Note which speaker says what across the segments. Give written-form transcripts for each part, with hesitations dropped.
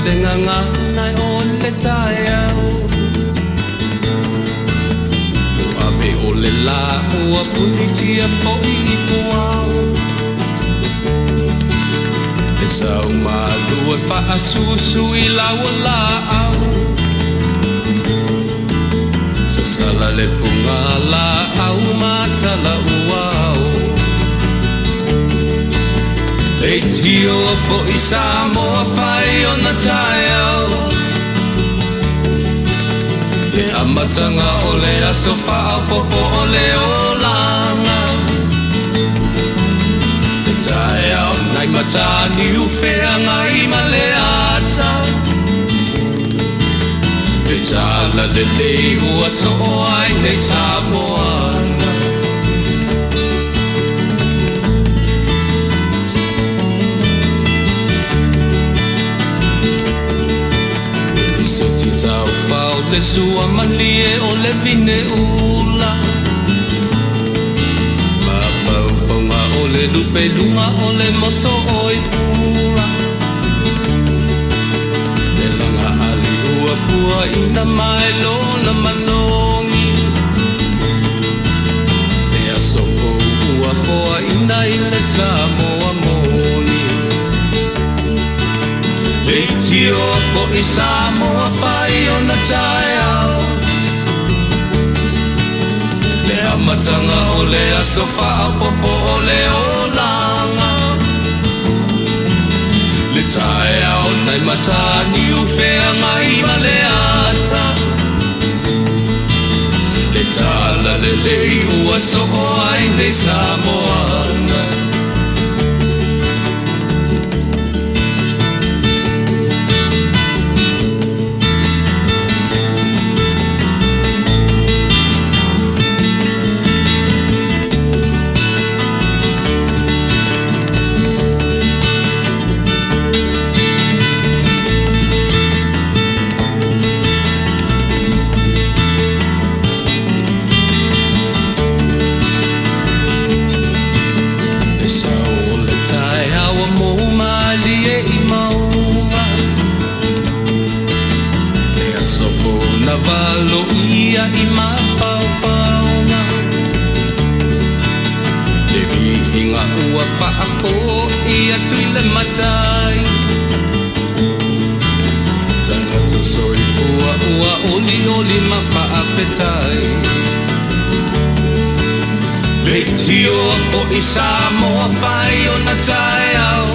Speaker 1: le nganga nai o le tai au Ape o le la ua puni tia po i puau E sau malu e wha asusu i laua la au Sa sala le punga la au matala uau E tio fo i Samoa whai o na tai au Le amatanga o le aso whao popo o le olanga Le tai au nai matani uwhea ngai ma le ata Le tala le lei ua so ai nei Samoana Le sua malie o le vine ula Ma pauponga o le lupe lunga o le moso oi pula Le langa ali ua pua ina mai lona manongi E aso po ua foa ina i le Samoa moni E tio fo i Samoa whai o na tai au Le amatanga o le aso whao popo o le olanga Le tai au nai matani uwhea ngai ma le ata Le tala le lei ua so ai nei Samoana Valo ia i mapaupaunga Le vihinga ua whaako ia tuile matai Tangata soifua ua oli oli mawhaapetai Le tio o i Samoa whai o na tai au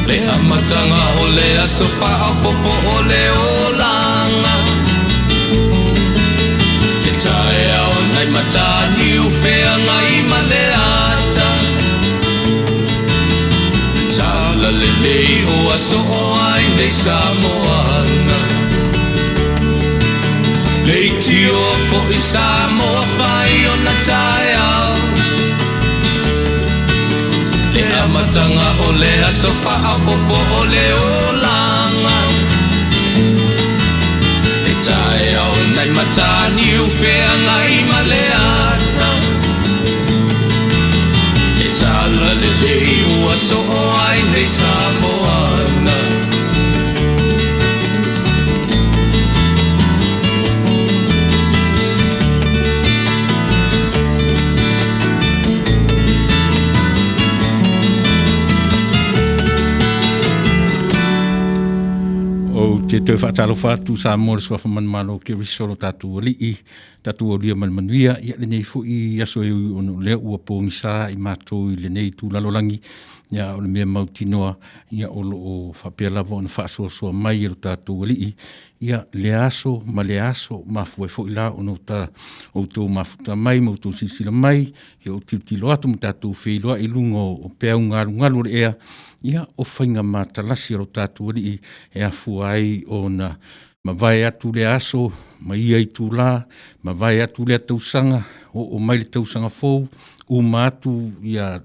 Speaker 1: Le amatanga o le aso whao popo o le olanga Le tai au nai matani uwhea ngai ma le ata Le tala le lei o aso o ai nei Samoana Le tio fo i Samoa whai o na tai au Le amatanga o le aso whao popo o le olanga Le tai au nai matani uwhea ngai ma le ata Le tala le lei ua so ai nei Samoana
Speaker 2: Te te whaatalo whātu sa mōre swafa manmano ke risolo tātu ali I tātu o lia manmanuia ia le nei fu I aso e ono lea ua pōngi sā I mātou I le nei tū lalolangi ia o le mea mautinoa ia o lo o whapea lava o na whaasoasoa mai ero tātu ali ia le aso mafua e fo I la ono tā o tō mafuta mai mo tō sisila mai ia o tilo atu mo tātu whiloa I lungo o pea ungaru le ea ia o whainga mātalasi aro tātu ali e afu ai o na ma vai atu le aso, ma ia I tū la, ma vai atu le tausanga, o mai le tausanga fou, o matu ia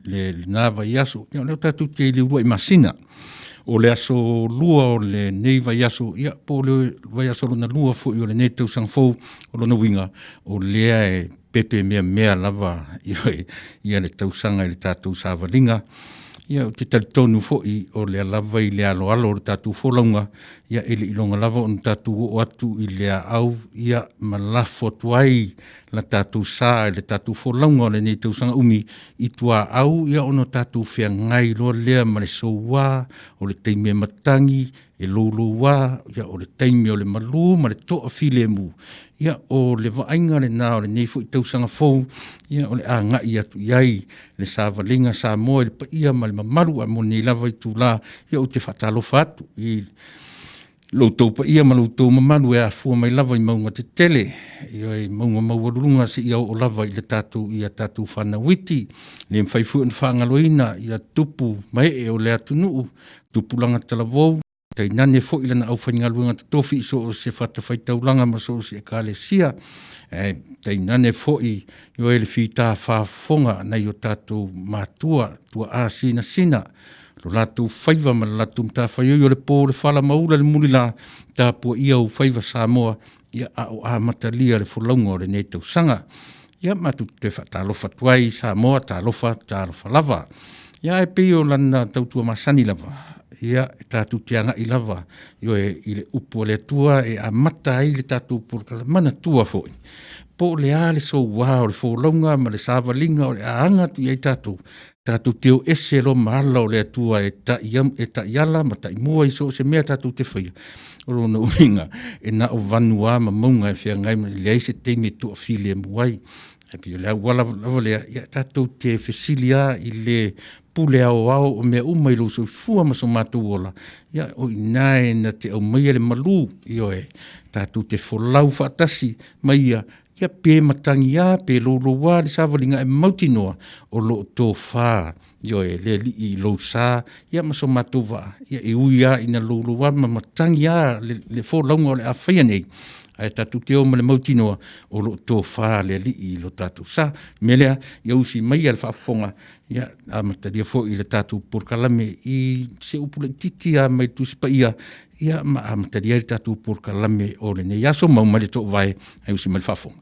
Speaker 2: le nava I aso, ia leo tātu te le urua I masina. O le aso lua o le nei vai aso, ia po le vai aso lona lua fo I o le nei tausanga fou, o lona winga, o lea e pepe mea lava ia le tausanga I le tātou sāwalinga. ia o te talitonu fo'i o le lava i le aloalo o le tātou wholonga, ia ele ilonga lava o tātou o atu i le au, ia malafo tuai la tātou sā, le tātou wholonga o le nei tausanga umi i tua au, ia ono tātou whea ngai loa lea ma le soua, o le teime matangi, e lolo wā, ia o le teime o le malu, ma le toa file mu. Ia o le vainga le nā o le nei fu i tausanga fau, ia o le a ngai atu iai, le sāwalinga sā moa, le pa ia ma le mamaru a mo nei lava i tū la, ia o te whatalo fatu, i loutou pa ia ma loutou mamaru e a fua mai lava i maunga te tele, ia i maunga mauarunga se ia o lava i le tātou i a tātou whanawiti, le mwhaifu en whangaloina, ia tupu mai e o le atunuu, tupu langa talavou, tai nane fo ila na au whainga luenga te tofi so o se whatawhai taulanga ma so o se kālesia. Tai nane fo i yo ele whita whafonga na i o tātou mātua tua a sina. Lo lātou whaiva ma lātou mta whai o le pō le whala maula le muri la tāpua ia o whaiva Samoa ia a o a matalia le wholaunga o le nei tau sanga. Ia matu te whatalofa tuai Samoa tālofa lava. Ia e peo lana tautua masani lava. Ia tātou tianga i lava, i le upu le tua e a mata i le tātou porkala mana tua foi. Po le a le so wā o le wholaunga ma le sāwalinga o le aanga tu i tātou. Tātou teo ese lo maala o le atua e ta iala ma ta imua i so se mea tātou te whaia. Oro na uinga e na o vanua ma maunga e whia ngai ma le eise teime tua file muai. E pio le wala lea ia tātou te whesilia i le pule au o mea umai lo so fua ma so mātou ola. Ia o inae na te au maia le malu i oe. Tātou te wholau whaatasi maia. Ia pē matangi a, pē lolo wā, le sāwalinga e mautinoa o lo tō whā. Ia oe le li i lo sā, ia ma so mātou wā. Ia e uia ina lolo wā ma matangi a, le wholaunga o le a whaia nei. Ai tātou te o ma le mautinoa o lo tō whā le li i lo tātou sā. Melea, ia usi mai al whaafonga, ia a mataria fo i le tātou porkalame i se upule titi a mai tuspa ia ma a mataria i tātou porkalame o le ne yaso mau ma le tō vai, ai usi mai le whaafonga.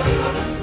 Speaker 3: Europa,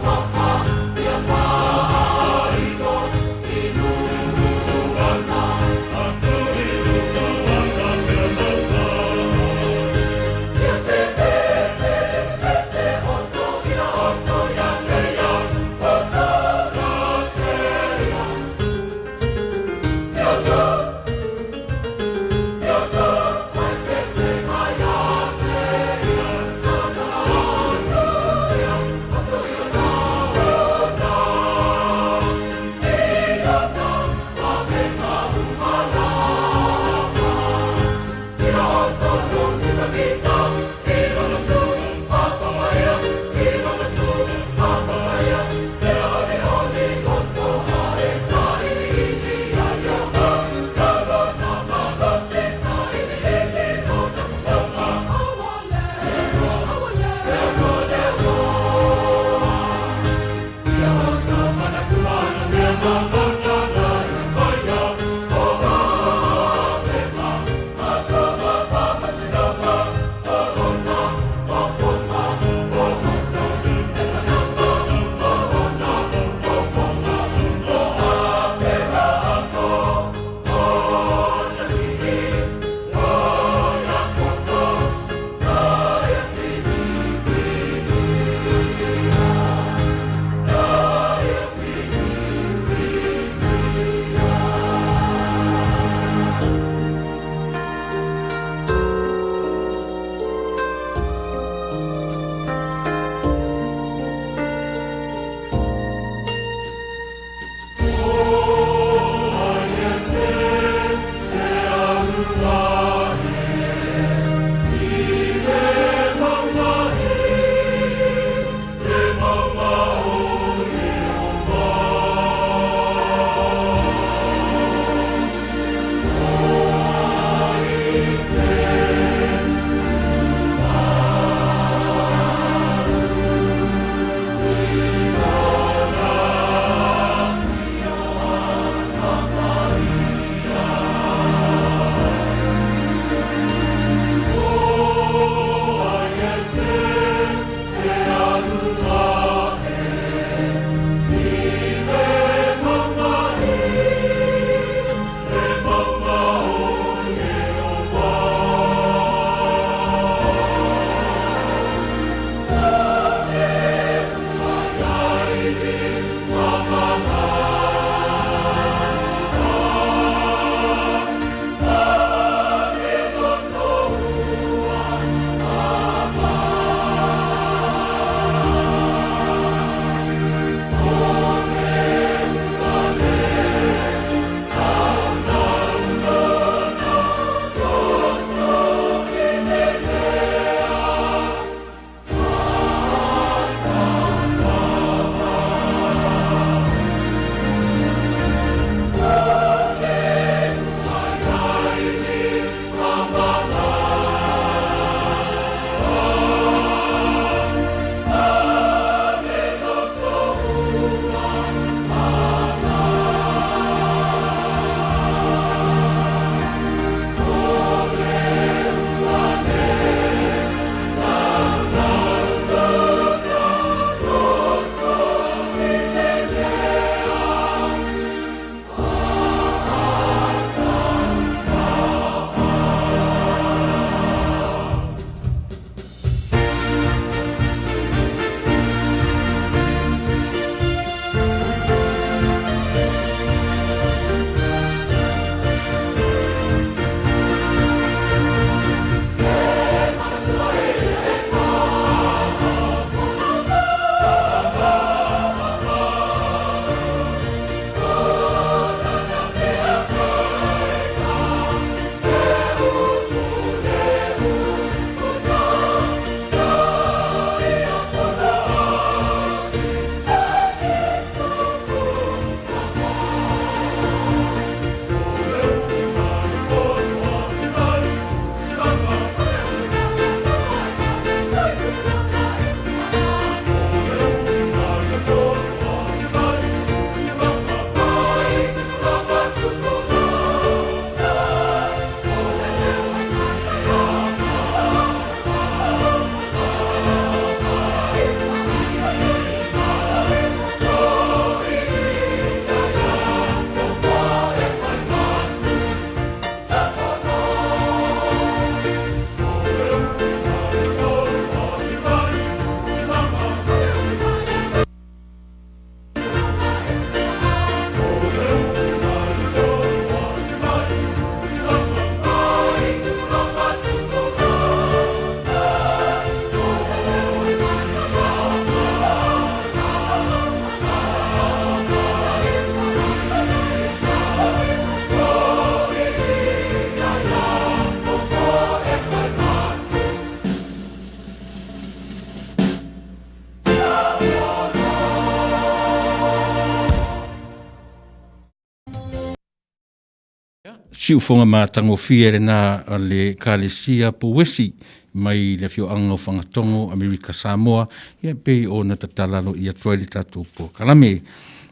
Speaker 2: siufonga mātango fiere na le kalesia po wesi mai le fio anga o whangatongo Amerika Samoa ia pei o na tatalalo ia tuaili tātou po kalame.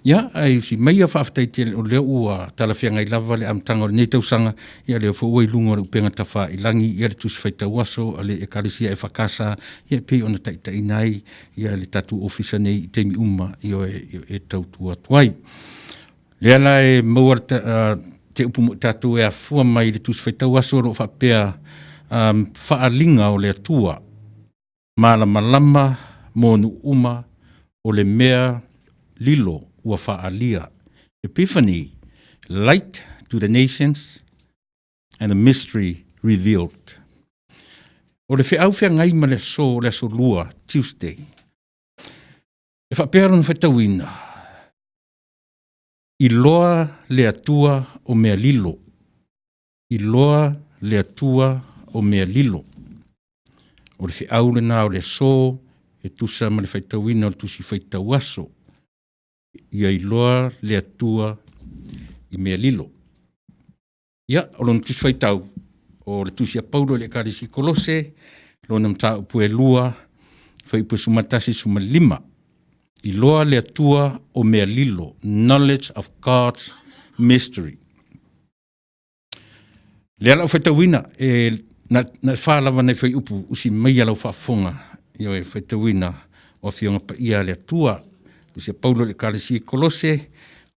Speaker 2: Ia, ai si mai a whaafitai te o leo ua talawhianga i lava le amtanga o nei tausanga ia leo fo ui lunga o penga tawha i langi ia le tusi whaita waso a le e kalesia e whakasa ia pei o na taita inai ia le tatu ofisa nei i teimi uma i o e tautua tuai. Lea la e mauar te upu tātou e a fua mai le tusi whaita waso ro whapea whaalinga o le atua malama monu uma o le mea lilo ua whaalia. Epiphany, light to the nations and a mystery revealed. O le whiau whia ngai ma le so lua Tuesday. E whapea rona whaitawina. I loa le atua o mea lilo. I loa le atua o mea lilo. O le whiau le nā o le so e tusa ma le whaitawina o le tusi whaitawaso. Ia i loa le atua i mea lilo. Ia, o lona tusi whaitau o le tusi a Paulo le karisi Kolose, lona mta upu e lua, whaipu sumatasi suma lima. I loa le atua o mea lilo, knowledge of God's mystery. Le ala o whaitawina, na whaalawa nei whai upu, usi mai ala o whaafonga, ia e whaitawina o whionga pa ia le atua, tusi a Paulo le karisi Kolose,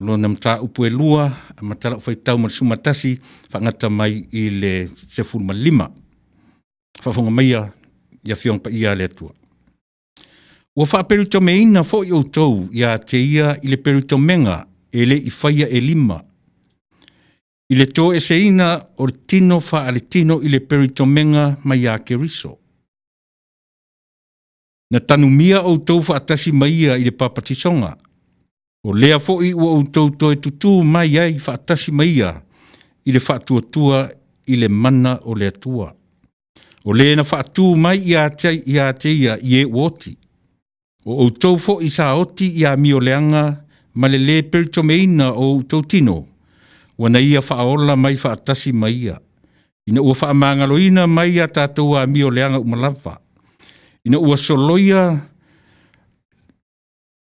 Speaker 2: lona mta upu e lua, matala o whaitau ma sumatasi, whangata mai i le sefulma lima. Whaafonga mai ia whionga pa ia le atua. Ua whaaperito me ina fo i outou ia te ia i le perito menga e le i whaia e lima. I le tō e se ina o le tino whaale tino i le perito menga mai a keriso. Na tanu mia outou whaatasi mai ia i le papatisonga. O lea fo i ua outou toe tutu mai ai whaatasi mai ia i le whaatuatua i le mana o le atua. O lea na whaatu mai ia te ia i e uoti. O outou fo i sa oti ia mio leanga ma le perito meina o outou tino. Wana ia whaola mai whaatasi mai ia. Ina ua whaamangaloina mai ia tātou a mio leanga umalawa. Ina ua soloia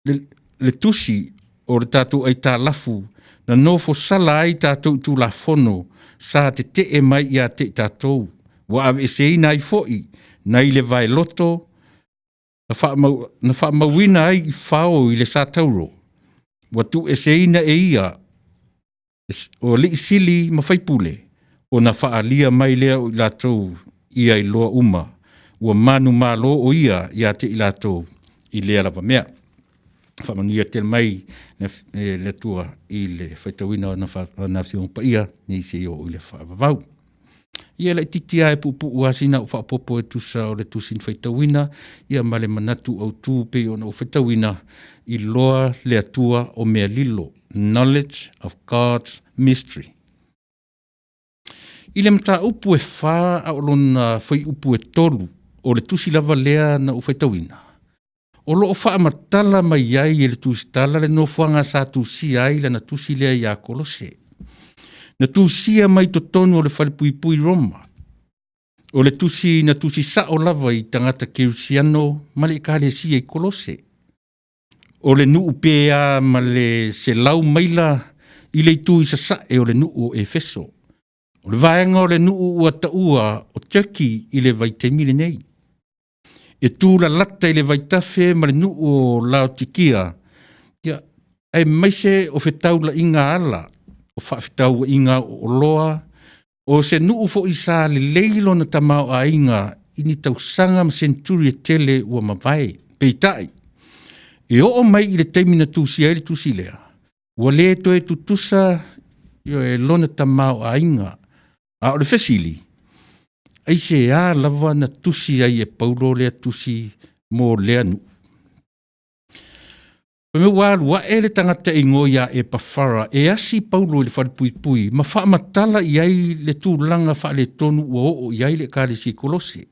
Speaker 2: le tusi o le tātou ai tā lafu na nofo sala ai tātou tu la fono sa te e mai ia te tātou. Wa ave se ina i foi na i le vai loto na whaamawina ai i whao i le sātauro. Wa tu e se ina e ia o li sili mawhaipule o na whaalia mai lea o i lātou ia i loa uma. Ua manu malo o ia te i lātou i lea lava mea. Whamanuia te mai le tua i le whaitawina o na whiong pa ia ni se o i le whaavavau. Ia lai titia e pupu uasina o whaapopo e tusa o le tusin whaitawina, ia male manatu au tūpe o na o whaitawina i loa le atua o mea lilo, knowledge of God's mystery. I le mta upu e wha a o lona whai upu e tolu o le tusi lava lea na o whaitawina. O lo o wha amatala mai ai e le tusi tala le no whanga sa tusi ai le na tusi lea ia Kolose. Na tusia mai to tonu o le whalepui Roma. O le tusi na tusi sa o lava i tangata Kirusiano ma le kalesia i Kolose. O le nuu pea ma le se lau maila i le tu i sa e o le nuu o Efeso. O le vaenga o le nuu ua taua o Turkey i le vaitemile nei. E tu la lata i le vaitafe ma le nuu o Laotikia. Ia, ai maise o fetau la inga ala. O whaafitau inga o loa, o se nuu fo isa le leilo na tamau a inga ini tau sanga ma centuria tele ua mawai, peitai. E o mai i le teimina tusi ai le tusi lea. Ua le to e tutusa yo e lona tamau a inga. A o le fesili. Ai se a lava na tusi ai e Paulo lea tusi mo lea nu. Me walu wa ele tangata ingoia e pafara e asi Paulo le whalepui ma wha matala i ai le tūlanga wha le tonu o i ai le karisi Kolose.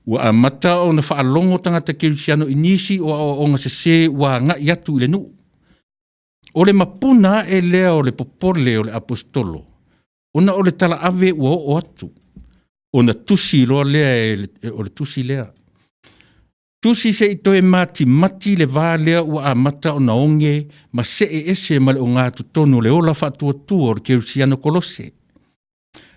Speaker 2: Ua a mata o na wha longo tangata Kirusiano inisi o nga se wa nga i atu i le nu. O le mapuna e lea o le popole o le apostolo. Ona o le tala ave ua o atu. Ona tusi loa lea o le tusi lea. Tusi se ito e mati le vā lea ua a mata o na onge ma se ese ma le o ngā tutonu le ola whatua tua o le Kerusiano Kolose.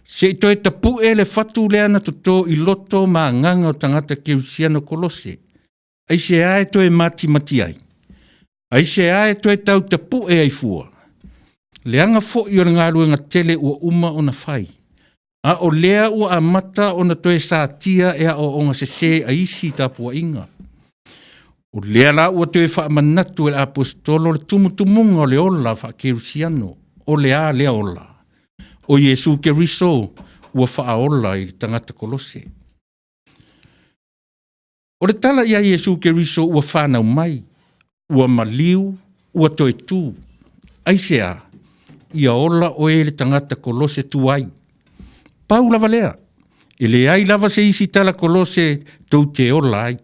Speaker 2: Se ito e tapu e le whatu lea na tuto I loto ma nganga o tangata Kerusiano Kolose. Ai se ae to e mati ai. Ai se ae to e tau tapu e ai fua. Leanga fo I o ngā ruenga tele ua uma o na whai. A o lea ua a mata o na toe sa tia ea o onga se a isi tapua inga. O lea la ua toe wha manatu e apostolo le tumutumunga o le ola wha Kerusiano. O lea ola. O Yesu Keriso ua wha ola I le tangata Kolose. O le tala ia Yesu Keriso ua whanau mai. Ua maliu, ua toe tū. Aisea, ia ola o e le tangata Kolose tuai. Pau lava lea. E le ai lava se isi tala Kolose tau te ola ai.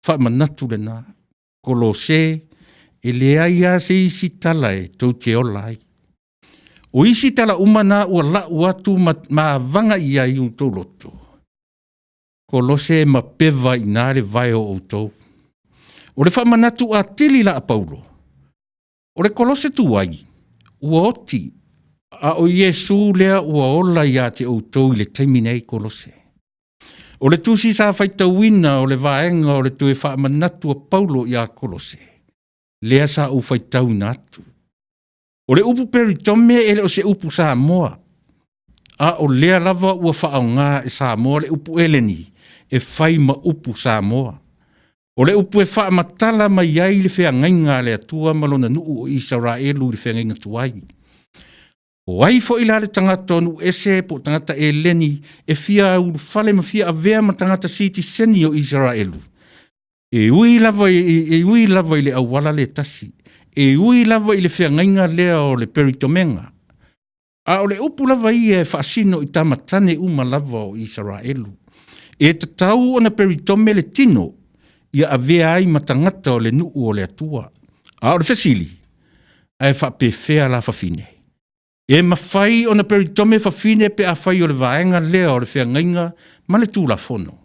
Speaker 2: Wha manatu le nā. Kolose, e le ai a se isi tala e tau te ola ai. O isi tala umana ua la uatu ma vanga ia I tau loto. Kolose ma peva I nā le vai o outou. O le wha manatu a tili la a Paulo. O le Kolose tuai, ua oti. A o Yesu lea ua ola ia te outou I le taiminei Kolose. O le tusi sa whaitauina o le vaenga o le tue wha manatu a Paulo ia Kolose. Lea sa u whaitau natu. O le upu peritome ele o se upu Samoa. A o lea lava ua wha ngā e Samoa le upu eleni e whai ma upu Samoa. O le upu e wha matala mai ai le whea ngainga le atua malona nuu o Israelu le whea ngainga tuai. O ai fo ila le tangata onu ese po tangata e leni e fia uru fale ma fia avea ma tangata siti seni o Israelu. E ui lava I le awala le tasi. E ui lava I le whea ngainga lea o le peritomenga. A o le upu lava I e whaasino I tamatane uma lava o Israelu. E tatau o na peritome le tino ia avea ai ma tangata o le nuu o le atua. A o le fesili. A e whaapewhea la whafine. E mawhai o na peritome whawhine pe a whai o le vaenga lea o le whea ngainga ma le tūla fono.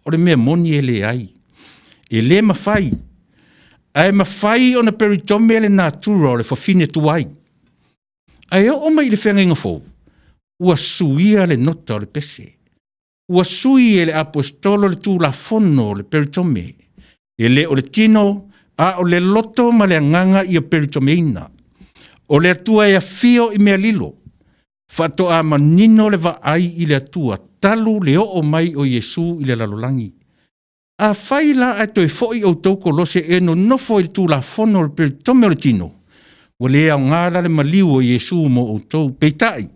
Speaker 2: O le mea moni e le ai. E le mawhai. A e mawhai o na peritome le natura o le whawhine tuai. A e o mai le whea ngainga fōu. Ua suia le nota o le pese. Ua sui e le apostolo le tūla fono o le peritome. E le o le tino a o le loto ma le anganga I o peritomeina. O le atua e a fio I mea lilo. Fato a manino le va ai I le atua. Talu le o mai o Yesu I le lalolangi. A whaila a toi foi o tau Kolose e no nofo I tū la fono le peritome o le tino. O le au ngāra le maliu o Yesu mo o tau peitai.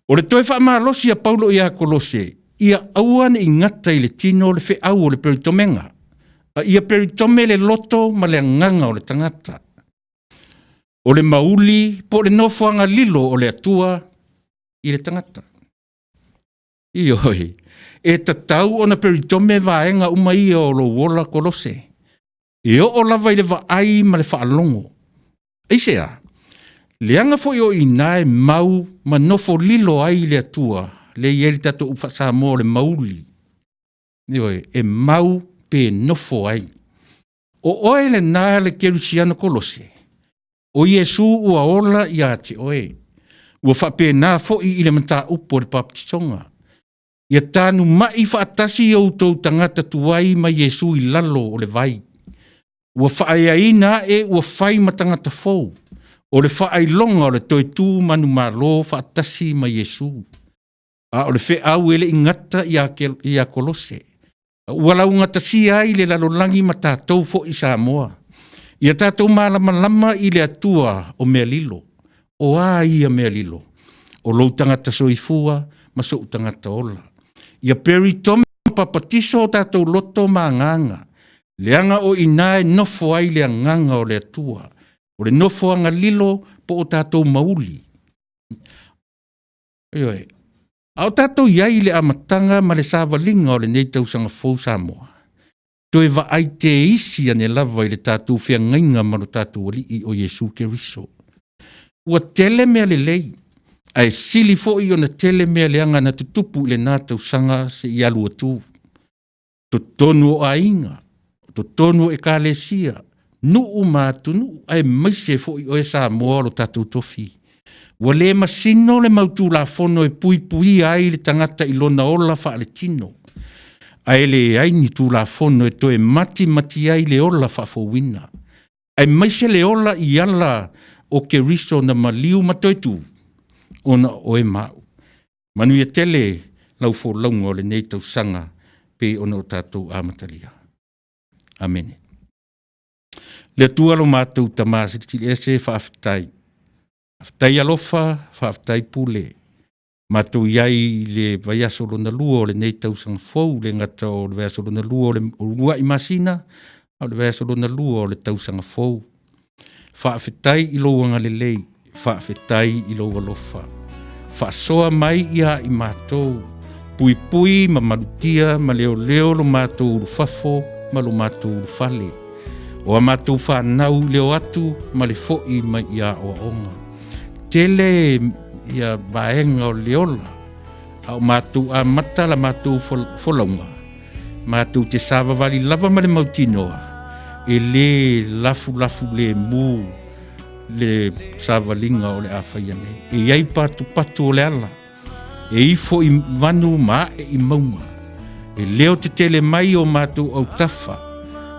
Speaker 2: O le toi wha maalosi a Paulo I a Kolose. Ia auane I ngata I le tino le whe au o le peritomenga. A ia peritome le loto ma le nganga o le tangata. O le mauli, po le nofoanga lilo o le atua I le tangata. Ioi, e tatau o na peritome vaenga umai o lo wola Kolose. E o lava I le vaai ma le whaalongo. Eisea, leanga fo o inae mau ma nofo lilo ai le atua, le ieri tato ufa Samoa le mauli. Ioi, e mau pe nofo ai. O oe le nā le Kerusiano Kolose. O Yesu ua ola I a te oe. Ua whapena fo I le mata upo le papatisonga. Ia tānu mai whaatasi au tau tangata tuai ma Yesu I lalo o le vai. Ua whaaiaina e ua whai ma tangata fou. O le whaai o le toi tū manu malo whaatasi ma Yesu. A o le whe au ele ingata I a Kolose. Ua lau ngata si ai le lalolangi ma tātou fo I Samoa. Ia tātou malama I le atua o mea lilo. O a ia mea lilo. O lou tangata soifua ma so tangata ola. Ia peritome papatiso o tātou loto ma nganga. Leanga o inae nofo ai le nganga o le atua. O le nofo anga lilo po o tātou mauli. Ioi. Ao tātou iai le amatanga ma le sāwalinga o le nei tausanga fou Samoa. Toi va ai te isi ane lava I le tātou whea ngainga maro tātou ali I o Yesu Keriso. ua tele mea lelei. Ai sili fo i ona tele mea leanga na tutupu le nā tausanga se i alu atu. To tonu o ainga, to tonu e kālesia, nuu mātunu, ai maise fo i oe sa moa lo tātou tofi. Wa le masino le mautu la fono e pui pui ai le tangata i lona ola fa le tino. Ai le ai ni tu la fono e toe mati ai le ola fa fo wina. Ai maise le ola i ala o ke riso na maliu matoitu. Ona oe mau. Manu ia tele lau fo laungo le nei tau sanga pe ona o tātou amatalia. Amen. Le tua lo mātou tamasi tili ese whaafitai. Whaafitai alofa, whaafitai pule. Mātou iai le vaiasolo na lua o le nei tau sanga fau, le ngata o le vaiasolo na lua o le urua i masina, o le vaiasolo na lua o le tau sanga fau. Whaafitai ilo wanga le lei, whaafitai ilo alofa. Whaasoa mai ia i mātou. Pui pui ma malutia ma leo leo lo mātou urufafo ma lo mātou urufale. O a mātou whanau leo atu ma le foi ma ia o onga. Tele ia baenga o leola. Au mātou a mata la mātou wholaunga. Mātou te sāwawali lava ma le mautinoa. E le lafu le mū le sāwalinga o le awhaiane. E iai patu o le ala. E ifo i vanu ma i maunga. E leo te tele mai o mātou au tafa.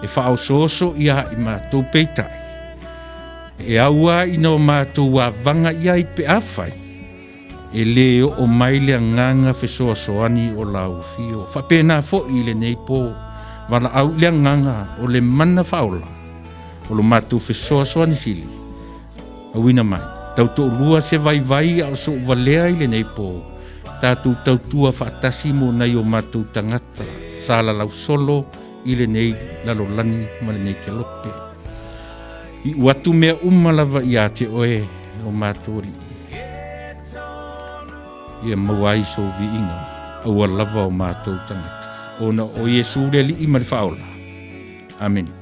Speaker 2: E whaososo ia i mātou peitai. E aua ina o mātou a vanga ia i pe awhai. E leo o mai le nganga fesoasoani o lau fio. Whapena fo i le nei po. Wana au le nganga o le mana whaola. O lo mātou fesoasoani sili. Awina mai. Tauto lua se vai au so valea i le nei po. Tātou tautua whaatasi mo nei o mātou tangata, sāla lau solo, i le nei lalolani ma le nei ke lope. I watu mea umalawa i a te oe o mātou li. Ia mawai so vi inga, aua lava o mātou tangata. Ona o Yesu le li i mari whaola. Amen.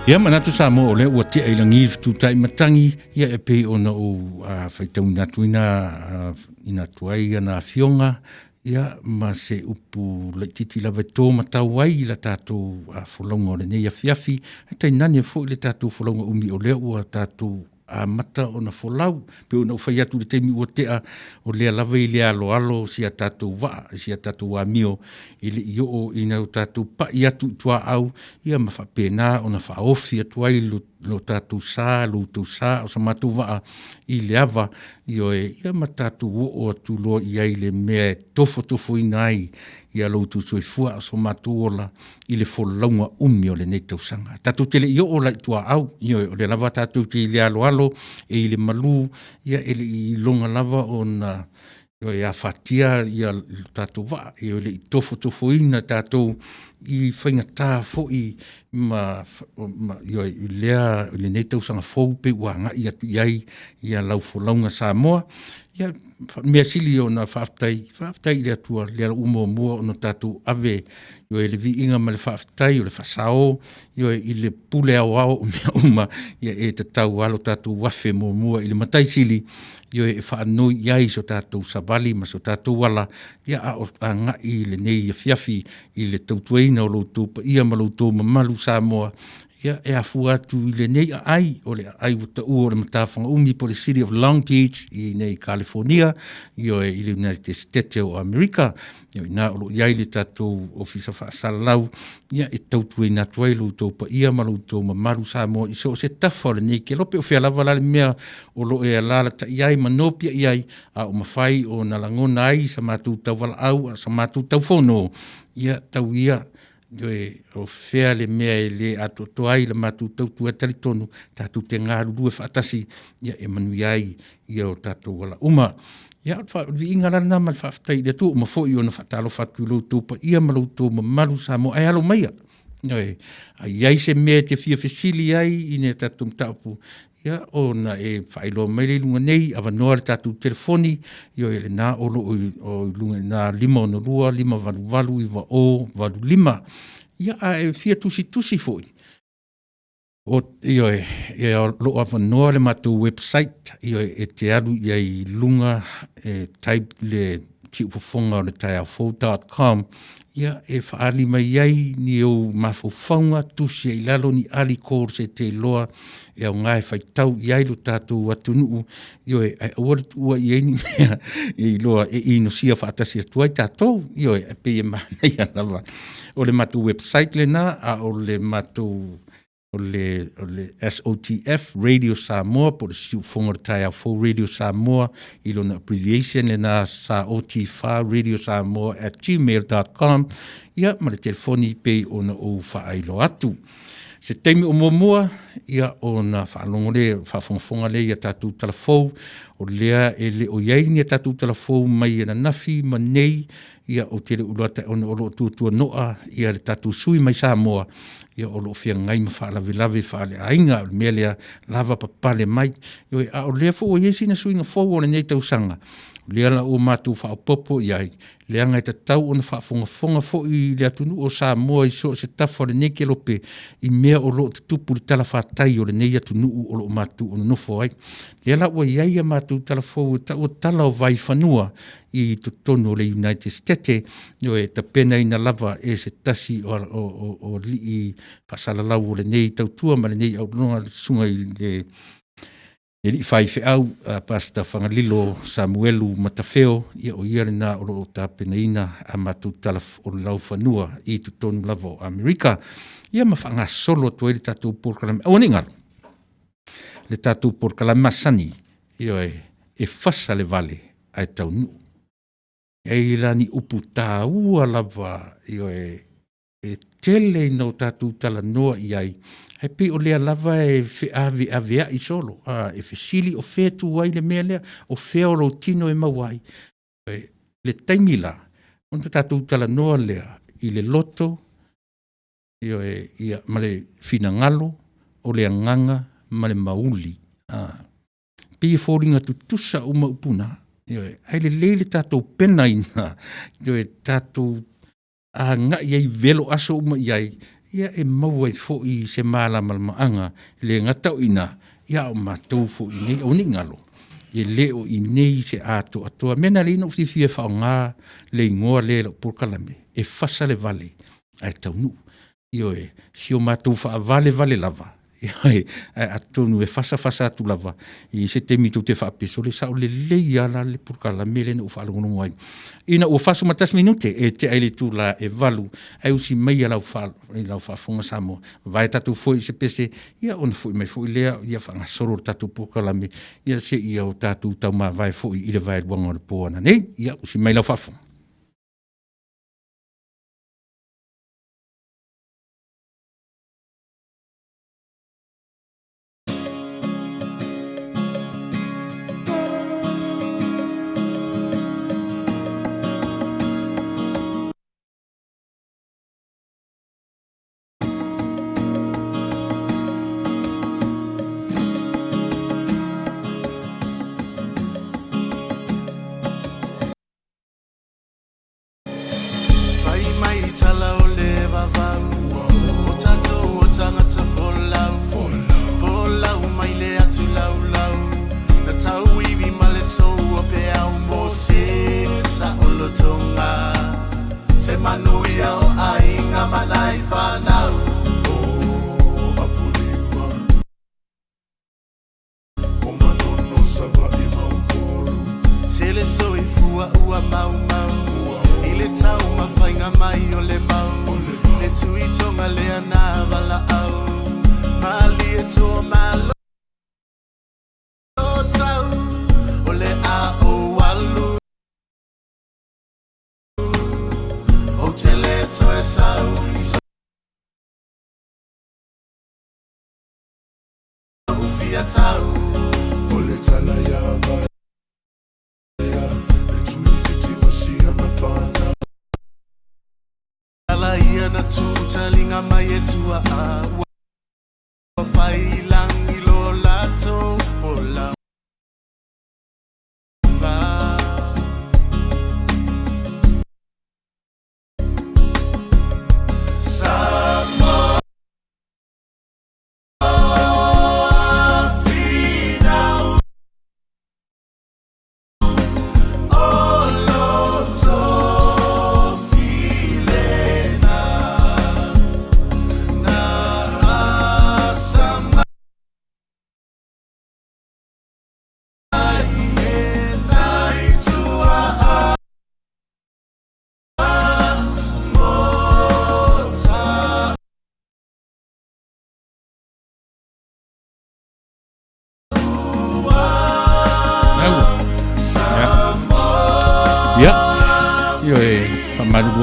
Speaker 2: Ia manatu sa mo ole ua te ai langi tu tai matangi ia e pe ona o faitau na tuina ina tuai na fionga ia ma se upu le titi la veto matau ai la tato folongo le nei afiafi tai nani fo le tato folongo umi ole ua tato mata ona folau pe ona fai atu le temi ua tea o lea lava i lea alo sia tatou waa sia tatou amio i le i o ina o tatou pa i atu tua au ia ma whapena ona whaofi atu ai lo tatou sa o sa matu waa i le ava i oe ia ma tatou o atu loa i ai le mea tofo ina ai ia loutu soifua so matuola i le folaunga umi o le nei tausanga. Tatou tele i o lai tua au, i o le lava tatou te i le alo e i le malu, ia e le i longa lava o na i a fatia i a tatou wa, i o le i tofo ina tatou i whainga fo i i o lea le nei tausanga fou pe uanga i atu iai i a lau folaunga Samoa. Ia mea sili o na whaftai le atua le ala mua o na tātou ave i le vi inga ma le whaftai o le whasao i le pule au o mea uma e te tau alo tātou wafe mua i le matai sili e whaanoi iai so tātou savali ma so tātou wala ia a o nga i le nei fiafi i le tautueina o loutou pa ia ma loutou mamalu Samoa ia e afu atu i le nei ai o le ai wata ua o le matawhanga umi po le City of Long Beach i nei California i le United States o Amerika i nā olo iai le tātou ofisa whaasalau ia e tautu e nā tuai loutou pa ia ma loutou mamaru Samoa i so se tafa o le nei ke lope o whea lava la le mea o lo e alala ta iai manopia iai a o mawhai o na langona ai sa mātou tau wala au sa mātou tau whono ia tau ia o fea le mea le ato toai le matu tau tua talitonu tatu te ngaru lue whaatasi ia e manu iai ia o tatu wala uma ia vi ingara na mal whaftai le tu ma fo i ona whatalo whatu loutou pa ia ma loutou ma maru Samoa ai alo maia iai se mea te fia fesili ai ine tatu mtaupu ia ona e whailo mai le lunga nei awa noa le tatu telefoni i le nā olo o lunga nā 5 i wa o valu 5 ia a e fia tusi foi o e lo awa noa le matou website e te alu i lunga type le tiupofonga o le taiafo.com ia e whaali mai iai ni o mawhauwhaunga tusi e lalo ni ali kōr se te loa e au ngai whaitau iai lo tātou atunuu i e awarit ua i eini mea i loa e ino sia whaatasi atuai tātou i e pe e mahanei anawa o le matou website le na a o le matou o le SOTF Radio Samoa po le siufonga tai au fo Radio Samoa i lona abbreviation le na sa OTFA Radio Samoa @gmail.com ia ma le telefoni pe ona o whaailo atu. Se teimi o momua ia ona whaalongo le whaafonga le ia tātou talafou o lea e le o iai ni tātou talafou mai e na nafi ma nei ia o tere uruata ona o lo tuatua noa ia le tātou sui mai Samoa ia o lo fia ngai ma whaalawe whaale ainga o mea lea lava papale mai ia o lea fo o iesi na suinga fau o le nei tausanga lea la o mātou whaapopo iai lea ngai ta tau ona whaafonga fo i lea tunu o Samoa i so se tafa o le nei ke lope i mea o lo te tupu le tala whaatai o le nei atunu o lo mātou o nofo ai lea la o iai a mātou talafou o tala o vai whanua i tonu o le United States e ta pena ina lava e se tasi o li i pasalalau o le nei tautua ma le nei au longa sunga i le li fai fe au pasta Fangalilo Samuelu Matafeo ia o ia na o ta pena ina a matu talaf o lau whanua i tonu lava o Amerika ia ma whanga solo to e tatu porkalama o ningalo le tatu porkalama masani ia e fasa le vale ai taunu e lani upu tā ua lava e tele no tatu tala noa iai e pe o lea lava e fe avea i solo e fe sili o fe tu wai le mea lea o fe o lo tino e mawai le taimila on tatu tala noa lea i le loto, ia ma le finagalo, o le agaga, ma le mauli. Pia fōringa tutusa uma upuna, ai le leile tātou pena ina, tātou ngai ai velo aso uma iai, ia e mau ai fo i se mālama maanga, le ngatau ina, ia o mātou fo i nei, o ni ngalo. E leo i nei se ato atoa. Mena le ina uwhifia whao ngā le ingoa le Pōkalame. E whasa le vale. Ai tau nu. Io e si o mātou wha vale lava. Ai atonu e whasa atu lava. I se te mitu te whaapeso le sao le leiala le Pōkalame le na uwha alongonongo ai. Ina ua whasu matas minute e te aile tū la e valu. Ai usi mai lau whaafonga Samoa. Vai tatu foi se pese. Ia ona foi mai foi lea. Ia whanga soro tatu Pōkalame. Ia se ia o tatu tau maa vai foi i le vai luanga o le pōana. Nei, ia usi mai lau whaafonga.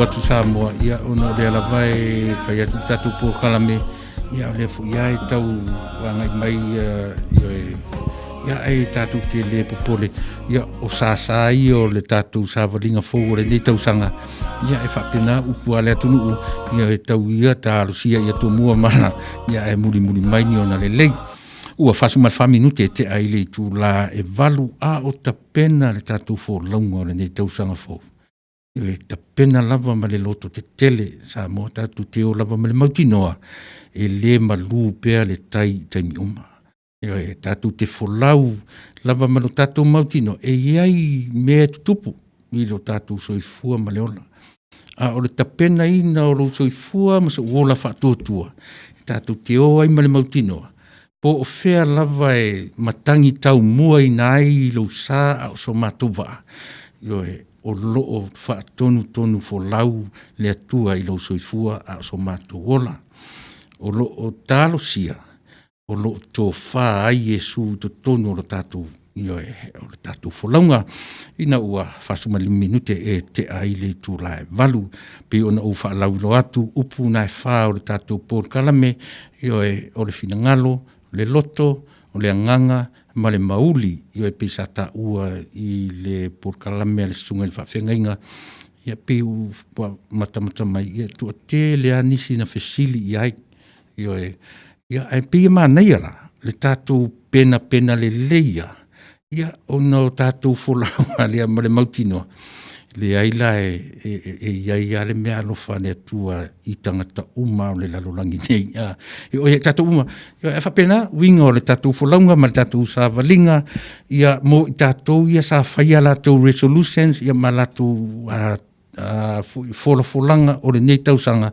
Speaker 2: Watu Samoa ia ono le ala vai fai atu tatu Pōkalame ia le fu ia tau wanga mai ia ai tatu te le popole ia o sasa o le tatu savalinga fo le nei tau sanga ia e whapena upu ale atunu ia e tau ia ta alusia ia tu mua mana ia e muri mai ni ona le lei ua fasu mal fa minute te aile tu la e valu a o tapena le tatu fo longo le nei tau sanga fo e ta pena lava ma le loto te tele sa mo tatu te o lava ma le mautinoa e le malu pea le tai mi uma e tatu te folau lava ma lo tatu mautino e iai mea tutupu i lo tatu soifua ma le ola a o le ta pena ina o lo soifua ma so uola whaatotua tatu te o ai ma le mautinoa po o fea lava e matangi tau mua inai lo sa o so matuwa o loo whaatonu fo lau le atua i lau soifua a so matuola. O loo talo sia, o loo tō wha ai Jesu to tonu o le tātou o le tātou fo launga. Ina ua whasuma li minute e te aile tū lai valu. Pe ona u wha lau lo atu upu nai wha o le tātou Pōkalame o le finangalo, le loto, o le anganga, ma le mauli i e pisa ta ua i le Pōkalame le sunga le whawhengainga ia piu matamata mai ia tu te lea nisi na fesili ia ia ai pia mana ia le tatu pena le leia ia ono tatu fola le male mautino le aila ia le mea alofa le tua i tangata uma o le lalolangi nei o ia tatu uma ia e whapena winga o le tatu folaunga ma le tatu savalinga ia mo i tatu ia sa whaia lato resolutions ia ma lato folanga o le nei tausanga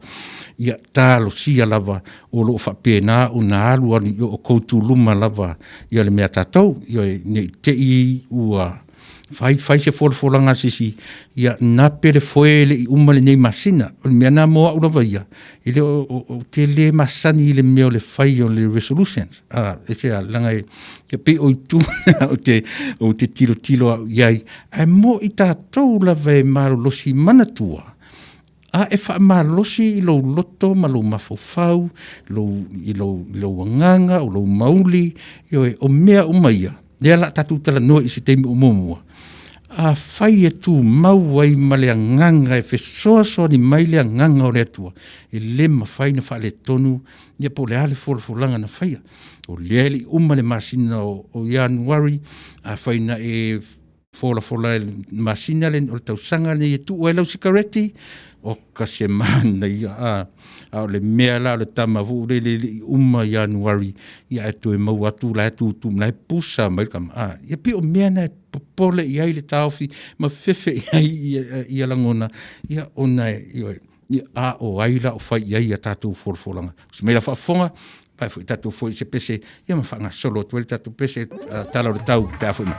Speaker 2: ia talo sia lava o lo whapena o na alu ani o koutu luma lava ia le mea tatou ia nei te i ua fai se folanga sisi ia na pere foele i umale nei masina o mea na moa ura vaia ile o te le masani le mea o le fai o le resolutions ese a langa e pe o tu o te tilo iai ai mo i tātou lava e maro losi manatua e wha malosi i lo loto ma lo mafofau i lo wanganga o lo mauli o mea umaia lea la tatu tala noa i se teimi o momua a fai e tu mau ai ma le nganga e fesoasoa ni mai le nganga o le atua e le mawhai na wha le tonu ia po le ale folanga na whaia o le li uma le masina o Januari a whai na e fola masina le o le tausanga le e tu o e lau sikareti o ka se mana ia a le mea la le tamavu le uma Januari ia e tu e mau atu la tu la pusa mai kam ia pi o mea na pole ia le taufi ma fefe ia langona ia ona ia o aila o fai ia tatu folanga se me la fa fonga pai foi tatu foi se pese ia ma fanga solo tu tatu pese tala o tau pa foi mai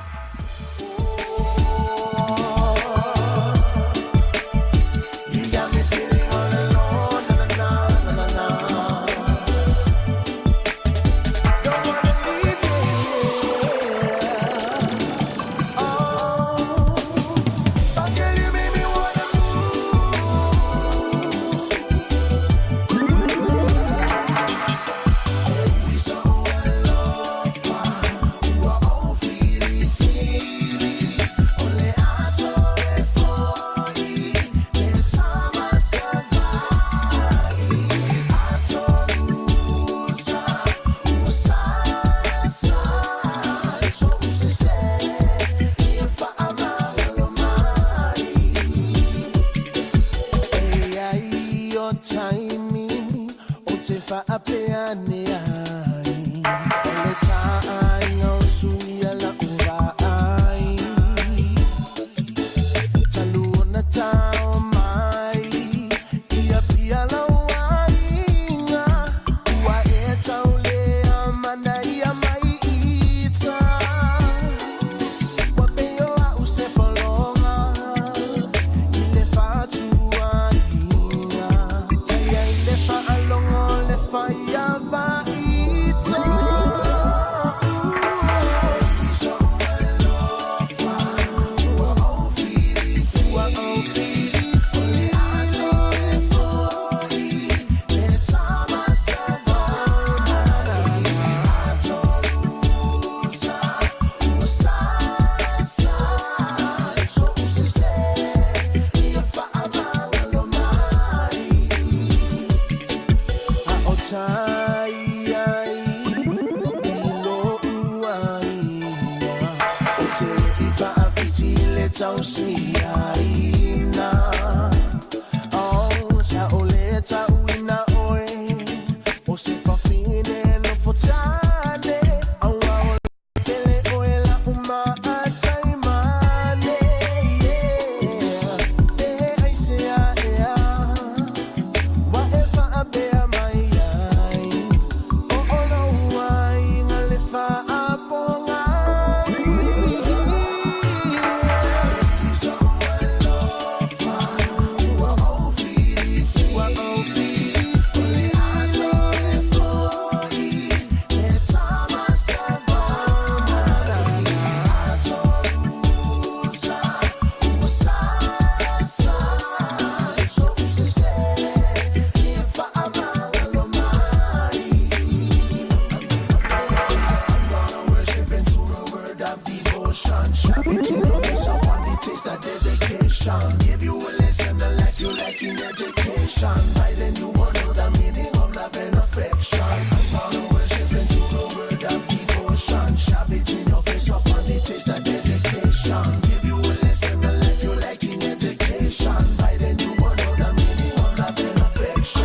Speaker 1: dedication. By then you will know the meaning of love and affection. I'm all worshiping to the word of devotion. Shove it in your face upon the taste of dedication. Give you a lesson in life you like in education. By then you will know the meaning of love and affection.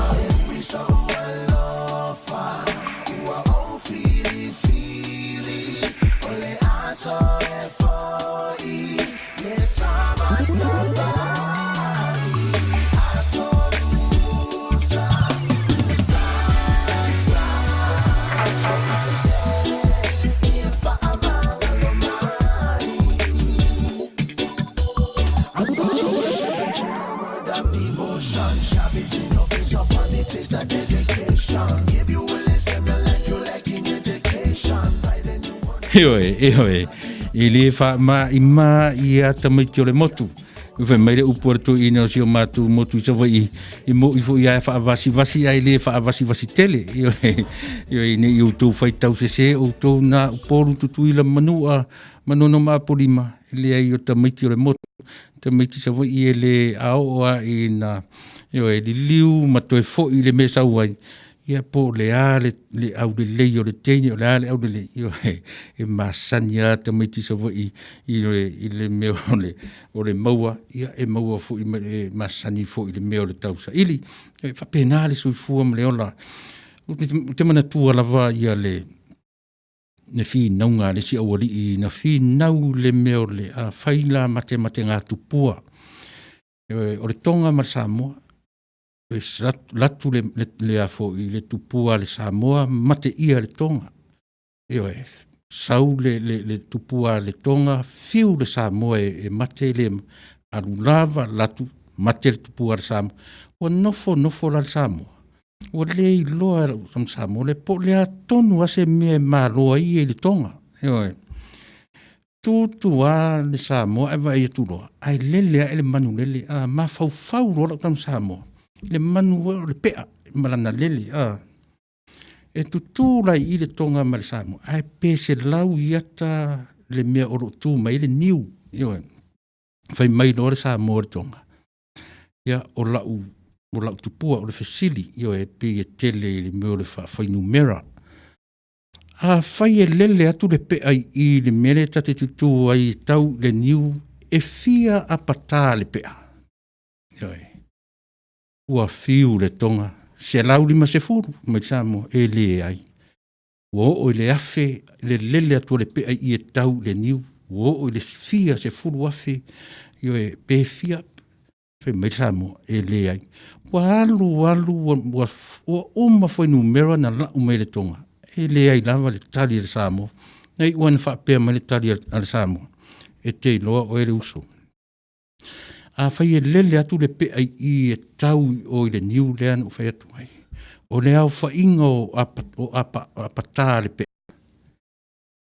Speaker 1: We someone love who are all feely. Only answer for it. Let's have a survive. Taste that dedication. Give you a lesson in life you like in education. By then you want.
Speaker 2: Eoe. I le wha ma i ma i a tamaiti o le motu. Uwe mai le upuartu i neo si o mātu motu i sawa i mo i fu i a wha vasi ai le wha vasi tele. Eoe ne i utou whai tau se o utou na uporu tutu i la manua manono maa polima. Le ai o tamaiti o le motu. Tamaiti sawa i e le aoa i na Eoe li liu matoe fo i le mesa uai. Ia po le a le au le lei o le teini o le a le au le lei. Eoe e masani a tamaiti sawa i le meo o le maua. Ia e maua fo i masani fo i le meo le tausa. Ili, whapena le sui fua ma le ola. Te mana tua lava ia le ne fi naunga le si awari i na fi nau le meo le a whaila mate ngā tupua. O le tonga ma Samoa. Latu le afo i le tupua le Samoa mate ia le tonga. Eoe, sau le tupua le tonga, fiu le Samoa e mate le arulava latu mate le tupua le Samoa. Wa nofo la le Samoa. Wa le i loa le Samoa le po le atonu ase mea maroa i e le tonga. Eoe, tutua le Samoa e vai e tuloa. Ai lele a ele manu lele, ma fau rola le Samoa. Le manu le pea malana lele e tutula i le tonga ma le Samoa ai pese lau iata le mea oro tu mai le niu ioe fai mai no le Samoa le tonga ia o lau tupua o le fesili ioe pe e tele le mea le fai numera fai e lele atu le pea i le mele tate tutu ai tau le niu e fia a pata le pea ioe ua fiu le tonga, se lau lima se furu, mai Samoa, e le ai. O le afe, le lele atua le pea i e tau le niu, o le fia se furu afe, io e pe fia, fe mai Samoa, e le ai. Wa alu, wa uma foi numero na la umai le tonga, e le ai lava le tali le Samoa, nei ua na wha pea mai le tali le Samoa, e te loa o e le uso. A fai e lele atu le pea i e tau o i le niu lean o fai atu ai. O le au whainga o apata le pea.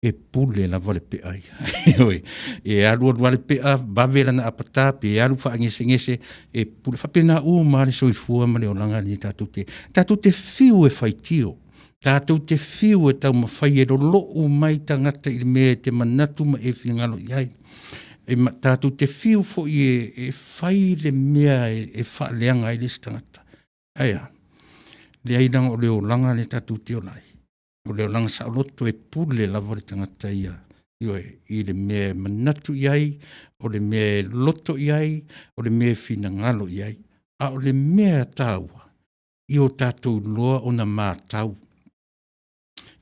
Speaker 2: E pule lava le pea ai. E alu le pea, bavela na apata, pe alu wha ngese, e pule. Whapena ma le soifua ma le olanga ni tātou te. Tātou te fiu e whai tio. Tātou te fiu e tau ma whai e rolo o mai tangata i mea te manatu ma e whingalo iai. E tātou te fiu fo i e whai le mea e wha leanga i le stangata. Aia, le airanga o leo langa le tātou te olai. O leo langa sa loto e pule lava le tangata ia. I le mea manatu iai, o le mea loto iai, o le mea fina ngalo iai. A o le mea tāua, i o tātou loa o na mātau.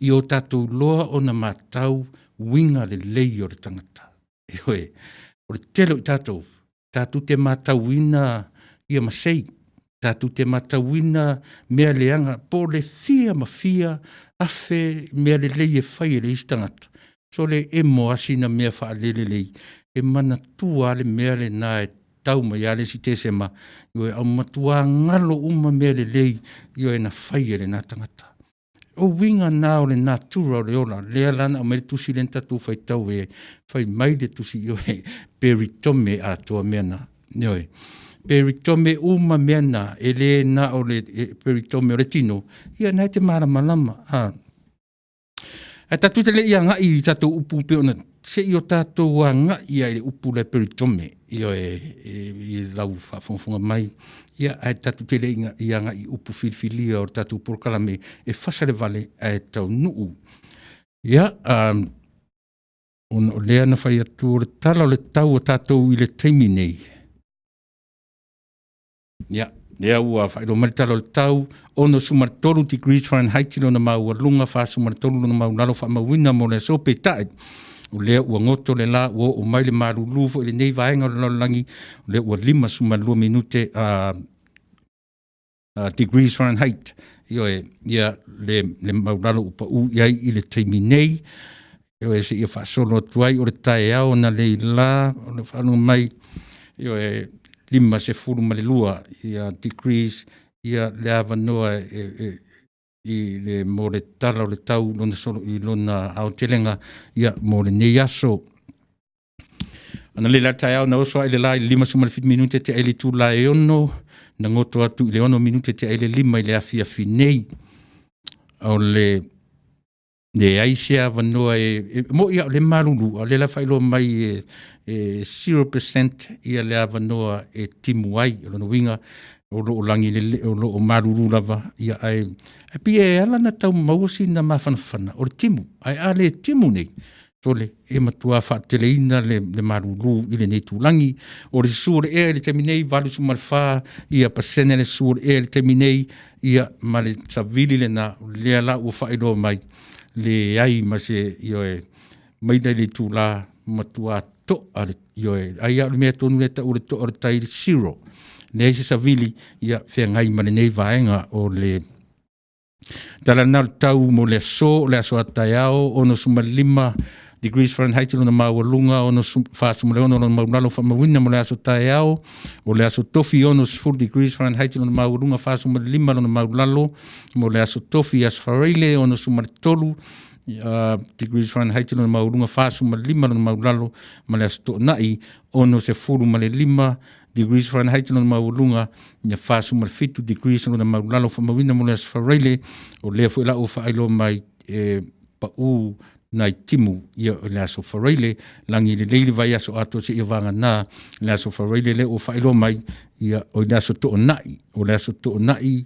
Speaker 2: I o tātou loa o na mātau winga le lei o le tangata. O le telo i tātou te matawina ia masei, tātou te matawina mea leanga, po le fia ma fia, afe mea le lei e whai e le istangata. So le e moasina mea wha lele lei, e mana tua le mea le nā e tau mai ale si te sema, io e au matua ngalo uma mea le lei, io e na whai e le nā tangata. O winga nā o le natura o le ola, lea lana o mele tusi le tatu whai tau e whai mai le tusi io e peritome a toa mea na. Ioe, peritome uma mea na, e le na o le peritome o le tino, ia nai te mara malama. tatu te le ia ngai tatou upu pe ona se i o tatou a ngai ai le upu le peritome i lau whafonga mai ia ai tatu te le ia ngai upu filfilia o tatou porkalame e whasare vale ai tau nuu. Ia, ona o lea na whai atu o le tala o le tau o tatou i le teimi nei. Ia, lea ua whaero maritala o le tau, ono sumartolu degrees Fahrenheit lona mau lunga wha sumartolu lona mau lalo wha mawina mo le sope tae. O lea ua ngoto le la ua o mai le maru lufo i le nei vaenga o le lalangi, o lea ua 5 sumarlua minute degrees Fahrenheit. Ia le mau lalo upa u iai i le teimi nei. Se ia whaasolo tuai o le tae au na le la, o le whaano mai, 5 se furu ma le lua, ia degrees, ia le avanoa i le mo le tala o le tau, lona solo i lona aotelenga, ia mo le nei aso. Ana le la tae au na oso ai le la i 5 sumalfit minute te ele tu la e ono, na ngoto atu i le 1 minute te ele 5 i le afi nei, o le aisia vanoa mo ia le marulu, le la whailo mai 0% ia le vanoa timu ai, o lona winga, o lo langi o lo marulu lava, ia ai pia ala na tau mausi na mawhanawhana, o le timu, ai ale timu nei, tole, matua whaateleina le marulu i le nei tūlangi, o le suore le teminei, valu sumarwha, ia pasene le suore le teminei, ia ma le savili le na, le ala ua whaelo mai, le ai ma se mai dai le tūla matua to ai au mea tonu le tau le to o le tai 0 le ai se savili ia whengai ma le nei vaenga o le tala na tau mo le aso atai ao ono suma 5 degrees Fahrenheit lona maualunga ono whaasuma le ono lona maulalo whamawina mo le aso tai ao o le aso tofi ono 4 degrees Fahrenheit lona maualunga whaasuma le 5 lona maulalo mo le aso tofi as whareile ono suma le tolu degrees Fahrenheit lona maulunga whaasuma le 5 lona maulalo mo le aso to nai ono se furu ma le 5 degrees Fahrenheit lona maulunga ia whaasuma le 5 degrees lona maulalo whamawina mo le aso whareile o lea fu ila o whaelo mai pa u nai timu ia le aso whareile langi le leili vai aso ato se ia vanga nā le aso whareile le o whaelo mai ia o le aso to nai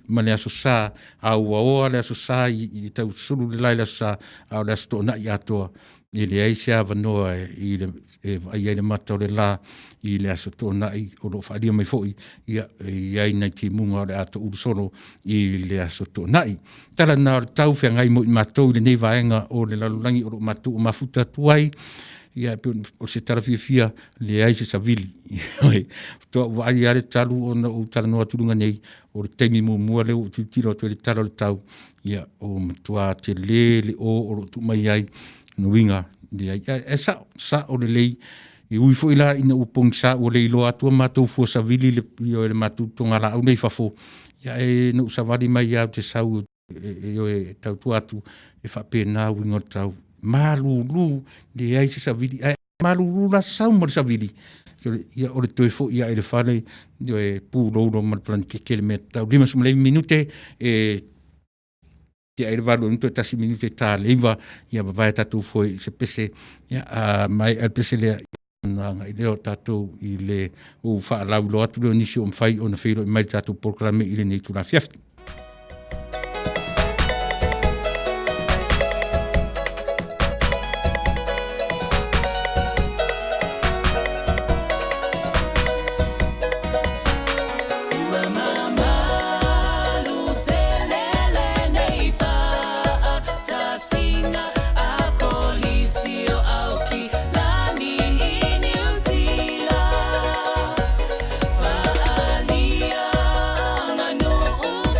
Speaker 2: ma le aso sā au aoa le aso sā i tau suru le lai le aso sā au le aso to nai atoa i le aise avanoa i le mata o le la i le aso to nai o lo whaadia mai foi ia ai nei timunga o le ato urusoro i le aso to nai. Tala nā o tau whengai mo i matou i le nei vaenga o le lalulangi o lo matou o mafuta tuai ia o se tarafia le aise savili. Toa wai are talu o tala noa turunga nei o le teimi mua leo o tiro to le tala o le tau ia o matua te le o lo tu mai ai no winga e sa o le lei i ui fo ila ina upong sa o le ilo atua matou fo savili le matou tonga la au nei fafo ia no savali mai au te sau tau tuatu e whapena winga tau malulu le ai se savili malulu la sau mo le savili ia o le toe fo ia e le whale pu rouro ma le plan kekele me tau 5 minute te ai valu into tasi minute ta leiva ia vai tatu foi se pese ia mai al pese le na leo tatu i le o fa la lo atu le nisi o mfai o na feiro mai tatu proclame ile nei tu la fiesta.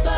Speaker 3: Fa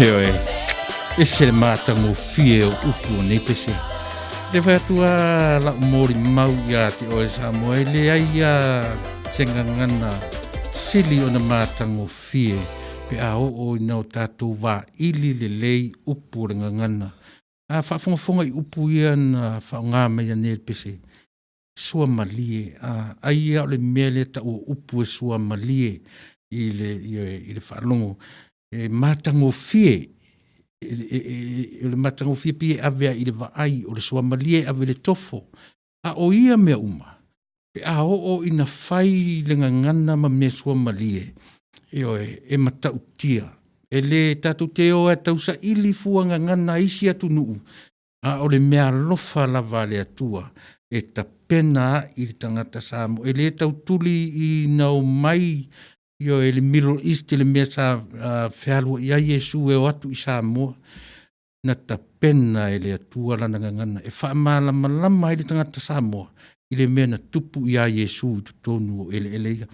Speaker 2: Io e se le matango fie o upu nei pese. Le vai atua la mori mau ia te oe Samoa le aia senga ngana sili o na matango fie pe a o ina o tātou wā ili le lei upu ringa ngana. A whaafonga I upu ia na whaonga mea nei pese. Sua malie. A ia o le mele ta o upu e sua malie I le whaalongo. E matango fie le matango fie pie avea I le vaai o le sua malie ave le tofo. A o ia mea uma. Pe a o ina whai le ngangana ma mea sua malie. E matau tia. E le tatu te o e tausa ili fua ngangana isi atu nuu. A o le mea lofa lava le atua. E ta pena I le tangata Samoa. E le tau tuli I nau mai e le Middle East le mea sa whialua ia Yesu e o atu I Samoa. Na ta pena e le atua lana ngangana. E wha malama I le tangata Samoa. I le mea na tupu ia Yesu tu tonu o ele ia.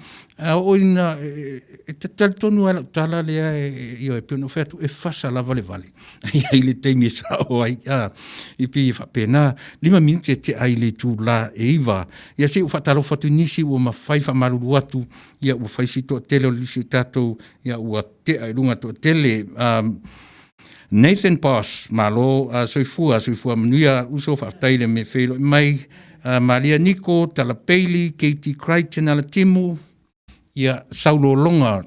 Speaker 2: O ina, e te tali tonu ala utala lea e piono wheatu e whasa la vale vale. I le teimi sa o ai, I pi whapena, 5 minuti te ai le tū la e iwa. Ia se u whataro whatu nisi ua mawhai whamaruru atu, ia ua whaisi toa tele o lisi tātou, ia ua te ai runga toa tele. Nathan Boss, malo, soifua manuia, uso whaftaile me whelo mai, Maria Nico, Tala Bailey, Katie Crichton, Ala Timu, ia Saulo Longa,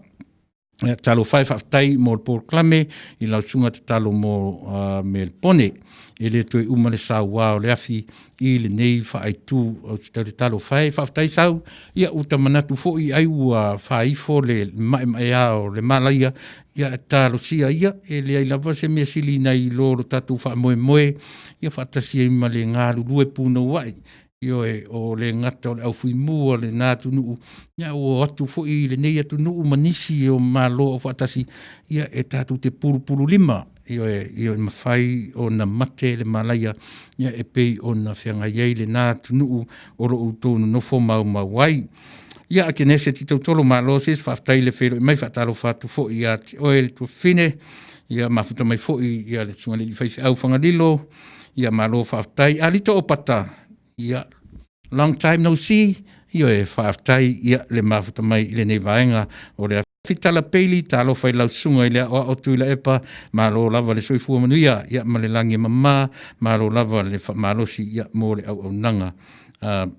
Speaker 2: talo whai whaftai mo Paul Klame, I lau sunga te talo mo Melpone, e le tue umale sa wao le afi, I le nei whaai tū, o te talo whai whaftai sau, ia uta manatu fo I ai ua whaifo le mai ao le malaia, ia talo sia ia, e le ai lava se mea sili nei loro tatu wha moe, ia whatasi I male ngāru rue pūna wai, Io o le ngata o le au fui mua le nātu nuu. Ia o atu fo I le nei atu nuu manisi o malo o whatasi. Ia e tātu te puru 5. Io e mawhai o na mate le malaia. Ia e pei o na whianga iei le nātu nuu o ro utonu nofo mau wai. Ia a kenese ti tautolo malo ses whaftai le whero. Mai whatalo whatu fo I ati o e le tua whine. Ia mafuta mai fo I le tunga le whaifi au whangalilo. Ia malo whaftai. Alito o pata. Ia, long time no see, Io e whaaftai, ia le mafuta mai I le nei vaenga o le Fitala Bailey, talo whai lau sunga I le o tuila epa, malo lava le soifua manuia, ia ma le langi mama, malo lava le malosi, ia mo le au nanga,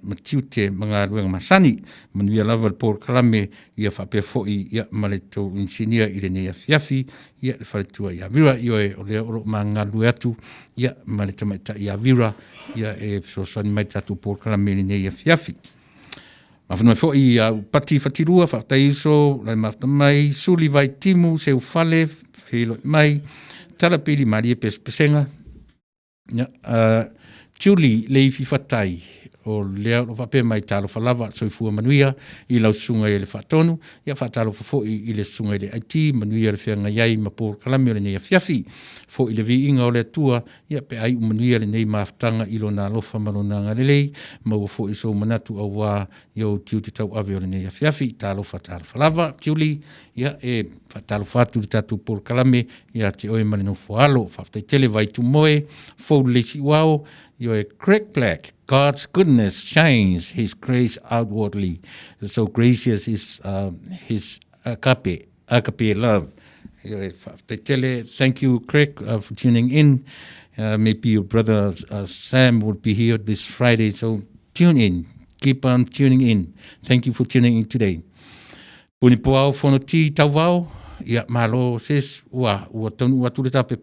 Speaker 2: matiute mga luenga masani, manuia lava le Paul Kalame, ia whapea foi, ia ma le tau insinia I le nei afiafi, ia le whaletua ia vira, Io e o le oro ma ngā lue atu, ia ma le tamaita ia vira, ia e sosani mai tatu Paul Kalame le nei afiafi. Mawhana mai fo I pati whatirua, whaktai iso, lai mawhana mai, suli vai timu, se ufale, whilo mai, tala pili maria pesenga, Julie leifi whatai, o lea o whape mai talo whalawa, soifua manuia, I lau sunga I le whatonu, ia whatalo I le sunga I le IT, manuia le whianga iai ma Paul Kalame o le nei afiafi, fo I le vi inga o le atua, ia pe ai manuia le nei maftanga ilo na lofa malona ngalelei, maua fo iso manatu a wā, iau tiu te tau ave o le nei afiafi, talo whatalo whalawa, Julie, ia e whatalo whatu le tatu Paul Kalame, ia te oe malino foalo, whaftai tele vai tu moe, fo lesi wao, Io e Craig Black, God's goodness shines His grace outwardly. So gracious is His agape love. Io e tele. Thank you, Craig, for tuning in. Maybe your brother Sam will be here this Friday, so tune in. Keep on tuning in. Thank you for tuning in today. Puni poao fono ti tau ia malo ses ua tonu atu le tape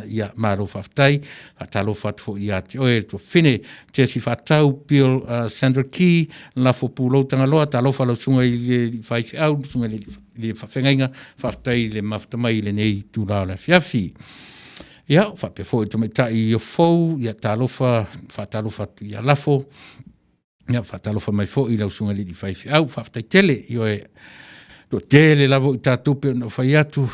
Speaker 2: ia malo whaftai, whatalo whatfo ia te oe to whine, te si whatau pil Sandra Key, lafo pūlau tanga loa, talo whalau sunga I le whaifi au, sunga le whawhengainga, whaftai le maftamai le nei tūrao le fiafi. Ia, whape fo I tamaitai I o fau, ia talofa, whatalofa ia lafo, ia whatalofa mai fo I lau sunga le whaifi au, whaftai tele, io e to tele lavo I tātou pe no whai atu,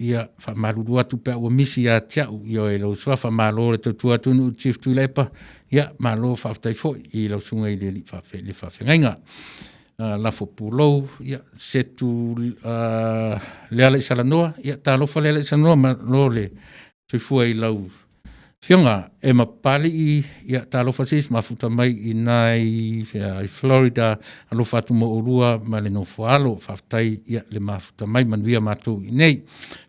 Speaker 2: ia whamaruru atu pe ua misi a tiau, Io e lau sua whamalo le tautu atu nu chief tu leipa, ia malo whaftai fo I lau sunga I le whawhengainga. lafo pulou, ia setu leala i salanoa, ia talofa leala i salanoa, ma lo le soifua i lau fionga e mapali ia talofa sis mafuta mai i nai i Florida alofa atu mo urua ma le nofoalo whaftai ia le mafuta mai manuia mātou i nei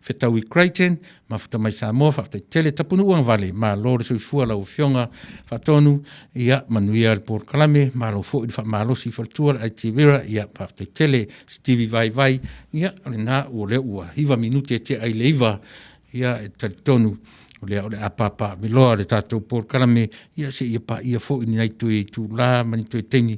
Speaker 2: whetau i Creighton mafuta mai Samoa whaftai tele tapunu uang vale ma lore soifua lau fionga whatonu ia manuia le Port Kalame ma lo fo i malosi whaltua le Aitivira ia whaftai tele Stevie Vai ia le na ua le ua hiva minute te ai leiva ia e talitonu o le apapa me loa le tātou Port Kalame ia se ia pa ia fo ini nai tue tu la mani tue teimi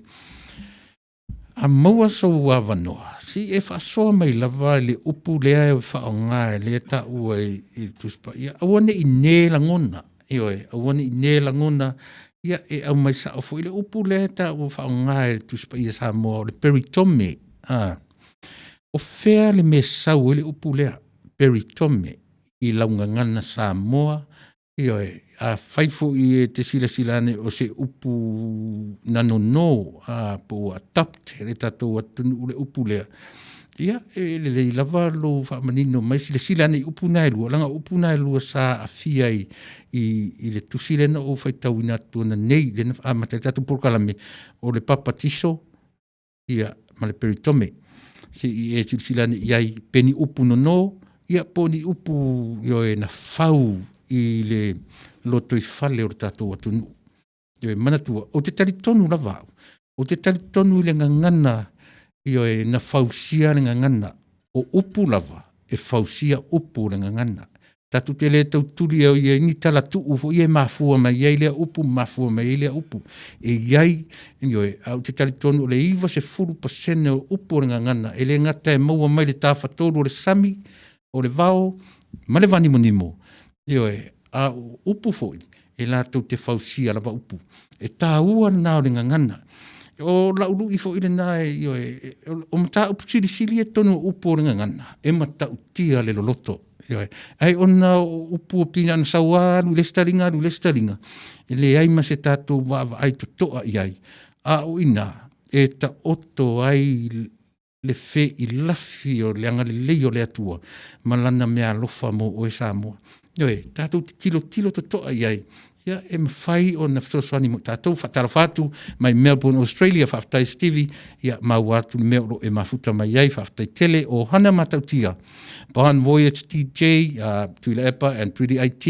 Speaker 2: a maua so wanoa si e whasoa mai lava le upu lea e whaonga le ta ua i tuspa ia awane i ne langona awane i ne langona ia e au mai sa o fo i le upu lea ta ua whaonga le tuspa ia Samoa o le peritome o fea le me sau le upu lea peritome i launga ngana Samoa, a whaifo i te sila o se upu nano no, po a tapt, re tatou atunu ule upu lea. Ia, le lava lo whamanino, mai sila i upu nai lua, langa upu nai lua sa a fia i le tusile na o whaitau ina tuana nei, le na matai tatou Port Kalame, o le papatiso, ia, ma le peritome. I sila iai peni upu no, ia poni upu e na fau i le loto i fale o tātou atunu. Manatua, o te talitonu lava, o te talitonu i le ngangana e na fausia le ngangana o upu lava e fausia upu le ngangana. Tatu te le tau tuli au i ni tala tuu fo i e mafua mai iai lea upu, mafua mai lea upu. E iai, au te talitonu le iwa se 4% o upu le ngangana, e le ngata e maua mai le tāwhatoru o le sami, o le vao, ma le vanimo. A upu foi, e lātou te fausia lava upu. E tā ua na o le ngangana. O la ulu i foi le nā o mata upu sili e tonu upu o le ngangana. E mata utia le loloto. Ai ona upu o pina na sawaru, le staringa. E le ai ma se tātou wawa ai to toa i ai. A o ina, e ta oto ai le fe i lafi o le anga le leo le atua, ma lana mea lofa mo o e Samoa. Tātou tilo to toa iai. Ia, e mawhai o na fsoswani mo tātou, whatara whātu, mai Melbourne, Australia, whaftai Stevie, ia, mau atu ni mea ro e mafuta mai iai, whaftai tele o hana matautia. Bahan Voyage TJ, Tuila Epa and Pretty IT,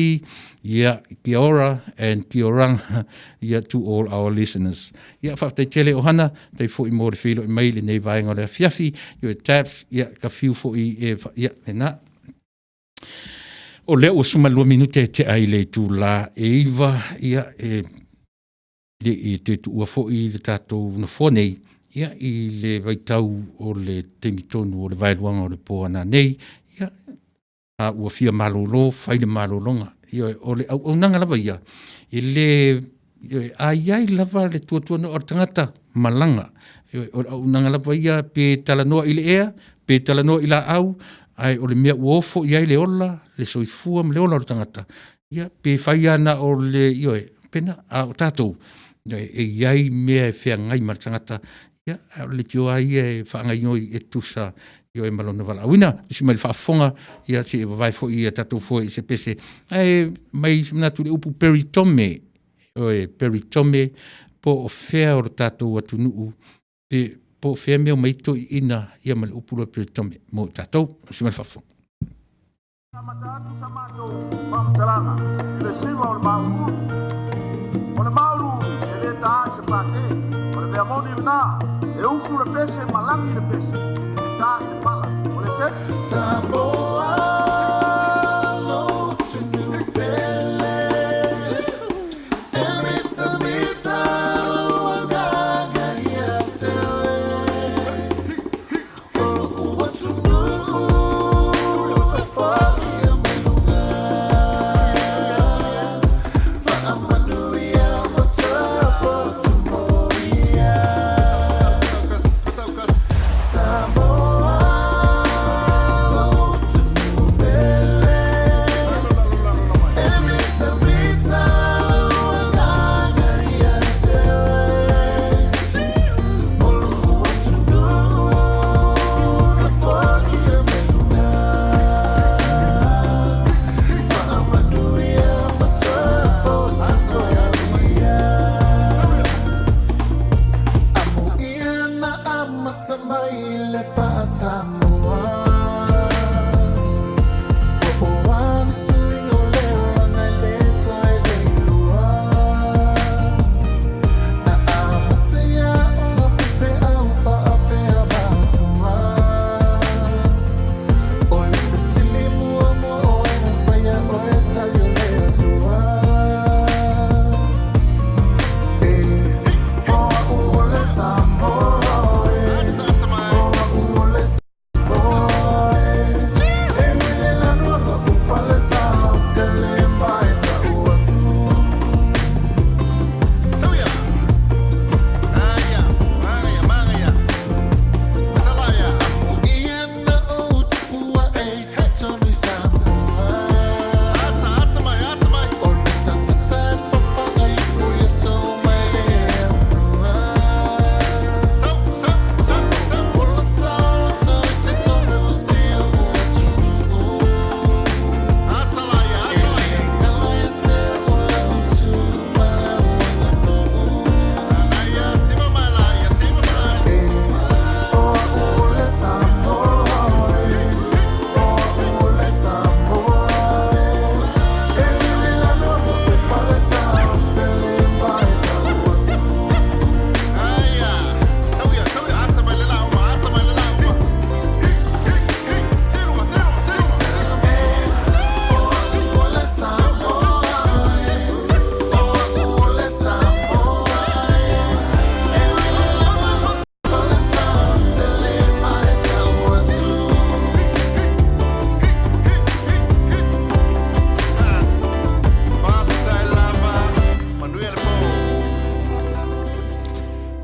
Speaker 2: ia, kia ora and kia oranga, ia, to all our listeners. Ia, whaftai tele o hana, tei fo i mōre whilo i mai le nei vaenga le fiafi, ia, taps, ia, ka fiu fo i, ia, e na. O leo o suma 2 minute te ai le tu la e iwa ia le te tu ua fo i le tātou na fonei ia i le vaitau o le temitonu o le vailuanga o le poana nei ia a ua fia malolo fai le malolonga ia o le au nanga lava ia i le a iai lava le tuatuana o tangata malanga o au nanga lava ia pe talanoa i le ea pe talanoa i la au ai o le mea uofo iai le ola, le soifua le ola o tangata. Ia, pe whai ana o le, pena, o tātou. E iai mea e whea ngai mara tangata. Ia, le tio ai e whaangai noi e tusa, e malona wala. Awina, isi mai le whaafonga, ia se e wawai fo i a tātou fo i se pese. Ai, mai natu le upu peritome, peritome, po o whea o tātou atu nuu, po fea mea maito i ina ia male upura peritome mo tātou, si male whafo.
Speaker 3: Matatu sa mātou mamtaranga, le siwa o le mauru, o le mauru, e le taa se pāke, o le mea moni rina, e ufu le pese, malangi le pese, e taa te pala, o le te.
Speaker 1: Samoa, lo tunu pele, mita, wagaga ia te. Samoa, mai le fa Samoa. Popoan suingo leo ngai leto e leilua. Na amatea o na fufe au whaapea mātua. O le fesili mua mua o e na whaia o e tali o leo tua.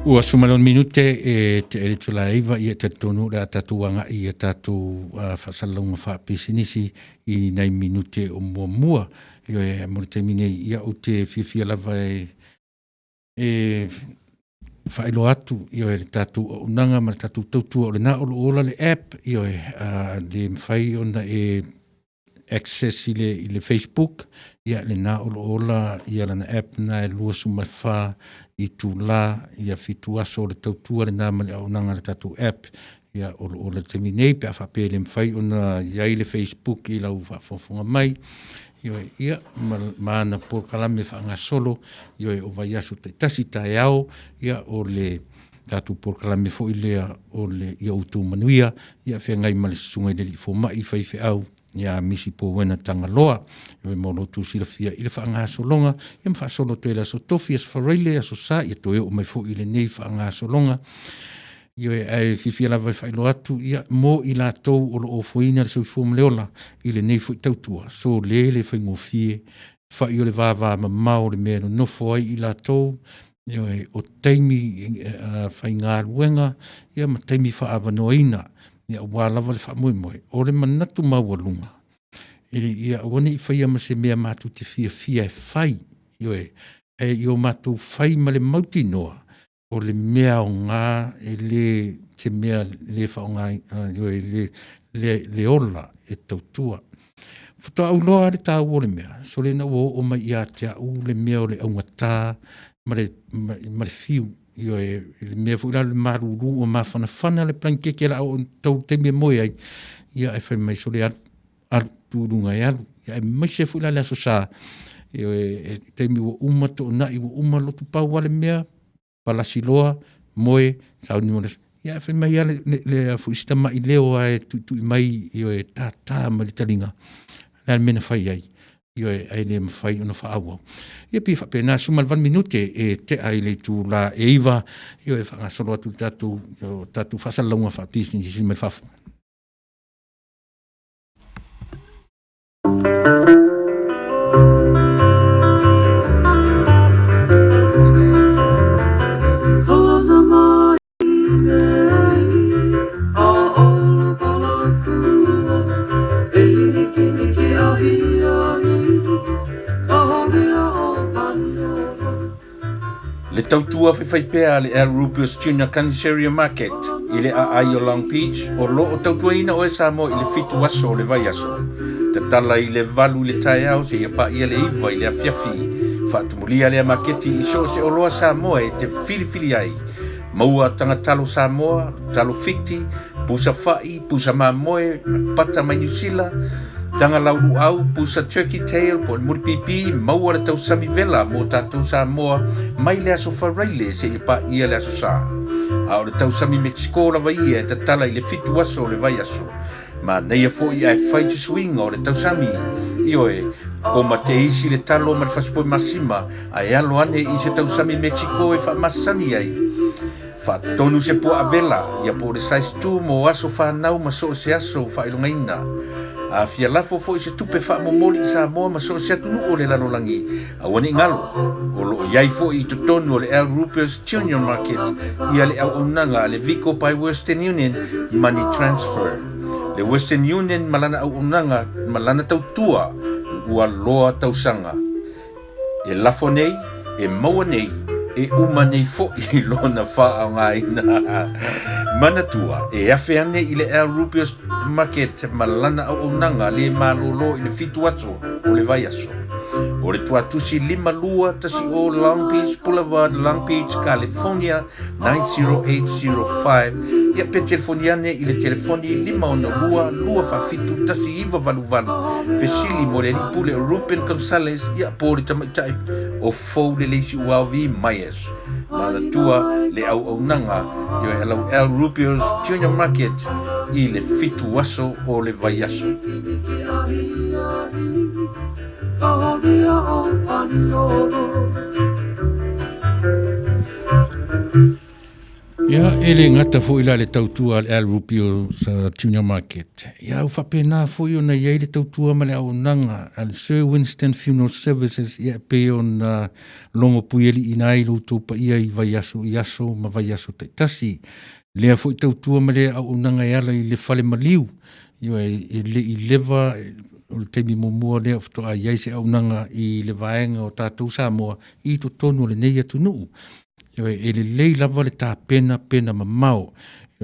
Speaker 2: Ua sumalon minute e te ere tula iwa i e te tonu rea tatuanga i e tatu whasalunga whapisinisi i nei minute o mua mua. Io e amore te mine ia o te whiwhia lava e whaelo atu. Io e tatu o unanga ma tatu tautua o le na olo ola le app. Io e le mwhai ona e access i le Facebook. Ia le na olo ola ia lana app na e lua sumalwha i tu la ia fitu aso le tautua le nama le aunanga le tatu app ia o le teminei pe a whape le mwhai ona iai le Facebook i lau whafonga mai ia maana por kalame whaanga solo ia o vai aso te tasi tae au ia o le tatu por kalame fo i lea o le ia utu manuia ia whengai ma le sungai le li fo mai whaife au ia misi po wena tanga loa e mono tu sila fia ile fa nga solonga e mfa solo to ile so tofias farile so sa e to e o mai fo ile nei fa nga solonga io e fifia la vai lo atu ia mo ila to o lo foina so fo mleola ile nei fo tautua so le fa ngofie fa io le va ma o le meno no fo ila to io e o taimi fa nga wenga ia ma taimi fa avanoina ia wala wale fa moi o le manatu mawalunga ia wani i whaia ma se mea matu te fia e whai io matu whai ma le mauti noa o le mea o ngā e le te mea le wha o ngā le ola e tautua whatoa au loa le tā o le mea so le na o mai ia te au le mea o le aungatā ma le fiu io e me fu la maruru o ma fana le plan ke la o tau te me moi ai ia e fai mai so le al turunga ia e mai se fu la so sa io e te mi o uma to na i o uma lo tu pa wale mea pala siloa moi sa ni mo ia e fai mai le fu sistema i leo ai tu mai io e ta ma le talinga la mena fai ai io e le mawhai ona whaaua. Ia pi whape nā sumal 1 minute e te aile tu la e iwa, io e whangasolo atu tatu whasalaunga whapisi nisi mai whafu. Le tautua whaiwhaipea le Al Rupios Junior Canceria Market i le ai o Long Beach o lo o tautuaina o e Samoa i le fitu aso o le vai aso. Te tala i le valu i le tae au se ia pa ia le iwa i le afiafi. Whaatumulia le a maketi i so se o loa Samoa e te filifili ai. maua tangatalo Samoa, talo fiti, pusa fai, pusa mamoe, pata mai New Zealand, tanga lauru au, pusa turkey tail, po muri pipi, maua le tau sami vela, mo tatou Samoa, mai le aso wharaile se i pa ia le aso sa. A o le tau sami Mexico la vai e tatala i le fitu aso le vai aso. Ma neia fo i ai whai te swing o le tau sami, io e, ko ma te isi le talo ma le fasipoi masima, ai alo ane i se tau sami Mexico e wha masani ai. Fa tonu se po avela, ia po le sais tu mo aso whanau ma so se aso wha ilungaina. A fia lafo fo i se tupe wha momoli i Samoa ma so se atunu o le lanolangi. A wani ngalo, o lo iai fo i to tonu o le El Rupios Junior Market, ia le au unanga le Vico by Western Union Money Transfer. Le Western Union malana au unanga, malana tautua, ua loa tausanga. E lafo nei, e maua nei, e uma nei fo i lona wha ngai na manatua. E afe ane i le El Rupios Market malana au unanga le malolo i le fitu aso o le vai aso. O le tuatusi 5 tasi o Long Beach Boulevard, Long Beach, California 90805. Ia pe telefoniane i le telefoni 5 fafitu tasi iwa valu. Fesili mo le lipule o Ruben Gonzalez ia po le tamaitai o fou le leisi uawi Mayes. Manatua le au nanga i o helau El Rupios Junior Market i le fitu aso o le vai aso. Ia ele ngata fo ila le tautua al El Rupios Junior Market. Ia u whapena fo i ona iai le tautua ma le au nanga al Sir Winston Funeral Services ia pe ona longo puieli inai loutou pa ia i vai aso ma vai aso taitasi. Lea fo i tautua ma le au nanga iala i le fale maliu. Ia i lewa o le teimi momua lea fto a iai se au nanga i le vaenga o tātou Samoa i to tonu le nei atu nuu. E le lei lava le tā pena mamao.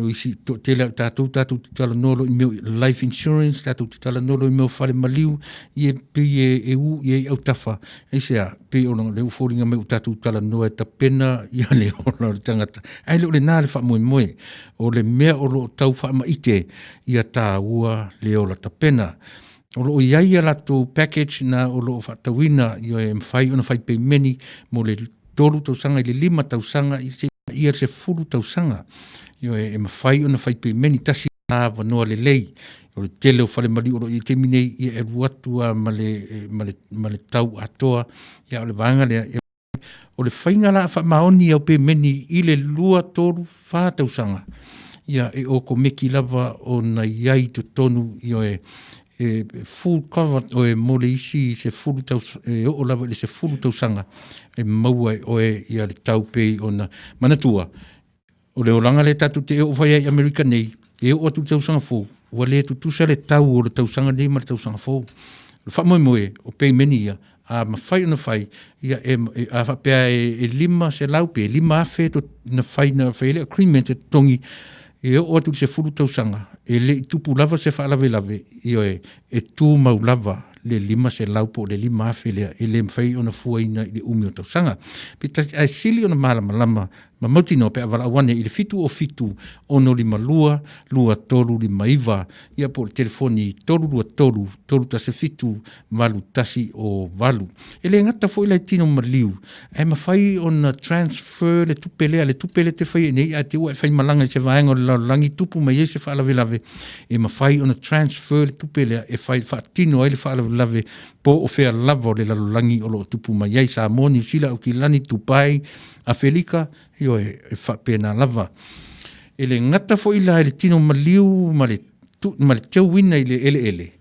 Speaker 2: Isi tele tātou tala nolo i meu life insurance, tātou tala nolo i meu whare maliu, i e pe e u, i e au tafa. E sea, pe o le uforinga meu tātou tala noa e ta pena, i a le ona le tangata. Ai leo le nā le wha moe. O le mea o lo tau wha ma ite, i a tā ua leo la ta pena. O lo iai a lato package na o lo whatawina, i o e mwhai ona whai pe meni, mo le tolu tausanga i le 5 tausanga i se 10 tausanga. Io e mawhai ona whai pe meni tasi nā wanoa le lei. O le tele o whale mali oro i te minei i e ruatua ma le tau atoa. Ia o le vanga lea. O le whainga la wha maoni au pe meni i le lua toru wha tausanga. Ia e o ko meki lava o na iai to tonu i o e full cover o e mole isi se full taus o lava le se full tausanga e maua o e ia le tau pei ona manatua o le olanga le tatu te o vai ai America nei e o tu tausanga fo o le tu sa le tau o le tausanga nei ma le tausanga fo le fa moe o pei meni ia a ma fai ona fai ia a fa pe e 5 se lau pe 5 afe to na fai le agreement e tongi e o atu se furu tausanga e le tupu lava se fa lave io e tu mau lava le 5 se laupo le 5 afe le e le mfai ona fuaina i le umi o tausanga pita ai sili ona malama ma motino pe avala wane i le fitu ono 5 lua tolu 5 iva ia po telefoni tolu tase fitu valu tasi o valu ele ngata foi le tino maliu e ma fai ona transfer le tupele te fai nei a te ua fai malanga se vaenga o langi tupu ma ye se fa lave e ma fai ona transfer le tupele e fai fa tino ele fa lave po o fea lava le langi o lo tupu ma ye sa moni sila o ki lani tupai a Felika, io e fa pena lava. E le ngata fo ila e le tino maliu, ma le teo wina i le ele.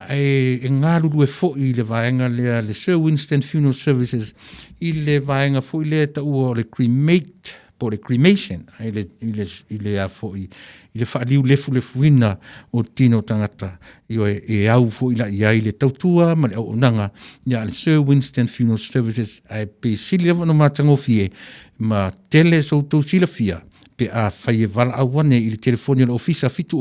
Speaker 2: E ngā lulu e fo i le vaenga le Sir Winston Funeral Services, i le vaenga fo i le ta ua le cremate, po le cremation, i le a fo i le fa liu lefu wina o tino tangata, io e au fo ila i le tautua, ma le au onanga, ia le Sir Winston Funeral Services, ai pe sili ava no matango fie, ma tele so tau sila fia, pe a fai e vala awane i le telefoni o ofisa fitu,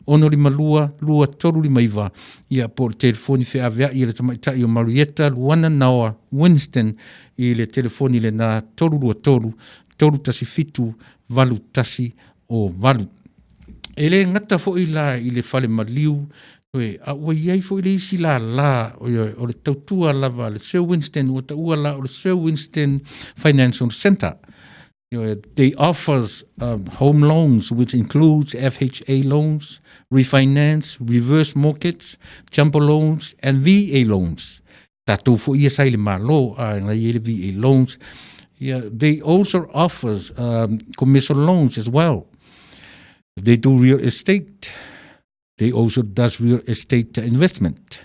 Speaker 2: ono 5 toru 5 iva, ia po le telefoni fe avea i le tamaitai o Marietta Luana Naua Winston, i le telefoni le na toru tolu tasi fitu valu tasi o valu. E le ngata fo ila i le fale maliu, a ua iai fo ile isi la o le tautua lava le Sir Winston, o ta ua la o le Sir Winston Financial Center. They offers home loans, which includes FHA loans, refinance, reverse mortgage, jumbo loans, and VA loans. Tatou fo ia sai le malo, na ia le VA loans. They also offers commercial loans as well. They do real estate. They also does real estate investment.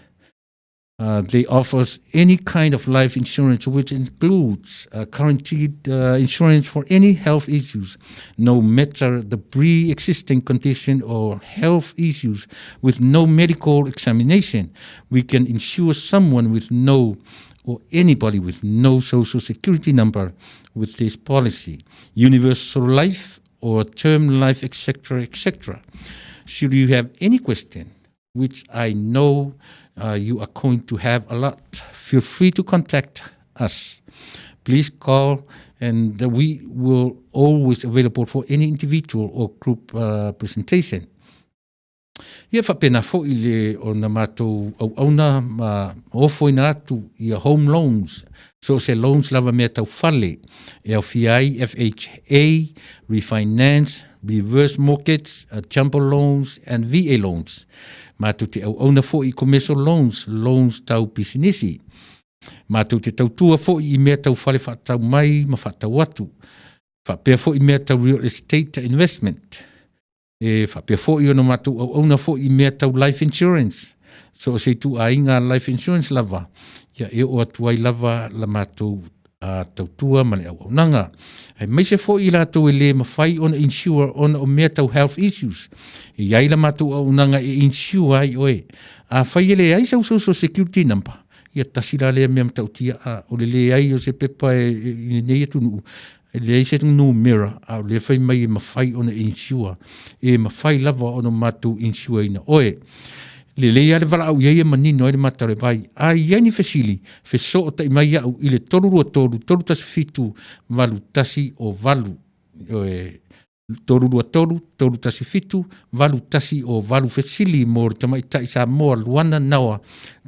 Speaker 2: They offers any kind of life insurance, which includes guaranteed insurance for any health issues, no matter the pre-existing condition or health issues with no medical examination. We can insure someone with no, or anybody with no social security number with this policy. Universal life or term life, etc., etc. Should you have any question, which I know you are going to have a lot, feel free to contact us. Please call, and we will always available for any individual or group presentation. Ia whapena fo i le o na mātou auna ma ofo ina atu i a home loans. So se loans lava mea tau fale. E au fiai, FHA, refinance, reverse mortgage, jumbo loans, and VA loans. Mātou te auna fo i commercial loans, loans tau pisinisi. Mātou te tautua fo i mea tau fale whaatau mai ma whaatau atu. Whapea fo i mea tau real estate investment. E whapea fo i ono mātou auna fo i mea tau life insurance. So se tu a inga life insurance lava. Ia e o atuai lava la mātou tautua ma le au aunanga. Ai mai se fo i lātou e le mawhai ona insure ona o mea tau health issues. E iai la mātou aunanga e insure ai oe. A whai e le ai sau social security number. Ia tasira lea mea matautia o le ai o se pepa e nei atunu. Le ai se tunu mera a le whai mai e mawhai ona insure. E mawhai lava ona mātou insure ina oe. Le lea le wala au iei e manino e le matare vai. A iei ni fesili, feso o ta imai au i le toru rua toru, toru tasi fitu, valu tasi o valu. Toru rua toru, toru tasi fitu, valu tasi o valu fesili mo le tamaita i sa moa luana nawa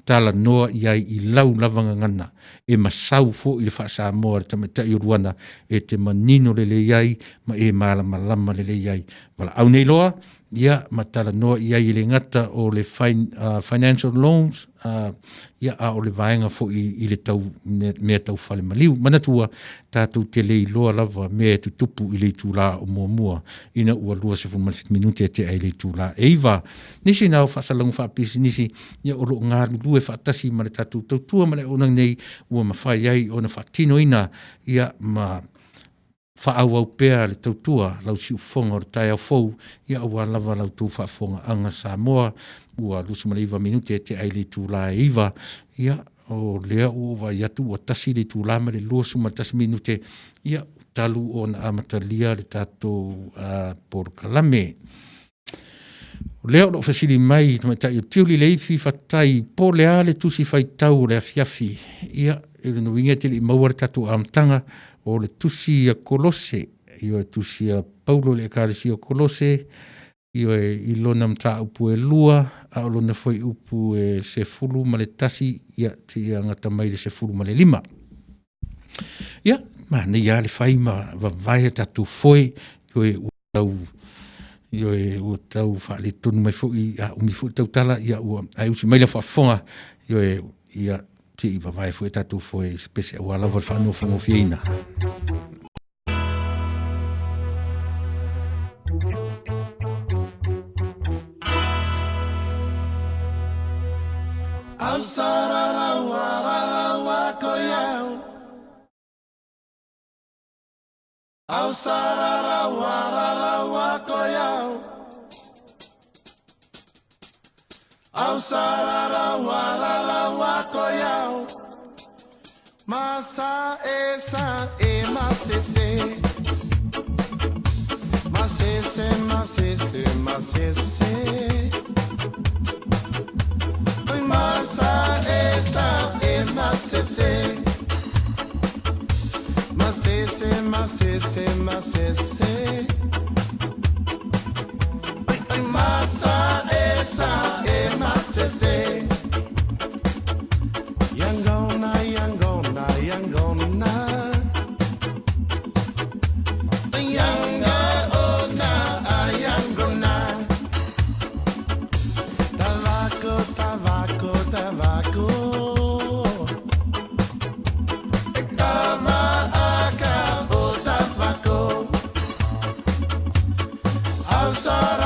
Speaker 2: tala noa iai i lau lavanga ngana. E masau fo i le wha sa moa le tamaita i ruana e te manino le le iai ma e malama lama le le iai. Wala au nei loa, ia matala noa ia i le ngata o le financial loans, ia a o le vaenga fo i le tau mea tau whale maliu. Manatua, tātou te lei loa lava mea tu tupu i le tūla o mua. Ina ua lua se funmalfik minute te ai le tūla. E iwa, nisi nao whasalangu whapisi nisi, ia o lo ngā lue whaatasi ma le tātou tautua ma le onang nei ua mawhai ai o na whaatino ina, ia ma whaau au pēr le tautua, lau si ufonga o le tai au fau, ia ua lava lau tū whaafonga anga Samoa, ua lusu ma le iwa minute te ai le tūla e iwa, ia o lea ua iatu ua tasi le tūla ma le lusu ma tasi minute, ia talu o na amatalia le tātou por kalame. Leo lo fasili mai, tamatai o tiuli le ifi fatai, po lea le tusi faitau le afiafi, ia ele no winga te li mawar tatu amtanga o le tusi a Kolose, io e tusi a Paulo le karisi o Kolose, io e ilona mta upu e lua, a olona foi upu e se fulu ma le tasi, ia te ia ngata mai le se fulu ma le lima. Ia, ma ne ia le fai ma vavai tatu foi, io e utau, io e utau fa le tonu mai foi, a umi foi tau tala, ia ua, ai usi mai le whafonga, io e ia, ti i vavai foi tatu foi spese o ala vol fano fongo fiena.
Speaker 1: Au sarara wa koyau. Au sarara wa koyau. Au sarara wa koyau. Masa esa e masese. Masese, masese, masese. Masa esa e masese. Masese. Masa esa e masese. Yangona, yangona, yangona. Yanga ona, ayangona. Tabaco, tabaco, tabaco. Tabaca, oh tabaco. Ausara.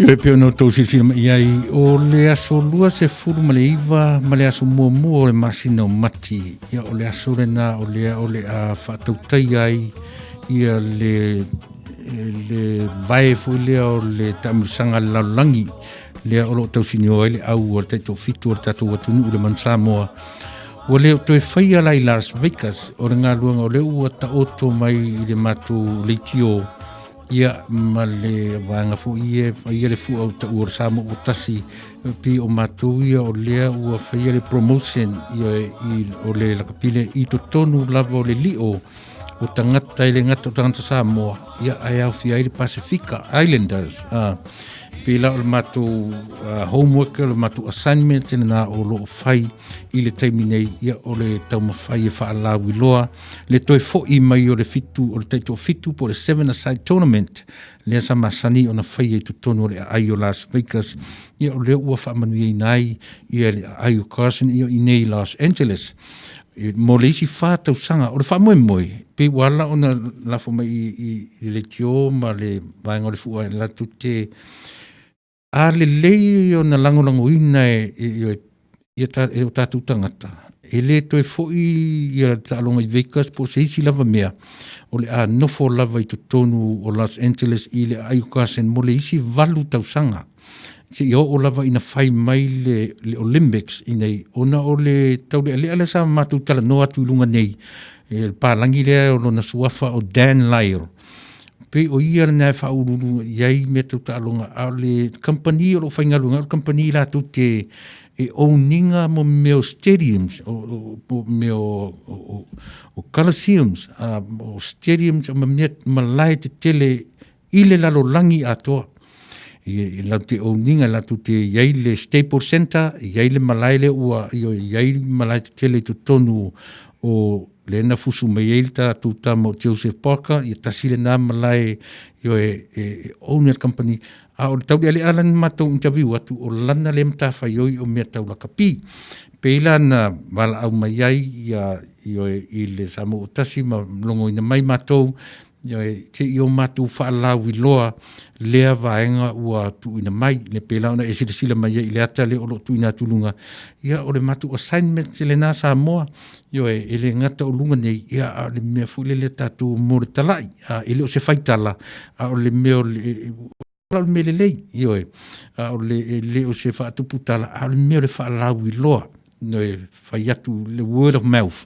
Speaker 2: Ia pe ono tau sisina iai o le aso lua se furu ma le iwa ma le aso mua mua o le masina o mati. Ia o le aso rena o le a whaatautai ai ia le vae fui lea o le tamirisanga laulangi lea o lo tau sini o ele au o le taito fitu o le tatu watunu o le Mansamoa. O le toe whaia lai Las Vegas o le ngā luanga o le ua ta oto mai i le matu leitio ia ma le vanga fu ia le fu au ta ur samo o tasi pi o matu ia o lea ua whaia le promotion ia o le lakapile i to tonu lava o le lio o tangata i le ngata o tangata Samoa ia ai au fia i le Pacifica Islanders pila o le matu homework o le matu assignment na o lo fai i le taiminei ia o le tau mawhai e whaalau i loa le toi fo i mai o le fitu o le taito fitu po le 7-a-side tournament le sa masani o na whai e tutonu o le ai o Las Vegas ia o le ua whaamanu i nai ia le ai o Carson ia i nei Los Angeles mo le isi whātau sanga o le whaamoe moe pe wala o na lafo mai i le tio ma le vaenga o le fua la tute a le lei o na langolango ina e o tātou tangata. E le toi foi i a tālonga i Vegas po se isi lava mea o le a nofo lava i tonu o Los Angeles i le Ayukasen mo le isi valu tausanga. Se i o lava ina whai mai le Olympics i nei ona o le tau le ale sa mātou tala no atu lunga nei. E pālangi lea o lona suafa o Dan Lyle. pe o ia na fa ulu iai me tu talonga a le company o fainga lunga company la tu te e owninga mo meo stadiums o meo o coliseums o stadiums o malai te tele ile lalo langi atoa i la te owninga la tu te iai le Staples Center iai le malai le ua iai malai te tele tu tonu o le na fusu mai ele tu tamo Joseph Parker i tasile na malai yo owner company a o tau ale alan matou interview atu o lana le mta fa yo o me tau la kapi peila na wala au mai ai ya yo i le samo tasi ma longo ina mai matou yo te yo matou fa la wi loa le vaenga ua tu ina mai le peila ona esile mai le ata le o tu ina tulunga ya o le matou assignment le na Samoa yo ele ngata o lunga nei ya le me fu le tatu mo le talai ele o se faitala o le me o le melelei yo o le o se fa tu putala o le me le fa la wi loa no fa yatu le word of mouth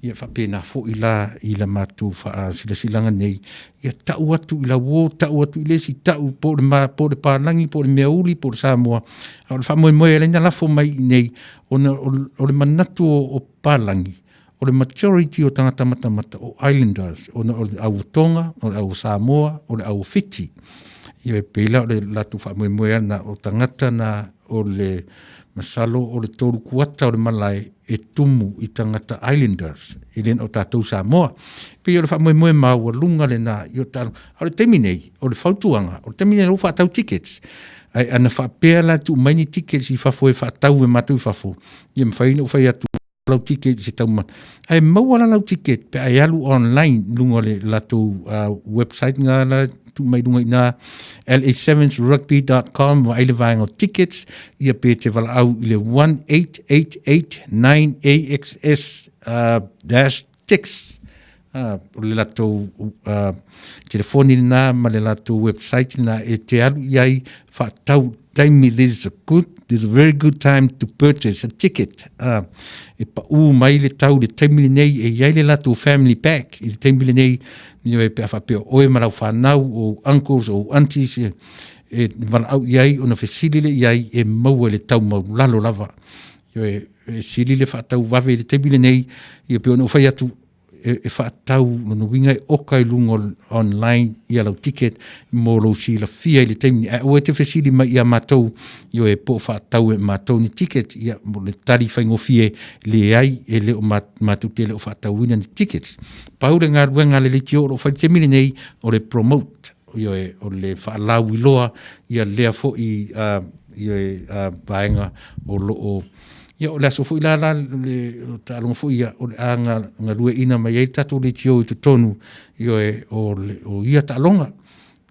Speaker 2: ia fa pena fo ila matu fa silanga nei ia tau atu ila wo tau atu ile si tau po le palangi po le meuli po le Samoa o fa mo le na fo mai nei o le manatu o palangi o le majority o tangata mata o islanders o le au Tonga o le au Samoa o le au Fiji ia pela o le latu fa mo na o tangata na o le masalo o le toru kuata o le malai e tumu i tangata islanders i len o tātou Samoa. Pe o le whamoe mau a lunga le nā i o tālu. O le teminei, o le whautuanga, o le teminei o whaatau tickets. Ai ana whapea la tu maini tickets i whafo e whaatau e matu i whafo. I am whaina o whai atu lau ticket i se tau man. Ai mauala lau ticket pe ai alu online lunga le latu website ngā la tu mai lunga ina la7rugby.com wa ile vaenga tickets ia pe te wala au ile 1-888-9AXS -6 le lato telefoni na ma le lato website na e te alu iai whaatau taimi there's a very good time to purchase a ticket e pa mai le tau le taimi nei e iai le lato family pack i le taimi nei ni e pe afapeo oe marau whanau o uncles o aunties e wala au iai ona fesilile iai e maua le tau mau lalo lava e silile whaatau wawe le taimi nei i pe ona whai atu e whaatau no winga e oka i lungo online i alau ticket mo lo si la fia i le taimi o e te fesili mai i a matou i e po whaatau e matou ni ticket i a mo le tari whaingo fie le ai e le o matou te le o whaatau ina ni tickets paure ngā ruenga le liti o whai te mili nei o le promote i o le whaalau i loa i a lea fo i vaenga o lo o ia o le aso fo ila le talonga fo ia o le anga ngalue ina mai ai tatu le tio i tutonu o ia talonga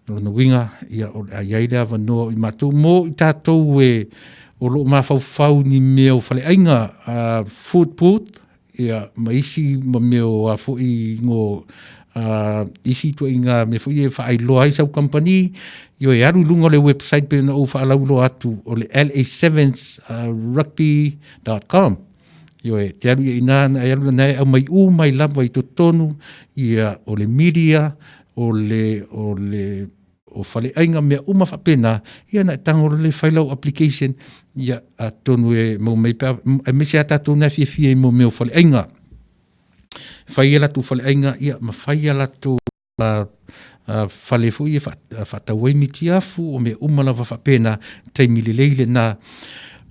Speaker 2: o na winga ia o ai le avanoa i matu mo i tatou e o lo mafau ni meo fale ainga food booth ia maisi ma meo a fo i ngo isi tu inga me fo i fa ilo ai sau company yo e aru lunga le website pe no fa la ulo atu o le la7rugby.com yo e te aru ina ai aru nei au mai mai lava i to tonu ia o le media o fale ainga me uma fa pena ia na tango le file application ia a tonu e mo mai pa me se ata tonu fie mo me fale ainga faia tu fale ainga ia ma faia la tu fale fu ia fata wai mitiafu o me umala fa pena taimi leile na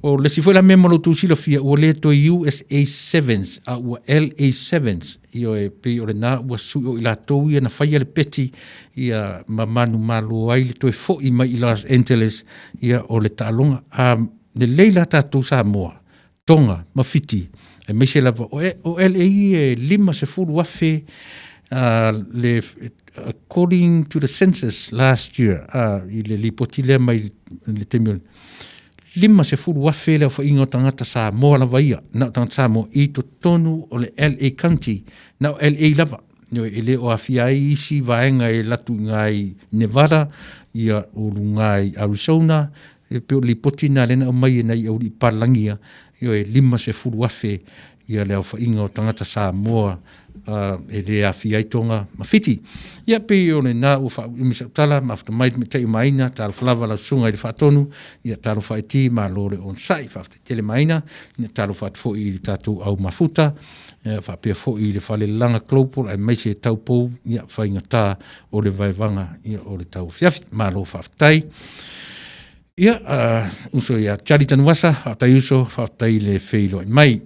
Speaker 2: o le si foi la memo tu sila fia o le to USA 7s a o LA 7s io e pe o le na o su o ila to ia na faia le peti ia mamanu malo ai le to fo i mai Los Angeles ia o le talonga le leila tatu Samoa Tonga mafiti e me se la o LA e lima se fu wafe according to the census last year i le lipotile mai le temio lima se fu wafe le fa ingo tangata Samoa la vaia na tangata Samoa i to tonu o le LA county na LA lava no ele o afia isi vaenga e latu ngai Nevada ia o ngai Arizona e pe lipotina le na mai na i o palangia io e lima se fu wafe ia le fa ingo tangata Samoa e le a fi ai tonga mawhiti. Ia pe o le nā o wha imisa utala, mawhita mai me tei maina, tāra whalawa la sunga i le whaatonu, ia tāra whaiti ma lore on sai, whawhita tele maina, ia tāra whaatfo i le tātou au mafuta, whapea fo i le whale langa klopol, ai meise e taupou, ia whainga tā o le vaivanga, ia o le tau whiafi, ma lo whawhitai. Ia, uso ia Charlie Tanuasa, whawhitai uso, whawhitai le whilo mai.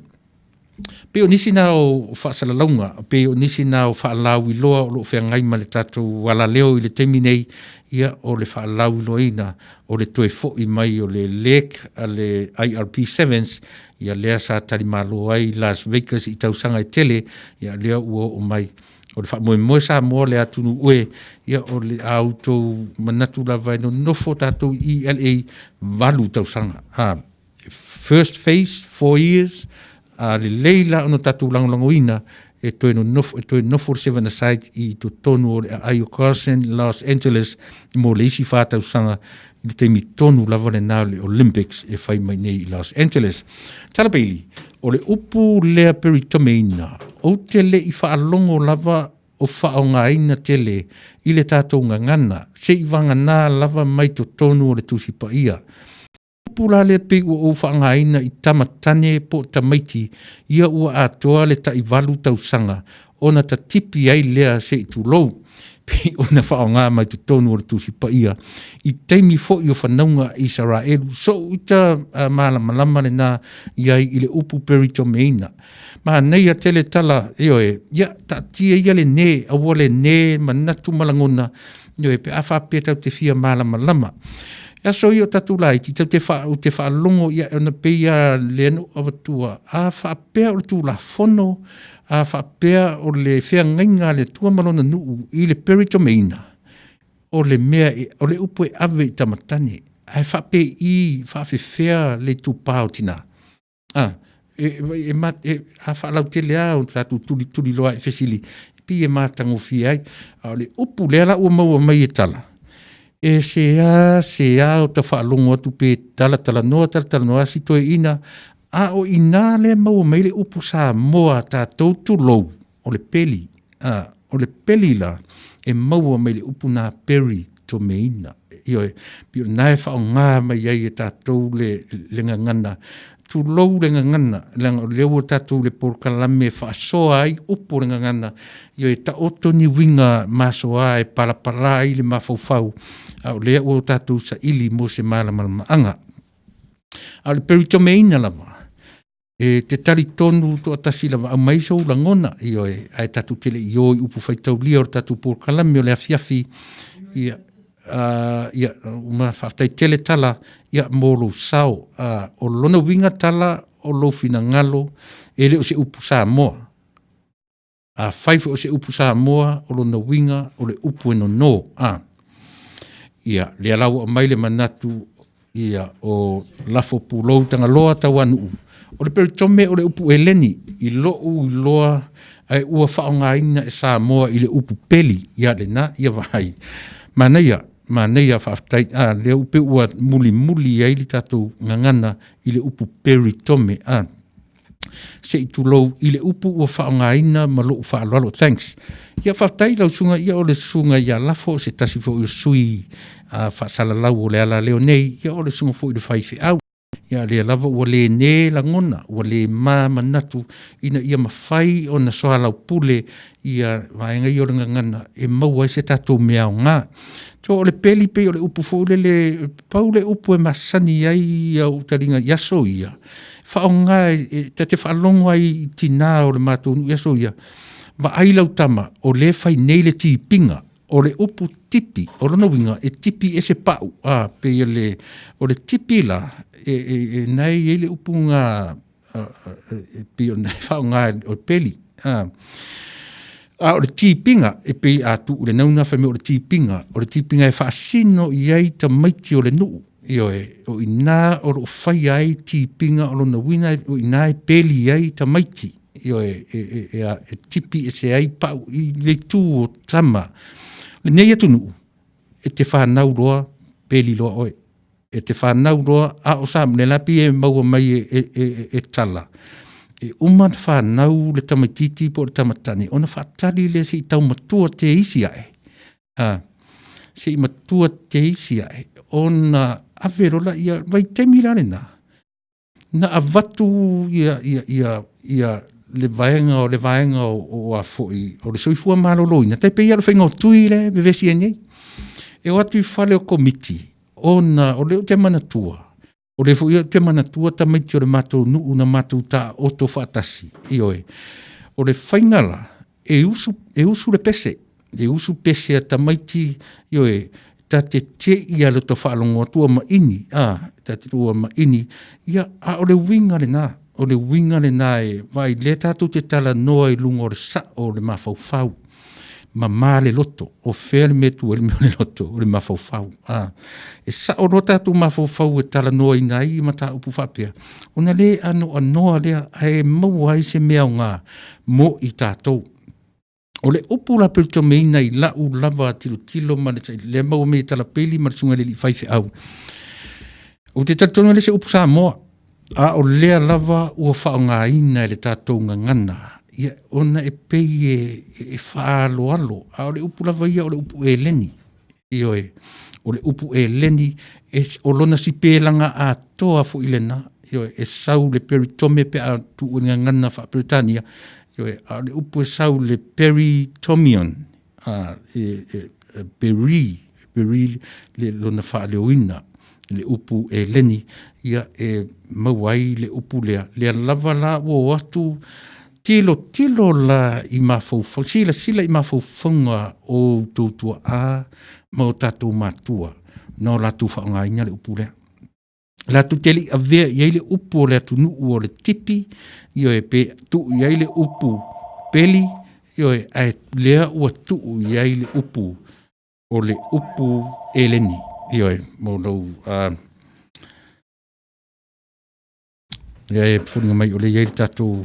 Speaker 2: Pe o nisi nā o whaasalaunga, pe o nisi nā o whaalau i loa, o lo whengai ma le tātou wala leo i le temi nei, ia o le whaalau i loa ina, o le toe fo i mai o le LEC, a le IRP7s, ia lea sa tari malo ai Las Vegas i tausanga i tele, ia lea ua o mai, o le whaamoe moe sa moa le atunu ue, ia o le auto manatu la vai no nofo tātou ELA valu tausanga. First phase, 4 years, le leila ono tatu langolangoina e toe nofo 7 aside i to tonu o le Ayo Carson, Los Angeles, mo le isi whātau sanga i le teimi tonu lava le nā le Olympics e whai mai nei i Los Angeles. Tala peili, o le upu lea peritomeina, o te le i whaalongo lava o whaonga ina tele i le tātou ngangana, se i wanga nā lava mai to tonu o le tusipa ia. Pula le pe o whaangaina i tamatane po tamaiti, ia ua atoa le ta i walu tausanga, ona ta tipi ai lea se i tulou, pe ona whaonga mai tu tonu o le tusipa ia, i teimi fo i o whanaunga Israelu, so ita malama le nā iai i le upu peritomeina. Ma nei a tele tala, ia ta tia ia le ne, awa le ne, manatu malangona, pe a whapea tau te fia malama. Ia so i o tatu lai, ti tau te whaalongo ia e ona peia le anu awatua, a whapea o le tū la fono, a whapea o le whea ngainga le tua malona nuu i le peritomeina, o le mea, o le upo e ave i tamatane, a whapea i whawhewhea le tū pāo tina. A whaalau te lea o tatu tuli loa e whesili, pi e mātango fi ai, a le upu lea la ua maua mai e tala. E se a o ta whaalongo atu pe tala noa si toe ina, a o ina le mau mai le upu sa moa ta tautu lou, o le peli la, e mau mai le upu na peri to meina. Ioe, pio nae whaonga mai ai e tātou le ngangana, tu lou le ngangana, leo tātou le porkalame whaasoa ai, upo le ngangana, ioe ta oto ni winga masoa e parapara i le mawhauwhau, au lea o tātou sa ili mo se malama anga. Au le peritomeina lama, e te tari tonu to atasi lama, au maiso langona, ioe, ai tātou tele ioi upu whaitau lia o tātou porkalame o le afiafi, ia, uma whaftai tele tala, ia moro sao, o lona winga tala, o lo fina ngalo, e le o se upu sa moa. Whaifu o se upu sa moa, o lona winga, o le upu eno no. Ia, le alau a maile manatu, ia, o lafo pulou tanga loa tawanu. O le peritome o le upu eleni, i loa, ai ua whaonga ina e sa moa i le upu peli, ia le na, ia wahai. Maneia whaftai, le upe ua muli ai li tātou ngangana i le upu peritome, se i tulou i le upu ua whaongaina ma loo whaalalo, thanks. Ia whaftai lau sunga, ia o le sunga ia lafo, se tasi fo i sui whaasala lau o le ala leo nei, ia o le sunga fo i le whaifi au. Ia le lava ua le ne langona, ua le manatu, ina ia mawhai o na soa lau pule, ia vaenga i o le ngangana, e maua se tātou mea o ngā. So o le peli pe o le upu fo le pau le upu e masani ai au taringa yaso ia. Whaonga te whaalongo ai tina o le mātonu yaso ia. Ma ai lau tama o le whai nei le ti pinga o le upu tipi o lona winga e tipi e se pau. Pe o le tipi la e nei e le upu ngā pe o nei whaonga o peli. O le tipinga e pe atu le nauna whame o le tipinga e whaasino i ai ta maiti o le nuu o ina o lo whai ai tipinga o lona wina o ina e peli ai ta maiti e tipi e se ai pau i le tū o tama le nei atu nuu e te whanau roa peli loa oe e te whanau roa a o sam le lapi e maua mai e tala uma na whanau le tamaititi po le tamatani. Ona whaatali le si tau matua te isi ai. Si matua te isi ai. Ona averola ia vai temi rane na. Na avatu ia le vaenga o a foi. O le soifua malolo ina. Tai pe ia le whainga o tui le bevesi eni. E o atu I whale o komiti. Ona o leo te manatua. O le fuia te manatua tamaiti o le matou nuu na matou ta oto whaatasi. Ioe. O le whaingala e usu le pese. E usu pese a tamaiti ioe. Ta te ia le to whaalongo atua ma ini. Ta te tua ma ini. Ia a o le winga le nā. O le winga le nā e vai le tātou te tala noa I lunga o le sa o le mawhauwhau. Ma le loto, o whea le metu e le mea le loto, o le mawhauwhau. E sa o rota tu mawhauwhau e tala noa I nai ma ta upu whapea. Ona le anoa lea e maua I se mea o ngā mo I tātou. O le upu la perito meina I lau lava tilo ma le maua me tala peli ma le sunga le li whaife au. O te tatonu le se upu sa moa. O lea lava ua whao ngā ina le tātou ngā ngana. Ia ona e pei e whaalo alo. A o le upu lava ia o le upu e leni. Ioe. O le upu e leni o lona si pēlanga a toa fo I lena. Ioe. E sau le peritome pe a tu unga ngana wha Britania. Ioe. A le upu e sau le peritomion. Peri le lona wha leoina. Le upu e leni. Ia e mawai le upu lea. Lea lava la o atu tilo la I mawhauwhau, sila I mawhauwhaunga o tūtua a mau tātou mātua. No lātou whaonga inga le upu lea. Lātou teli a vea iai le upu o le atu nuu o le tipi, ioe pe tu iai le upu peli, ioe ai lea ua tu iai le upu o le upu eleni, ioe maulau. Iai whuringa mai o le iai le tātou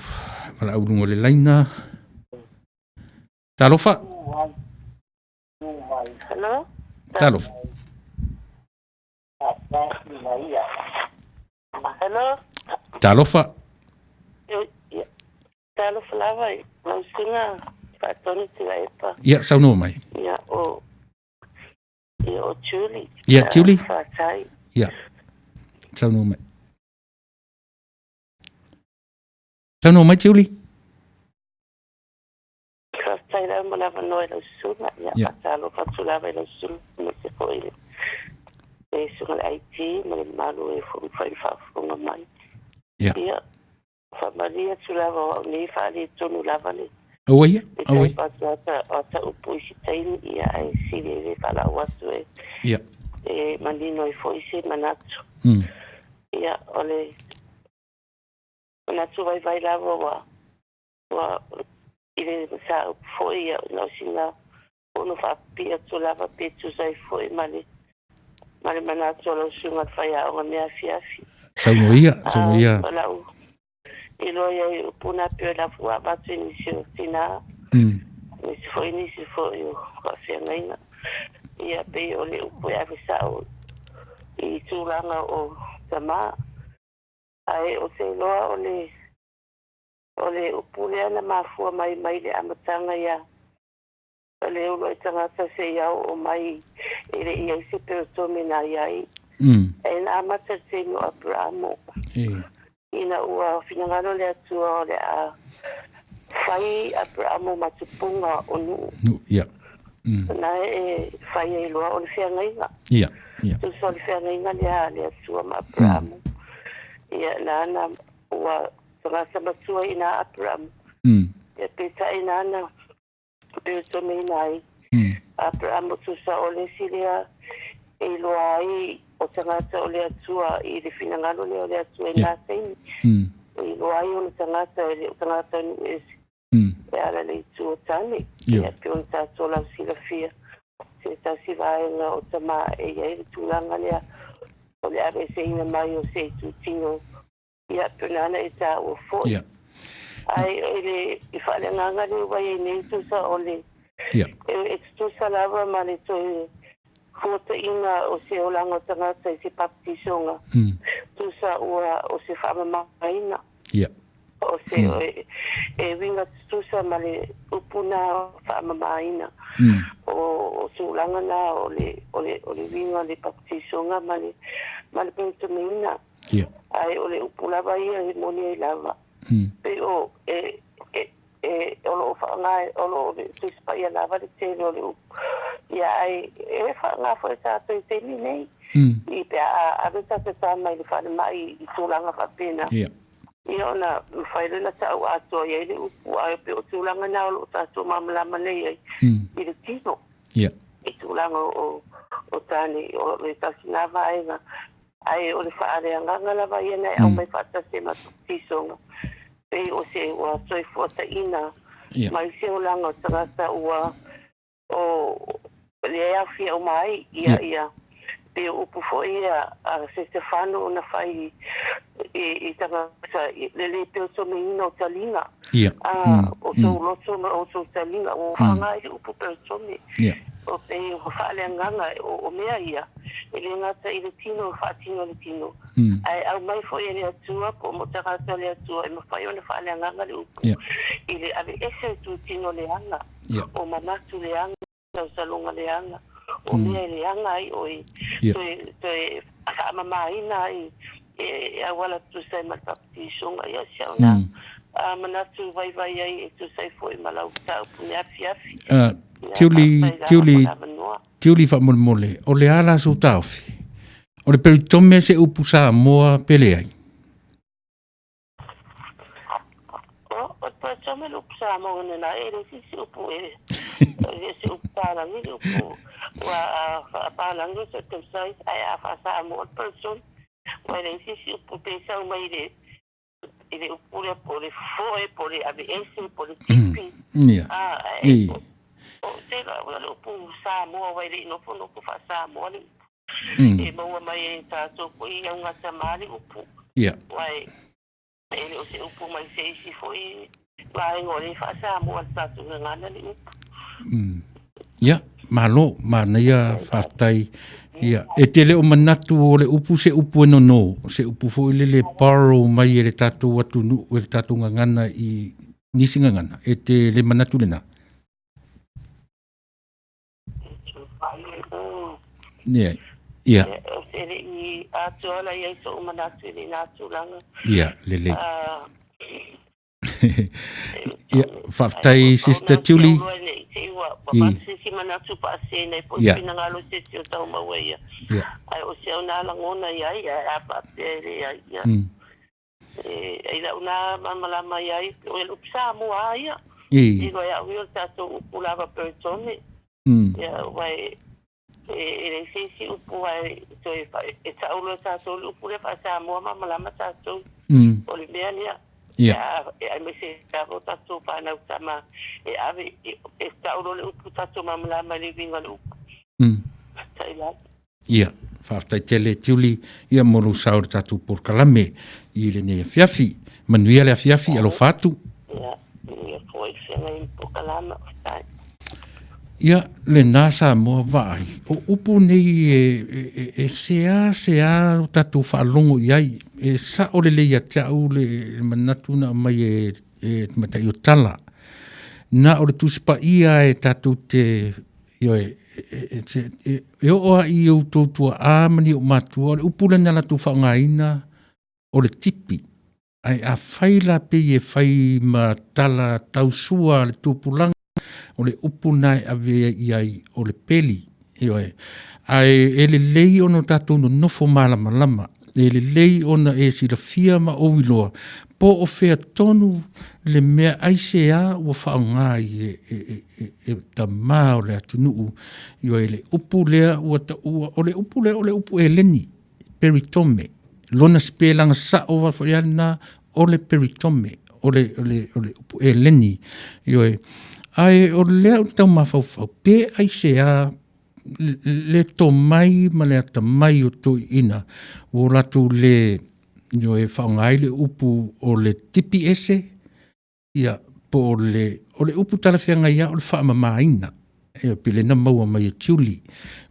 Speaker 2: Mala aurungo le laina. Talofa.
Speaker 4: Hello?
Speaker 2: Talofa.
Speaker 4: Hello?
Speaker 2: Talofa.
Speaker 4: Talofa lava I. Mau singa. Whaatoni tira epa.
Speaker 2: Ia, saunua mai.
Speaker 4: Ia, o Julie.
Speaker 2: Ia, Julie.
Speaker 4: Whaatai.
Speaker 2: Ia. Saunua mai. Saunua mai, Julie.
Speaker 4: Whaatai rau mo lava noe lau suna. Ia, whaatalo whatu lava I lau suna. Mo te koe. E sunga le IT. Mo le malu e whai whaafunga mai.
Speaker 2: Ia.
Speaker 4: Ia. Whamaria tu lava o nei whaali tonu lava le.
Speaker 2: Aua ia. Aua
Speaker 4: ia. O ta upu isi taini. Ia, ai siri e whala watu e.
Speaker 2: Ia.
Speaker 4: E manino I fo isi manatu. Ia, ole. Ona tu vai lava wa ile sa foi no singa ono fa pia tu lava pe tu sai foi male mana tu lo sunga fai a o mea fiafi
Speaker 2: Saunoia.
Speaker 4: Ola u ilo ia puna pe la fua ba tu ni sina ni foi o fa ngaina ia pe ole u po ia sa o I tu langa o tama ai o se loa ole upule na mafua mai le amatanga ia ole ulo tangata se ia o mai ile ia se pertome na ia en amata se no Abramo ina ua finangalo le atua ole a fai Abramo matupunga onu
Speaker 2: ia
Speaker 4: na fai e loa ole fiangainga
Speaker 2: ia
Speaker 4: tu so fiangainga le atua ma Abramo ia na ua tangata matua ina Abraham. Ia peta ina ana peta me nai. Abraham tu sa ole silia e loa ai o tangata ole atua I le finangalo le ole atua ina sein. E loa ai o tangata nues. E ala le tua tani. Ia pion tato la sila fia. Se ta si vaenga o tama e ia tulanga lea. Ole abe se ina mai o se tutino. Ia penana I ta o foi. Ai ele I fale nganga ni wai nei tu sa ole. E tu sa lava male to foto ina o se olanga tangata se baptisonga. Tu sa ua o se fama maina. o se e winga tusa male upuna fa mamaina o sulanga na o le winga le patisonga male pentomina ai o le upula vai e moni lava pe o o fa ngai o le tuspa ia lava le te o le ia ai e fa nga foi sa te nei i pe a veta te mai le fa mai i sulanga fa pena ia na faile na tau ato ia le upu ai pe o tulanga na o tato mamlama nei i le tino i tulanga o tani o le tasina vai na ai o le faare anga la vai na au mai fata se ma tisonga pe o se o soi fota ina mai se o langa tata ua o le afia o mai ia pe upu foi a se Stefano na fai e tanga le pe so menino o talinga o so loso o so talinga o hanga i upu persone o pe o fale nganga o mea ia ele ngata i le tino fatino le tino ai au mai foi ele atua po mo taka le atua e mo fai ona fale nganga le upu ile ave ese tu tino le anga o manatu le anga o salonga le anga o mea le anga ai oi toi a mama ina e awala tu sai matapti songa ia siauna manatu vai ai tu sai foi malau tau pune afi
Speaker 2: tiuli fa mole o le ala su taufi o le peritome se upu sa moa pele ai
Speaker 4: o peritome upu sa moa na e si upu e se upu para ni upu wa para ngo se te sai ai a fa sa moa person wa le si upu pe sa mai ele upu le por foi por ave esse por tipi o se la upu sa moa wa le no ku fa sa moa e mo mai ta so ko ia nga tamali upu wai ele o se upu mai se si foi vai ngori fa sa moa sa tu ngana ni
Speaker 2: malo manaia fatai e tele o manatu o le upu se upu no se upu fo le paro mai le tatu atu nu le tatu ngana i nisinga ngana e te le manatu lena
Speaker 4: ele i atola ia so manatu le natu langa
Speaker 2: lele fatai sister Julie
Speaker 4: si manatu pa se nei po pinangalo se tio tau maweia ai o se ona langona ia apa pele ia e la una mamala mai ai o el upsa mo ai i go ia o tato upulava persone ia vai e si upu ai to e taulo tato upule fa sa mo mamala tato o le mea ai me se tavo tato pa na utama e ave e taulo le upu tato mamala mai vinga le upu
Speaker 2: faaftai tele tiuli ia moru saur tatu por kalame i le ne fiafi manuia le fiafi alo fatu
Speaker 4: foi sene por kalama
Speaker 2: ia le nasa mo vai o upu nei e sea tatu falongo iai e sa o le ia tau le manatu na mai e matai o tala na o le tuspa ia e tatu te io e o i o tōtua āmani o matua, o le upula nala tu whangaina o le tipi. Ai a whaila pe e whai ma tala tausua le tūpulanga o le upunai a vea iai o le peli. Ai e le lei ono tātou no nofo malama lama. E le lei ona e si la fia ma o iloa. Po o fea tonu le mea aise a ua whaongai e ta mao le atunuu. Io e le upu lea ua ta ua. O le upu lea o le upu e leni. Peritome. Lona spelanga sa o wawhaiana o le peritome. O le upu e leni. Io e. Ai o lea o tau mawhauwhau. Pe aise a le to mai ma le ata mai o to ina. O latu le... Yo e whaongai le upu o le tipi ese, ia po o le upu talawhianga ia o le whaamamaina. e pile na maua mai e tiuli.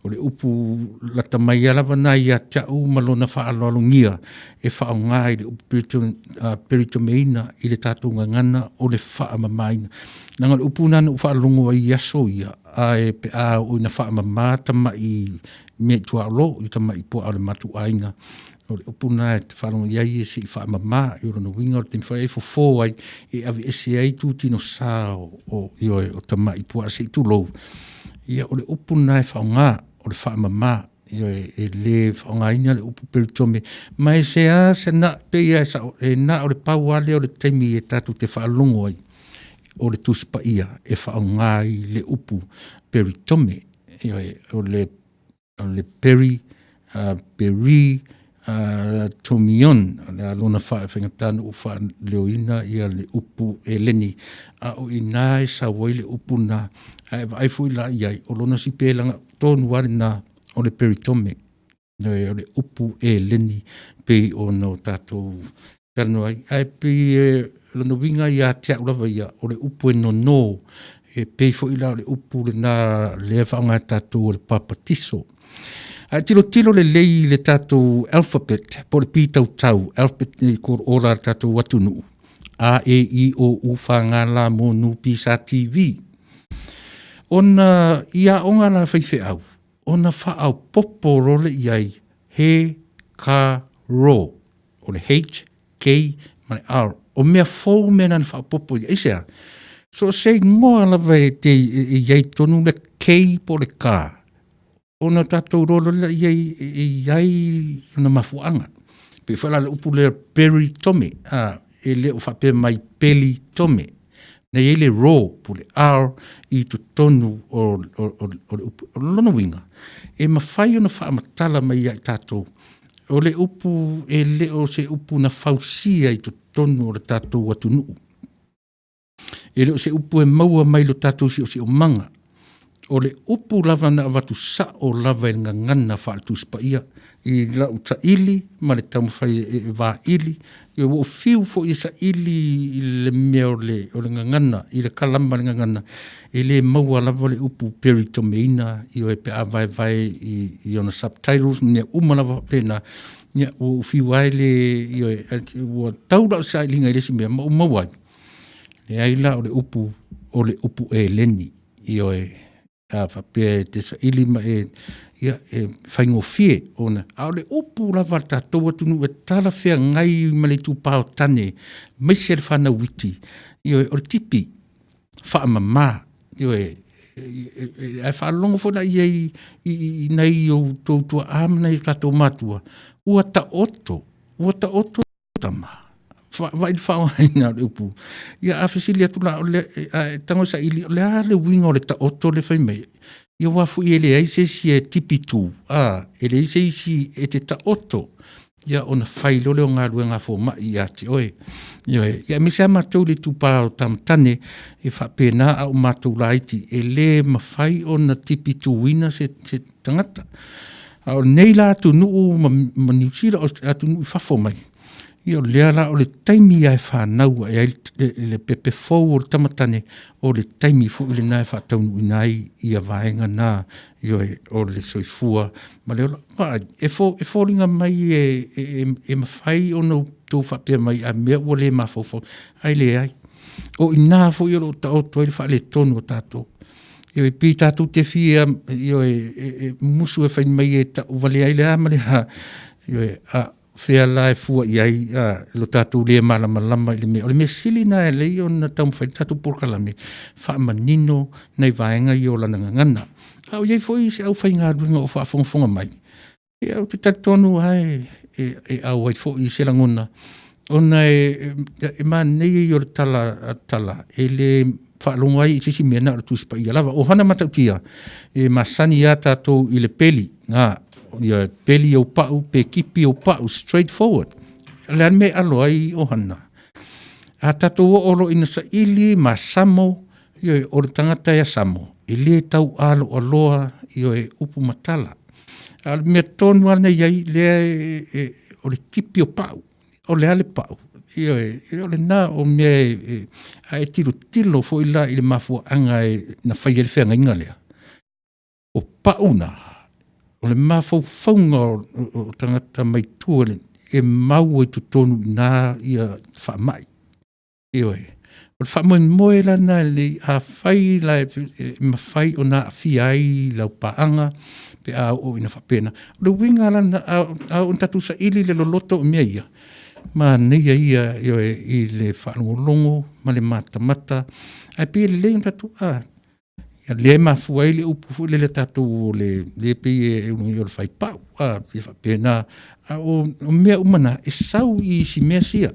Speaker 2: O le upu lata mai alawa na ia tau malona whaalolungia e whaonga i le upu peritomeina i le tātou ngangana o le whaamamaina. Nanga le upu nana whaalungu ai aso ia a e pe a o ina whaamamata mai me tua alo i tama i po ale matu ainga. O le upu na e te whalungu iai e si whaamama i ora no winga o te mwhai e fo ai e avi ese ai tu tino sao o ioe o tama i po a se tu lou. Ia o le upu na e whaonga o le whaamama e le whaonga ina le upu peritome. Mai se a se na pe ia e na o le pau ale o le teimi e tatu te whaalungu ai o le tuspa ia e whaonga i le upu peritome. O le peri, peri, tomion, le alona whaengatana o wha leoina ia le upu e leni. A o ina e sa wai le upu na ai fui la iai o lona si pēlanga tonu wari na o le peritome. O le upu e leni pe o no tātou tano ai. Ai pe lona winga ia tia ulawa ia o le upu e no e pe fui la o le upu le na le whaonga tātou o le papatiso. Tilo le lei le tātou alphabet, po le pītau tau, alphabet ni kor ora tātou watunu. A, E, I, O, U, whangala, mō, nu, pisa, TV. Ona ia onga la whaife au. Ona whaau popo role iai he, ka, ro. O le H, K, mai R. O mea fōu mena na whaau popo iai. Isea. So se ngoa la vai te iai tonu le K po le ka. Ona tātou rolo la iai na mafuanga. Pe whala le upu le peritome, e le o whape mai peli tome. Na i le ro po le R i tu tonu o le upu. O lono winga. E mawhai o na whaamatala mai iai tātou. O le upu e le o se upu na whausia i tu tonu o le tātou watunu. E le o se upu e maua mai lo tātou si o manga. O le upu lava na watu sa o lava e ngangana whaaltuspa ia i la uta ili, ma le tamu whai e wā ili, i o fiu fo i sa ili i le mea o le ngangana, i le kalamba le ngangana, i le maua lava le upu peritomeina, i o e pe a vai i ona subtitles, nia umalava pena, nia o fiu ai le, i o taura o sa ilinga i lesi mea, ma umawai. Le aila o le upu e leni, i o whapea te sa ili ma e whaingo fie ona. A o le upu la warta tau atunu e tala whea ngai ma le tūpao tane, mai se le whana witi. O le tipi, whaamama, e whaalongo fona i nei o tōtua āmana i kato matua. Ua ta oto tama. Vai whao haina le upu. Ia awhisili atu la o le tango sa ili, le a le winga o le ta oto le whai mei. Ia wafu i ele aise si e tipi tū. Ele aise si e te ta oto. Ia ona whai lole o ngā rua ngā fō mai i ati. Ia me sea mātou le tūpāo tamtane e whapena au mātou la iti. E le mawhai o na tipi tū wina se tangata. O nei la atu nuu ma niusira atu nuu whafo mai. Ia lea la o le taimi ai whanau e le pepe fau o le tamatane o le taimi fu i le nai whataunu i nai i a vaenga nā o le soifua. Ma leo la, e fōringa mai e mawhai o no tō whapea mai a mea ua le mawhau. Ai le ai. O i nā fu i o ta o toi le wha le tonu o tātou. Ia e pi tātou te fia, ia e musu e whain mai e ta uvale ai le ama le ha. Ia fea la e fua iai lo tātou lea malama i le mea. O le mea sili na e lei o na tau mwhai tātou porkalame. Whaamanino nei vaenga i o lana ngangana. Au iei fwoi se au whai ngā ruinga o whaafonga mai. E au te tatonu hai e au ai fwoi se langona. Ona e maa nei i o le tala. E le whaalonga ai i sisi mea na o le tūsipa i alawa. O hana matautia e masani a tātou i le peli. Ia peli au pau, pe kipi au pau, straightforward. Lean me alo ai o hana. A tatou o oro ina sa ili ma samo, ia o le tangata ia samo. E le tau alo aloa, ia e upu matala. A mea tonu ana iai, lea o le kipi au pau, o le ale pau. Ia o le nā o mea a e tilo fo ila i le mafua anga na whai ele whenga inga lea. o pauna, o le mawhauwhaunga o tangata mai tua e mau e tutonu nā ia whamai. Ioi, o le whamoe moe lana le a whai la e mawhai o nā whiai lau paanga pe a o ina whapena. O le winga lana a o tatu sa ili le loloto o mea ia. Ma neia ia i le whanongolongo, ma le mata. Ai pia le leon tatu ia le mafua ile upu le tatu le pia e unui o le whaipau. Pia whapena. O mea umana e sau i si mea sia.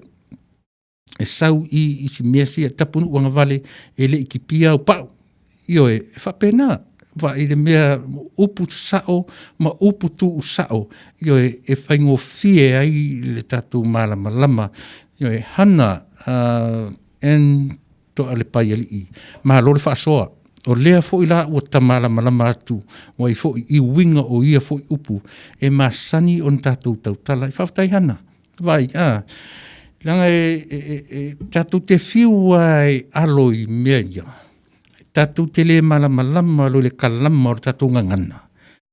Speaker 2: E sau i si mea sia tapunu wanga vale e le ikipia o pau. Io e whapena. Wa i le mea upu sao ma upu tu sao. Io e whaingo fie ai le tatu malama. Io e hana en to ale pai ali i. Ma lore whaasoa. O lea fo i la ua tamalama atu. O i fo i winga o ia fo i upu. E masani on tatu tautala. I whaftai hana. Vai, langa tatu te fiua e aloi mea ia. Tatu te le malama lo le kalama o tatu ngangana.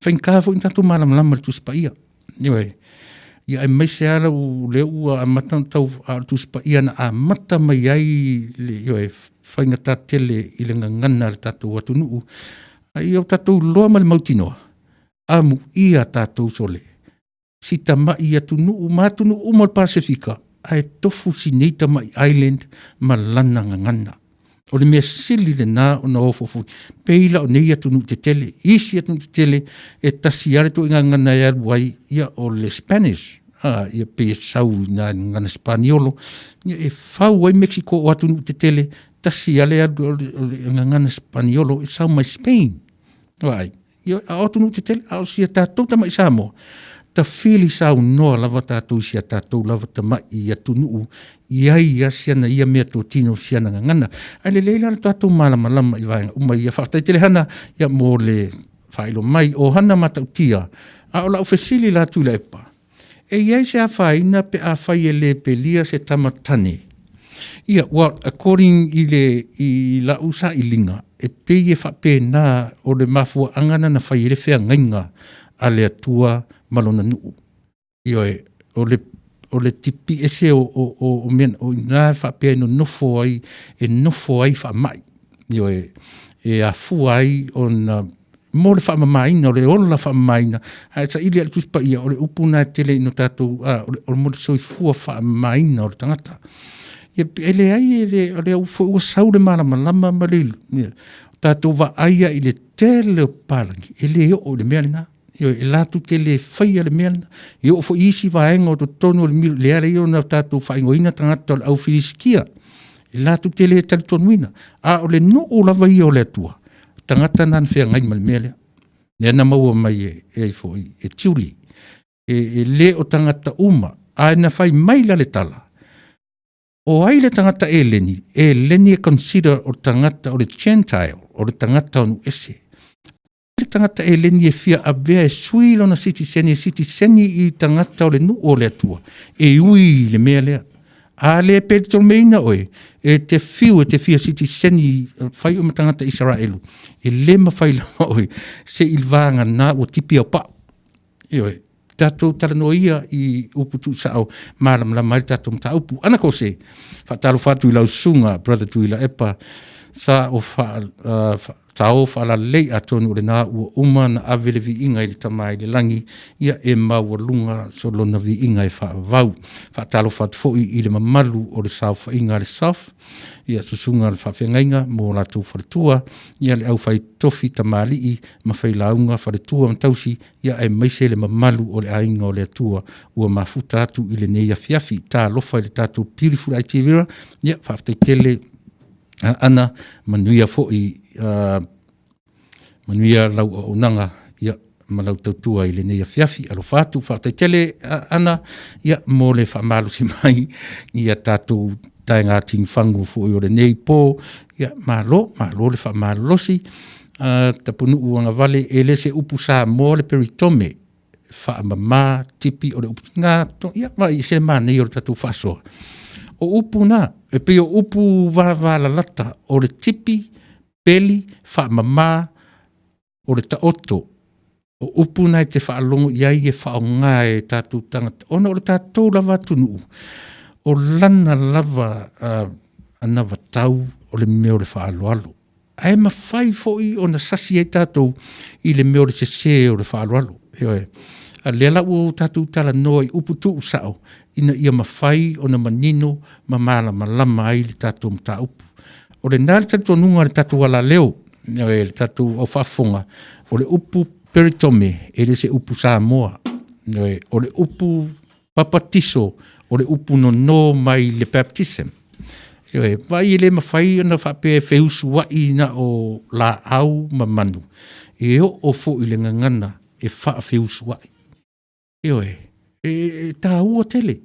Speaker 2: Whainka fo i tatu malama le tuspa ia. Iwe, ia e maise ala u le ua a mata tau a tuspa ia na a mata mai ai le iwe whainga tatele i le ngangana le tatu watu nuu. Ai au tatu loa ma le mautinoa. Amu ia tatu sole. Sita mai atu nuu matu nuu mo le Pasifika. Ai tofu si Neita mai Island ma lana ngangana. O le mea sili le nā o na ofofu. Peila o nei atu nuu te tele. Isi atu nuu te tele e tasiare to inga ngana e aruai ia o le Spanish. Ia pe sau na ngana Spaniolo. Ia e fau ai Mexico o atu nuu te tele. Tasiare atu o le ngana Spaniolo e sau mai Spain. Vai. Ia a atu nuu te tele. A o sia tātou ta mai Samoa. Ta fili sau noa lava tātou sia tātou lava ta mai i atu nuu. Iai siana ia mea tō tino siana ngangana. Ai le leila tātou malama i vaenga. Uma ia whaktai tele hana ia mō le whailo mai o hana matautia. A o lau whesili la tūla epa. E iai se a whaina pe a whai e le pelia se tamatane. Ia, well, according i la usa i linga, e pei e whape nā o le mafua angana na whai e le whea ngainga a le atua malona nuu. Io o le tipi ese o men o na fa pe no nofo ai fa mai. Io e a fu ai on mo le fa mai no le ola fa mai na. Ai sa ili altus pa ia o le upuna tele no tatu o mo so fu fa mai no tangata. Ia ele ai ele o fo sau de malama malil. Tatu va aia ile tele palangi. Ele o le melina. Io e latu te le whaia le mea. Io o fo isi vaenga o to tono le miru. Le ara io na tātou whaingoina tangata au whiriskia. E latu te le tali tonuina. A o le no o lava ia o le atua. Tangata nan whea ngai ma le mea lea. Nea na maua mai e fo e tiuli. E le o tangata uma. A na whai maila le tala. O ai le tangata e leni. E leni e consider o tangata o le Gentile. O le tangata o nu ese. Tangata e leni e fia a bea e sui lona siti seni i tangata o le nu o le atua. E ui le mea lea. A le pe tol meina oe. E te fia siti seni fai o tangata Israelu. E le ma fai la oe. Se ilvanga na o tipi au pa. E oe. Tato talano ia i uputu sao. Maram la mai tato mta upu. Ana ko se. Fatalo fatu i lau sunga. Brother tu i la epa. Sa o tau whala lei atonu le nā ua uma na awele vi inga i le tamai le langi ia e maua lunga so lona vi inga i whaavau. Whaatalo whaatfoi i le mamalu o le sau whainga le saf ia susunga le whawhengainga mō lātou wharetua ia le au whai tofi tamali i ma whai launga wharetua mtausi ia e maise le mamalu o le ainga o le atua ua mafuta atu i le neia fiafi tā lofa i le tātou beautiful aitivira ia whaafteitele ana manuia foi manuia lau o nanga ia malau tautua i le nei fiafi alo fatu whaatele ana ia mo le whamalu si mai ia tātou taenga ting whangu foi o le nei po ia malo le whamalu losi tapunu uanga vale e le se upu sa mo le peritome whaamama tipi o le upu ngā ia mai se mane i o le tātou whasoa o upu na, e pe o upu la lata, o le tipi, peli, whaamama, o le taoto, o upu nai te whaalongo iai e whaonga e tātou tangata. Ona o le tātou lava tunu, o lana lava anawa tau o le meo le whaaloalo. Ai mawhai foi o na sasi e tātou i le meo le se o le whaaloalo. A lela ua tātou tala noa i upu tu usao, ina ia mawhai o na manino ma mala malama ai le tātou mta upu. O le nāle tātou nunga le tātou wala leo, le tātou o whafonga, o le upu peritome, e le se upu Samoa, o le upu papatiso, o le upu no mai le baptism. Vai le mawhai ana whape wheusu wai na o la au mamanu. E o fo i le ngangana e wha wheusu wai. Tā ua tele.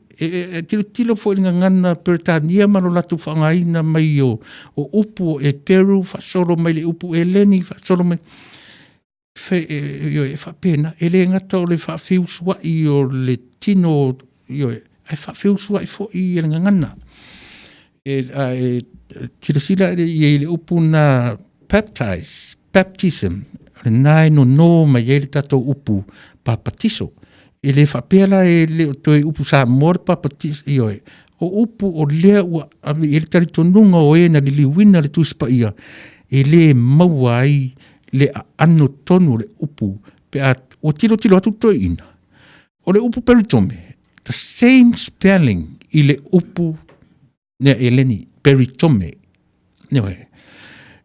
Speaker 2: Tilo fo i le ngangana Peritania mano latu whangaina mai o upu e Peru, whasolo mai le upu e Leni, whasolo mai e whapena. E le ngata o le wha wheusu wai o le tino, e wha wheusu wai fo i le ngangana. Tira sila i le upu na baptism, le nai no mai e le tato upu papatiso. E le whapela e le toi upu Samoa le papatiso, o upu o lea ua ave e le tari tonunga o e na li liwina le tuspa ia, e le maua ai le ano tonu le upu, pe a o tilo atu toi ina. O le upu peritome, the same spelling i le upu ne Eleni peritome.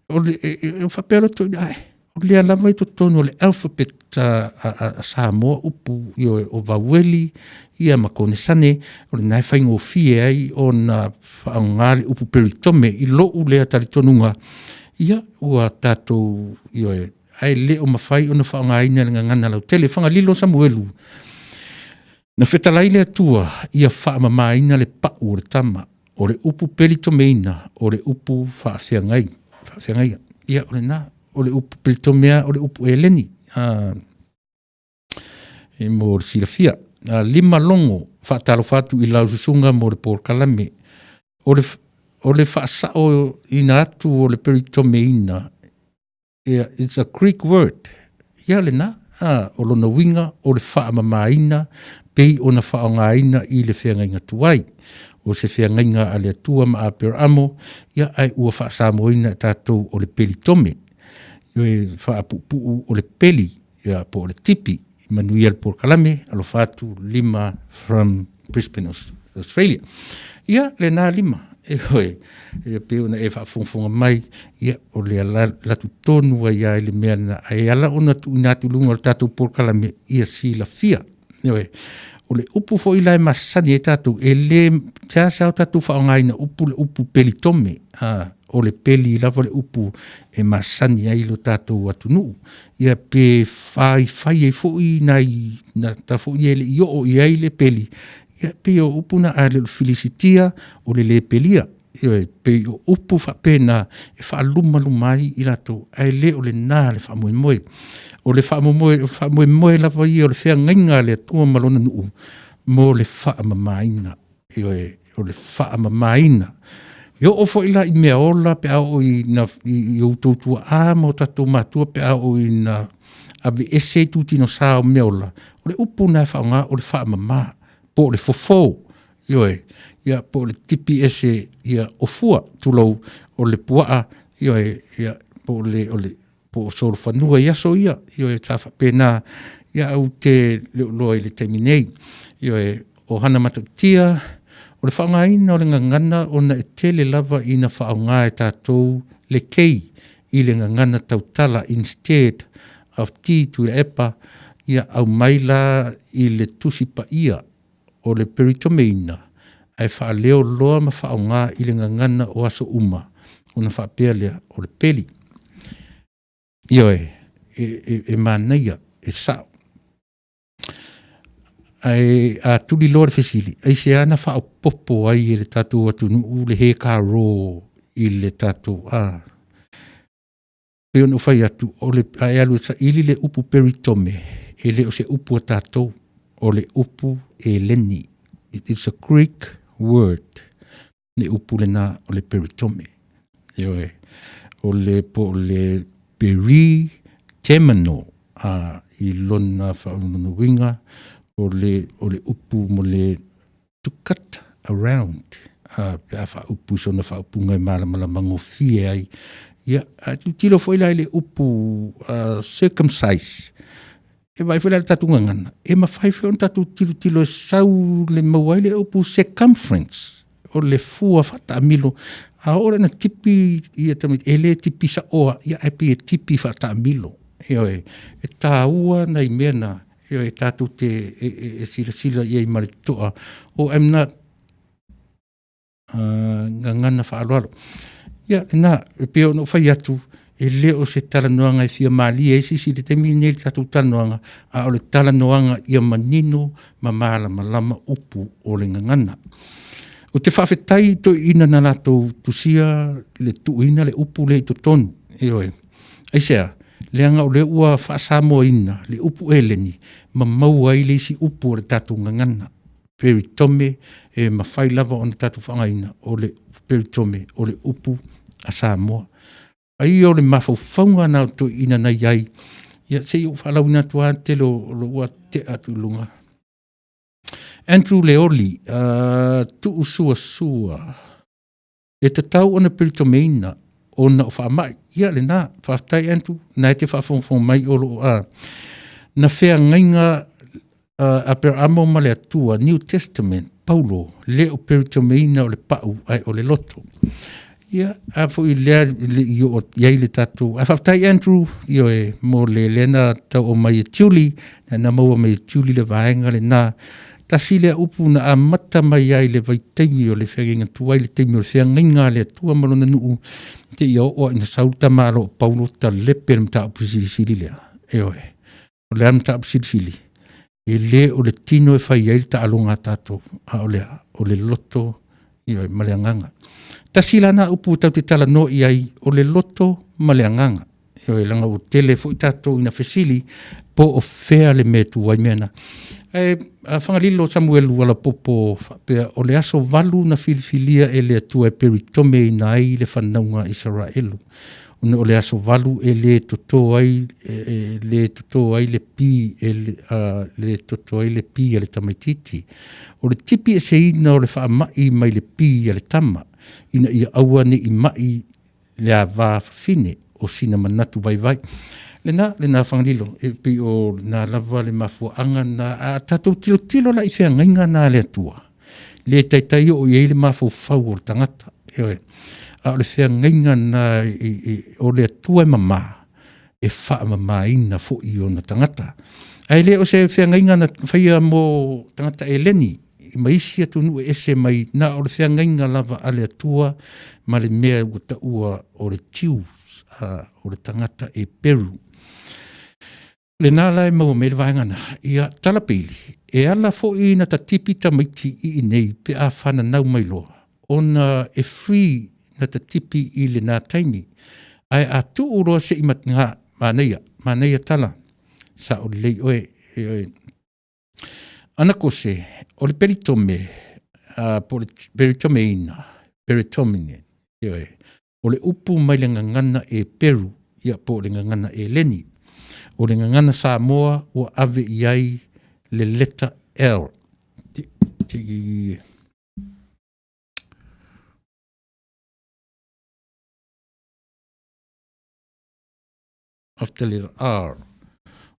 Speaker 2: O le whapela toi ai. O le alama i tonu le alphabet a Samoa upu o Vaweli ia makone sane o le nai whaingo fie ai o na whaangare upu peritome i loo lea tari tonunga ia ua tātou ai le o mawhai o na whaangaina le ngangana lau tele whangalilo Samuelu na whetalai le atua ia whaamamaina le pau o le tama o le upu peritomeina o le upu whaawhiangai ia o le nā o le upu peritomea o le upu Eleni e mo le silafia lima longo whaatalo whatu i lau susunga mo le Paul Kalame o le whaasao ina atu o le peritomeina it's a Greek word ia le nā o lona winga o le whaamamaina pei o na whaongaina i le whiangainga tuai o se whiangainga a le atua ma a Peramo ia ai ua whaasamoina tātou o le peritome whaapupu o le peli ia po o le tipi Manuel Paul Kalame alo whatu 5 from Brisbane, Australia ia le nā 5 e peo na e whaafonfonga mai ia o le latu tonu a ia le mea na e ala ona tu inatu lunga o tātou Paul Kalame ia sila fia o le upu fo ilai masani e tātou e le tāsa o tātou whaongaina upu le upu peli tome o le peli lava le upu e masani ai lo tātou atunu ia pe whai e fo i nai na ta fo i ele i o i ai le peli ia pe o upu na a le Felicitia o le pelia pe o upu whapena e whaaluma i lato ai le o le nā le whamoemoe o le whamoemoe lava i o le whiangainga le atua malona nuu mo le whaamamaina o le whaamamaina Yo ofo ila i mea ola pe au i na i utoutua a mo tatou matua pe au i na ave ese tutino sa o mea ola. O le upu na whaonga o le whaamama po le fofo ia po le tipi ese ia ofua tulau o le puaa ia po le po soro whanua ia so ia tafa pena ia au te loa i le teiminei o hana matatia o le whaongaina o le ngangana o na e tele lava i na whaonga e tātou le kei i le ngangana tautala instead of ti tu le epa ia au maila i le tusipa ia o le peritomeina ai whaaleo loa ma whaonga i le ngangana o aso uma o na whaapea lea o le peli. E manaia e sao. Ai a tuli loa le fesili. Ai se ana whao popo ai le tātou atunu le he ka ro i le tātou Peo no whai atu o le ai alu sa ili le upu peritome e le o se upu a tātou o le upu e leni. It is a Greek word. Le upu le na o le peritome. O le po le peri Temano I lona whaunga o le upu mo le to cut around pe a whaupu sona whaupu ngai malamala mangofie ai ia tu tilo foi lai le upu circumcise e vai foi le tatunga ngana e ma fai foi tatu tilo sau le mawai le upu circumference o le fua fata amilo a ora na tipi ia tamit ele tipi sa oa ia e pi tipi fata amilo e taua na imena e tatu te sila ia I maritoa o I'm not ngana whaaloalo ia na peo no whai atu e leo se talanoanga I fia mali e si le temi nei tatu talanoanga a o le talanoanga ia manino ma mala malama upu o le ngana o te whawhetai to ina na lato tusia le tuina le upu le to tonu e oe aisea le anga o le ua whaasamo ina le upu eleni ma maua I le si upu o le tatu ngana peritome e ma whai lava o le tatu whangaina o le peritome o le upu a Samoa ai o le mawhauwhaunga na to ina na iai ia se o whalau ina tua te lo ua te atu lunga Andrew Leoli tu usua e te tau ona peritomeina ona o whaamai ia le nā whaftai Andrew na te whafongfong mai o lo na whea ngainga a per amo ma le atua New Testament Paulo le o peritomeina o le pau ai o le loto ia a fo I lea o iai le tatu a whaftai Andrew io e mo le lena tau o mai e tiuli na maua mai e tiuli le vaenga le nā tasile upu na a mata mai ai le vaitaimi o le whengenga tuai le teimi o le whengenga le atua malona nuu te ia o ina sauta maro Paulo ta lepe le mta upu silisili lea e oe o le mta upu silisili e le o le tino e whai ai ta alonga tato a o le loto i oe maleanganga tasila na upu tau te tala no i ai o le loto maleanganga e oe langa o tele fo I tato ina fesili po o fea le metu wai mena a whangalilo Samuel wala popo pea o le aso valu na filifilia e le atua e peritome I nai le whanaunga Israelu o le aso valu e le toto ai le pi le toto ai le pi le tamaititi o le tipi e se ina o le whaamai mai le pi le tama ina ia aua ne I mai le a wafine o sina manatu vai le na whangalilo e pi o na lava le mafuanga na a tatou tilo la I whea ngainga na le atua le taitai o iei le mafufau o tangata e oe a o le whea ngainga na o le atua mama e wha mama ina fo I o na tangata ai le o se whea ngainga na whaia mo tangata e leni maisi atu nu e se mai na o le whea ngainga lava a le atua ma le mea uta ua o le tiu o le tangata e Peru le nala e mau mele vaengana ia talapili e ala fo I na ta tipi ta maiti I nei pe a whana nau mai loa ona e free na ta tipi I le nā taimi ai a tu uroa se I matnga maneia tala sa o lei oe ana kose o le peritome po le peritome ina peritomine o le upu mai le ngangana e Peru ia po le ngangana e Leni o le ngangana Samoa o ave iai le letter L after letter R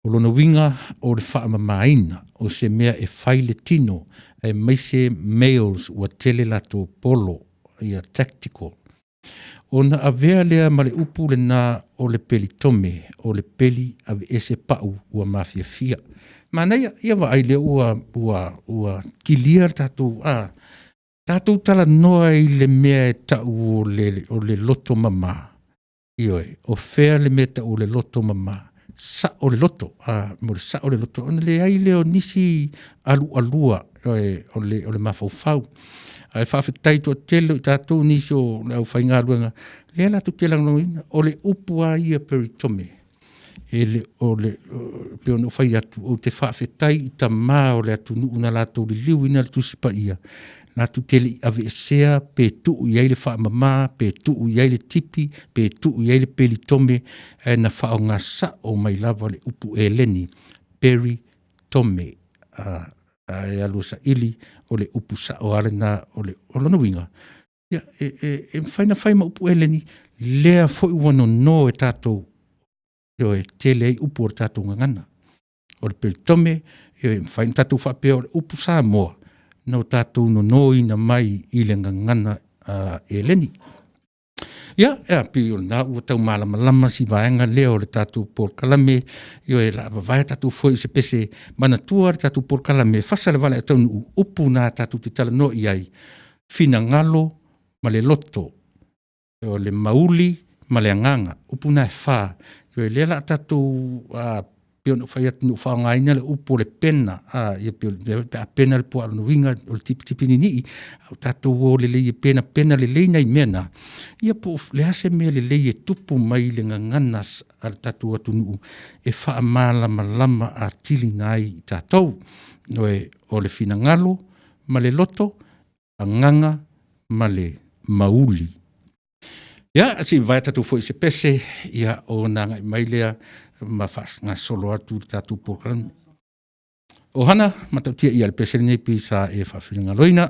Speaker 2: o lona winga o le whaamamaina o se mea e whai le tino e maise males ua tele lato polo ia tactical ona avea lea ma le upu le nā o le peli tome o le peli ave ese pau ua mafia fia manaia ia wa ai le ua kilia tatou tala noa I le mea e tau o le loto mama ioe o fea le mea tau o le loto mama sa o le loto mo le sa o le loto ona le ai leo nisi alua o le mafaufau ai whawhetai to telo tātou nisi o au whainga ruanga lea la tu telang noina o le upua ia peritome o le peo no whai atu o te whawhetai I ta mā o le atu nuuna lātou li liu ina le tusipa ia na tu tele ave sea pe tu ia le fa mama pe tu ia le tipi pe tu ia le peli tome na fa nga sa o mai lava le upu eleni peri tome ya lo sa ili o le upu sa o arena o le olona winga ya faina faima upu eleni lea foi wano no e tato yo e tele upu o tato ngana o le peli tome yo faina tato fa pe o le upu sa moa no tātou no ina mai i le ngangana e leni. Ia, pi o nā ua tau malama si vaenga leo le tātou por kalame, yo e la vai tātou foi se pese mana tua le tātou por kalame, fasa le vale tau nu upu nā tātou te tala no iai, fina ngalo ma le loto, yo le mauli ma le anganga, upu nā e whā, yo e lela tātou pio no fai atu no whaongaina le upo le pena, ia pio le pena le poa no winga o le tipi ni au tātou o le leie pena le leina i mena, ia po le hase mea le leie tupu mai le nganganas al tātou atu nuu, e wha malama a tili nai i tātou, no e o le fina ngalo, ma le loto, a nganga, ma le mauli. Ia, si vai tātou fo i se pese, ia o nanga i mailea, ma fas nga solo atu tatu program. O hana, matautia i al pese nei pisa e whawhiringa loina.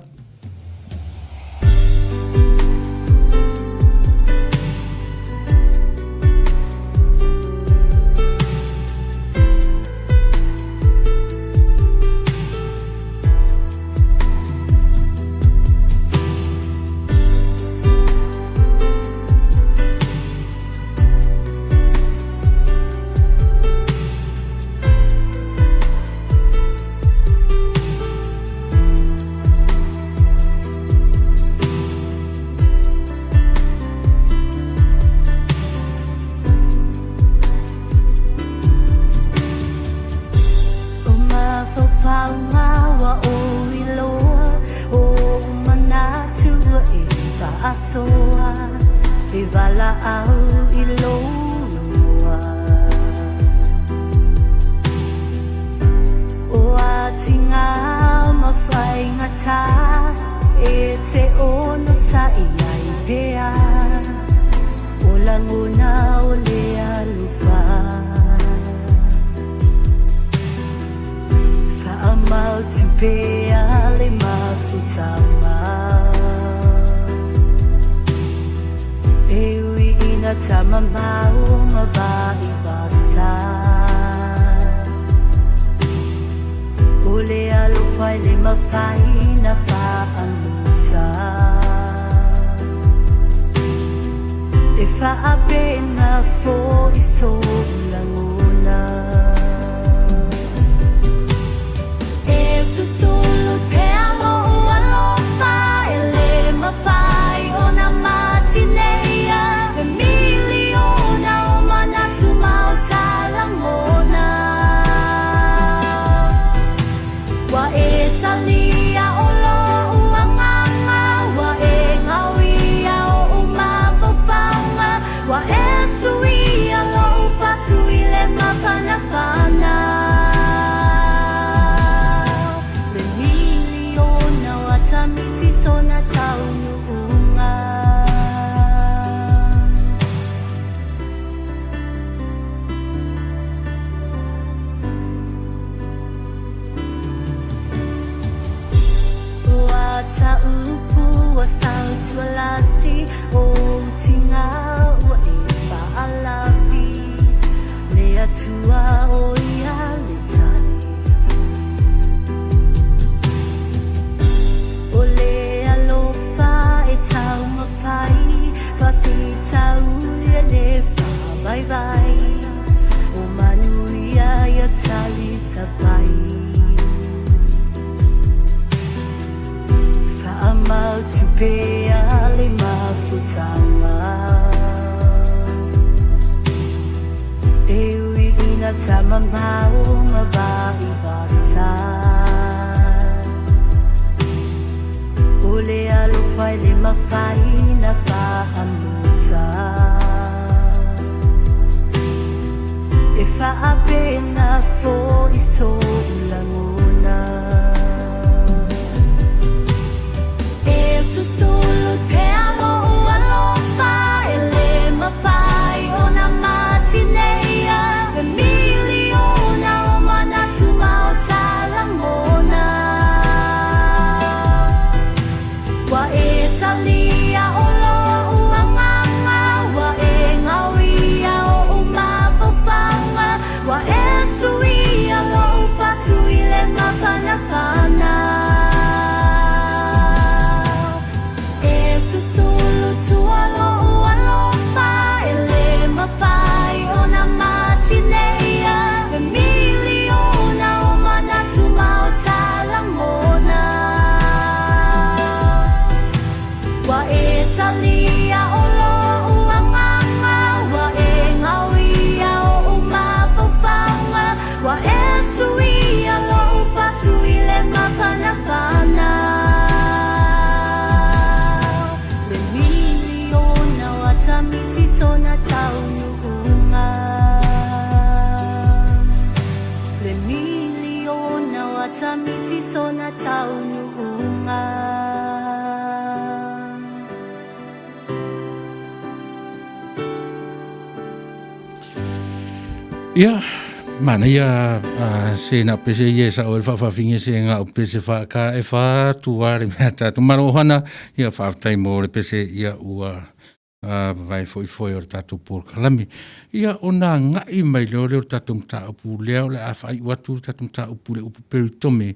Speaker 2: Ia, mana ia se na pese ia sa o whawhawhinge se ngā o pese whaka e whātuare mea tātu marohana ia whātai mō re pese ia ua vai foi o tātu Paul Kalami. Ia o nā ngai mai leo leo tātu mta upu leo le a whai watu tātu mta upu le upu peritome.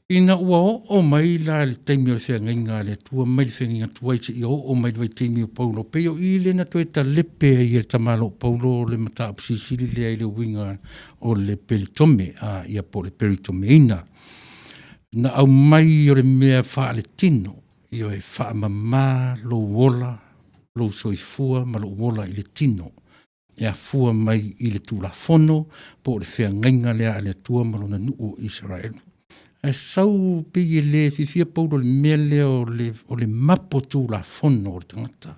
Speaker 2: Ina ua o mai la le taimi o le whea ngainga le tua mai le whea ngainga tua i te o mai le taimi o Paulo. Peo i le na toi ta lepe i le tamalo Paulo le mata apsisiri le i le winga o le peritome ia po le peritome ina. Na au mai o le mea wha le tino i o e wha mamā lo wola lo soifua ma lo wola i le tino. Ia fua mai i le tūla fono po le whea ngainga lea le tua malona nuu Israel. E sau pigi le fifia Paulo le mea leo o le mapo tū la fono o le tangata.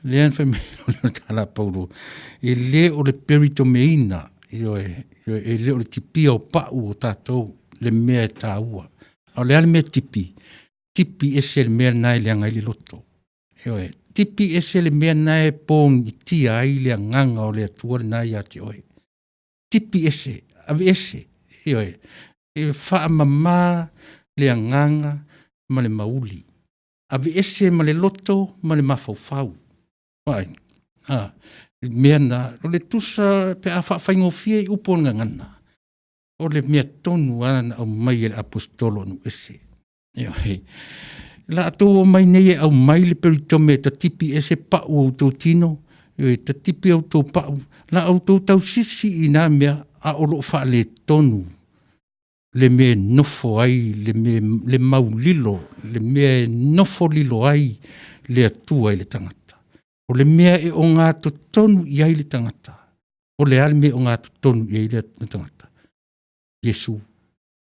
Speaker 2: Le an whai mea o le tala Paulo. E le o le peritomeina, e le o le tipia o pau o tātou le mea e tāua. O le ale mea tipi. Tipi ese le mea nai le angai le loto. Tipi ese le mea nai pōng i tia ai le anganga o le atua le nai ate oe. Tipi ese, ave ese, e wha mamā le anganga ma le mauli. Ave ese ma le loto ma le mawhauwhau. Wai, mea na, o le tusa pe a whaingofia i upo ngana. O le mea tonu ana au mai e apostolo nu ese. La ato o mai nei au mai le peritome ta tipi ese pau au tō tino. Ta tipi au tō pau. La au tō tau sisi i nā mea a olo wha le tonu. Le me nofo ai, le maulilo, le me nofo lilo ai, le atua i le tangata. O le mea e o ngā tonu i ai le tangata. O le alme o ngā tonu i ai le tangata. Yesu,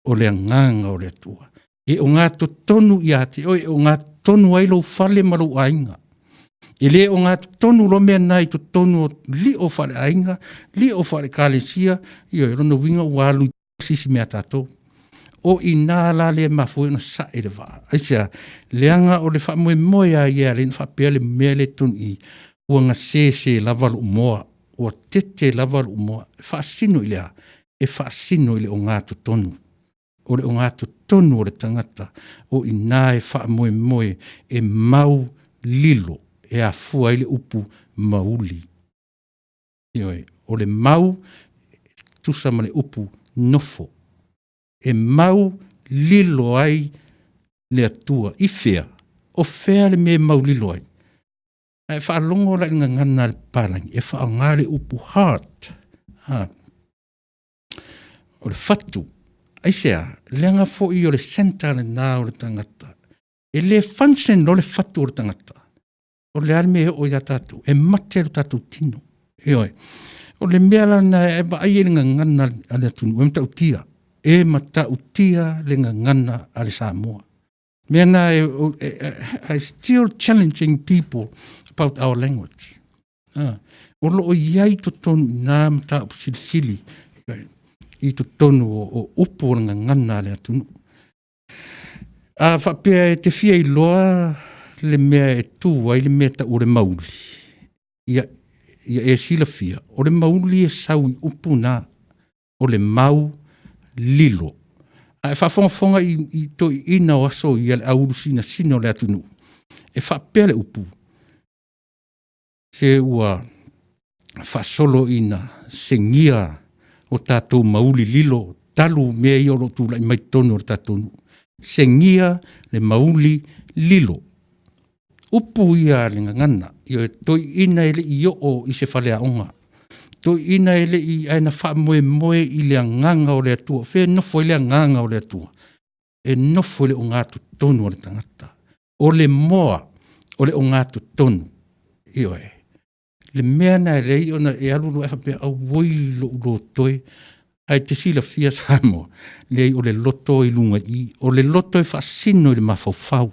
Speaker 2: o le anganga o le atua. E o ngā tonu i ate, o ngā tonu ai lo fale maru ainga. E le o ngā tonu lo mea nai tonu li o fale ainga, li o fale kalesia, i o rono winga walu sisi mea tātou. O i nā la le mafo na sa e le wā. Aisia, leanga o le wha moe moe a ia le wha pia le mea le tonu i ua ngā se lavalu umoa, ua tete lavalu umoa. Wha sino i lea, e wha sino i le o ngā tonu. O le o ngā tonu o le tangata, o i nā e wha moe moe e mau lilo, e a fua i le upu mauli. O le mau, tusa ma le upu nofo. E mau lilo ai le atua, i fea. O fea le me mau lilo ai. E wha longo la inga ngana le palangi, e wha ngare upu heart. O le fatu. Aisea, leanga fo i o le senta le nā o le tangata. E le function o le fatu o le tangata. O le alme o ia tatu, e mate o tatu tino. O le mea lana e ba ai e ngana ale atunu, e mta utia. E mata utia le ngana ale Samoa. Mea na I still challenging people about our language. O lo o iai to tonu nā mata upsilisili i to tonu o upo o ngana ale atunu. Whapea e te fia i loa le mea e tū ai le mea ta o le mauli. Ia e sila fia. O le mauli e sau i upu nā o le mau lilo. E whafonga i to ina o aso i ale auru sino le atunu. E whapea le upu. Se ua whasolo ina se ngia o tātou mauli lilo. Talu mea i oro tūla i mai tonu o tātou. Se ngia le mauli lilo. Upu ia le ngana. To ina ele i o i se whalea onga. To ina ele i aina wha moe i le nganga o le atua. Whea nofo i le nganga o le atua. E nofo le o ngātu tonu o le tangata. O le moa o le o ngātu tonu. Le mea na rei o na e aluru e whapea au woilo ulo toi. Ai te sila fia Samoa. Lei o le loto i lunga i. O le loto i whasino i le mawhauwhau.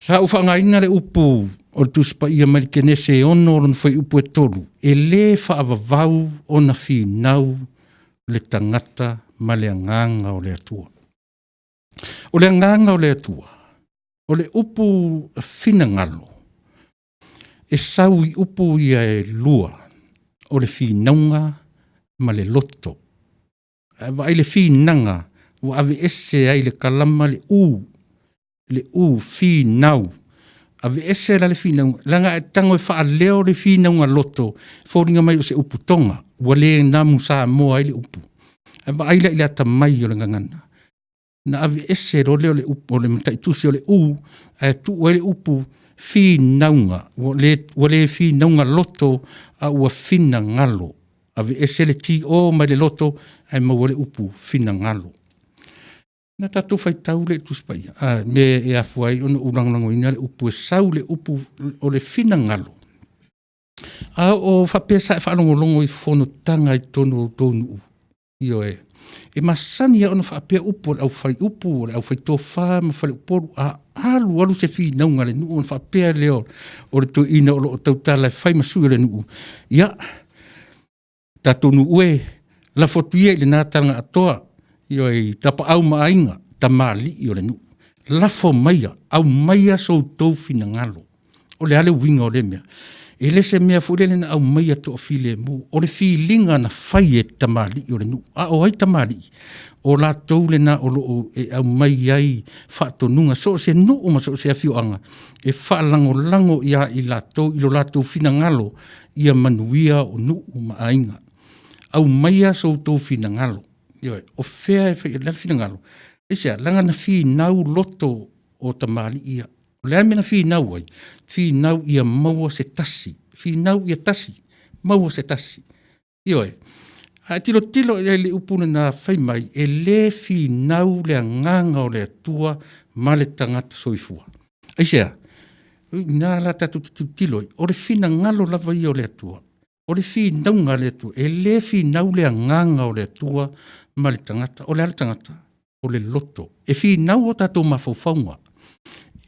Speaker 2: Sa ufa ngaina le upu o le tuspa ia malikene se ono ron fai upu e tolu. E le whaavavau o na whinau le tangata ma le anganga o le atua. O le anganga o le atua. O le upu finangalo. E sau i upu ia e lua. o le finaunga ma le loto. Ai le finanga, o ave ese ai le kalama le finau. Ave ese la le finau, langa e tango e wha leo le finaunga loto, fōringa mai o se upu tonga, ua le namu sa moa ai le upu. Ai le ata mai o le ngangana. Na ave ese ro leo le upu, o le mataitusi o le tu o le upu, finaunga, o le finaunga loto, a ua fina ngalo. Ave ese le ti o mai le loto, ai maua le upu fina ngalo. Na tatu fai tau le tuspai. Me e afuai ono urangango ina le upu e sau le upu o le fina ngalo. O whapesa e whanongolongo i whono tanga i tono tonu. Io e. E masani ono whapea upu au whai upu au whai tofa ma whai uporu alu se finaunga le nuu on whapea leo o le to ina o tautala e whai masui le nuu. Ia, tatonu ue, la fotuie le nātanga atoa, io e tapa au maainga, ta maali i o le nuu. Lafo maia, au maia sou tau fina ngalo. O le ale winga o le mea. E le se mea furele na au maia to file mu. O le filinga na whai e ta maali i o le nuu. O ai ta maali. O la tau le na o au mai ai whaatonunga. So se nuu ma so se afio anga. E whaalango lango ia i la tau, ilo la tau fina ngalo, ia manuia o nuu maainga. Au maia sou tau fina ngalo. O fea e whai e fina ngalo. E sea, langa na nau loto o ta maali ia. O lea mena nau ai. Nau ia maua se tasi. Nau ia tasi. Maua se tasi. Ioe. Tilo e le upuna na whai mai. E le nau le nganga o le atua ma le tangata soifua. E sea, nā la tatu tilo. O le fina ngalo lava ia o le atua. O le nau ngā le atua. E le nau le nganga o le atua ma le tangata. O le ale tangata. O le loto. E nau o tatou mawhauwhaunga.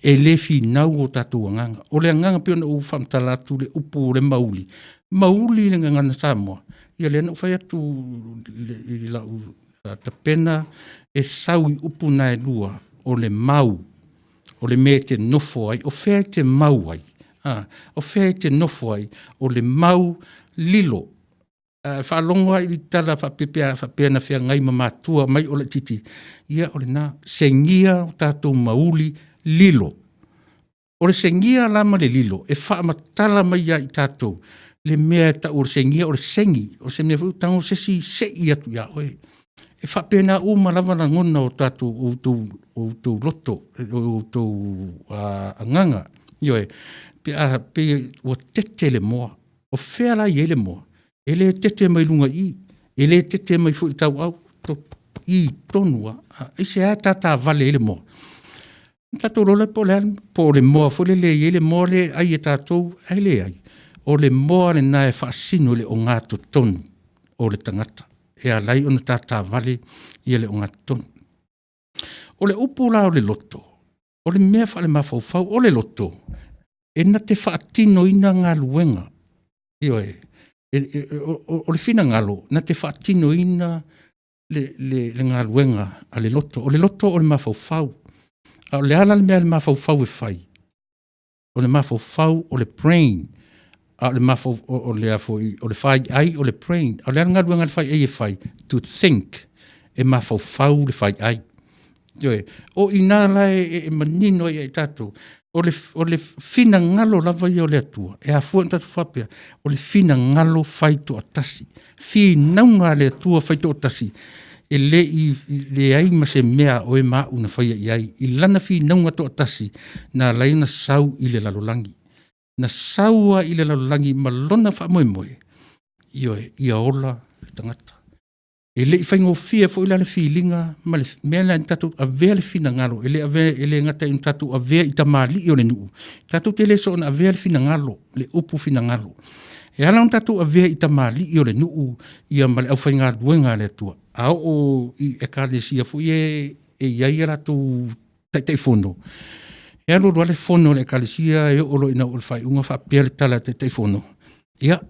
Speaker 2: E le nau o tatou anganga. O le anganga pio na whamtalatu le upu o le mauli. Mauli le ngangana Samoa. Ia le anu whai atu i lau ta pena e sau i upu na e lua o le mau. O le me te nofo ai. O whea te mau ai. O whea te nofo ai. O le mau lilo. Whaalonga i tala whapea na whea ngai mamatua mai o le titi. Ia o le nā sengia o tātou mauli lilo. O le sengia lama le lilo. E whaamatala mai ia i tātou. Le mea ta o le sengia o le sengi. O se mea tango sesi se i atu ia oe. E whapea na uma lava na ngona o tātou o tau loto. O tau anganga. Ioe. Pe o tete le moa. O whea la i ele moa. Ele tete mai lunga i. Ele tete mai fu i tau au. I tonua. I se a tata vale ele moa. Tatou role po le moa fu le ele moa le ai e tatou ai le ai. O le moa le nae whaasino le o ngā tonu o le tangata. E a lai ona tata vale i le o ngā tonu. O le upu la o le loto. O le mea wha le mawhauwhau o le loto. E na te whaatino ina ngā luenga. Ioe. O le fina ngalo, na te whaatino ina le ngā luenga a le loto. O le loto o le mawhauwhau. O le ala le mea le mawhauwhau e whai. O le mawhauwhau o le brain. O le whai ai o le brain. O le ala ngā luenga le whai e whai. To think e mawhauwhau le whai ai. O ina la e manino e tātou. O le fina ngalo lava i o le atua. E a fuan tatu whapea. O le fina ngalo whaito atasi. Finaunga le atua whaito atasi. E le ai ma se mea o e maa una whaia i ai. I lana finaunga to atasi. Na laina sau i le lalolangi. Na saua i le lalolangi ma lona wha moe moe. I a ola tangata. E le i whaingo fia fo ila le filinga, ma le mea la tatu a vea le fina ngalo, e le ngata in tatu a vea i tamali i o le nuu. Tatu te le so na a vea le fina ngalo, le upu fina ngalo. E ala un tatu a vea i tamali i o le nuu, i a male au whainga duenga le atua. A o i e kādesia fo i e iai ala tu taitei fono. E alo roa le fono le kādesia e olo ina o le whai unga wha pia le tala taitei fono. Ia,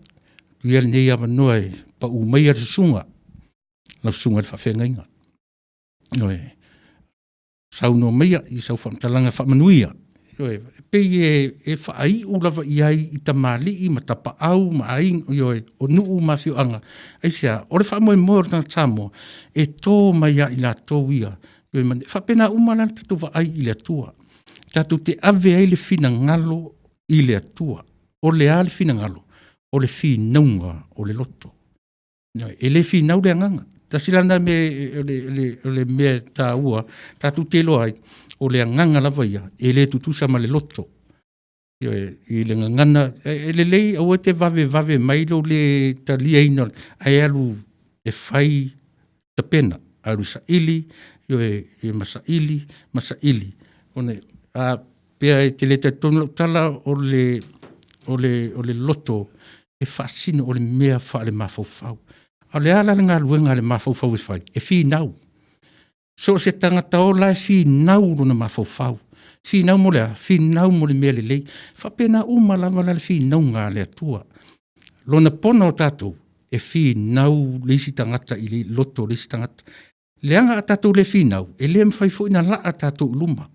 Speaker 2: tu ia le nei a manoa e pa umeia le sunga. La sunga le whawhenga inga. Sau no mea i sau whamtalanga whamanuia. pe e whaai ulawa iai I tamali I matapa au ma ai o nuu mawhio anga. Aisia, ore wha moe moe tana tāmo e tō mai a I la tō ia. Whapena umana tatu whaai I le atua. Tatu te ave ai le fina ngalo I le atua. O le a le fina ngalo. O le fi naunga o le loto. E le fi nau le anganga. Tasilana me le mea tā ua. Tatu te loa ai. O le anganga lava ia, e le tutusa ma le loto. I le ngangana, e le lei au te vave mailo le talia ina, ai alu e whai tapena, alu sa ili, e masa ili. One, a pea e te le tonu tala o le loto, e whaasino o le mea wha le mawhauwhau. A le ala ngā luenga le mawhauwhau e whai, e whi nau. So se tangata o lai fi nau runa mawhauwhau. Fi nau mo lea, fi nau mo le mea le lei. Whapena umalawa la le fi nau ngā le atua. Lona pona o tātou, e fi nau leisi tangata I le loto leisi tangata. Leanga a tātou le fi nau, e le mwhaifu ina la a tātou luma.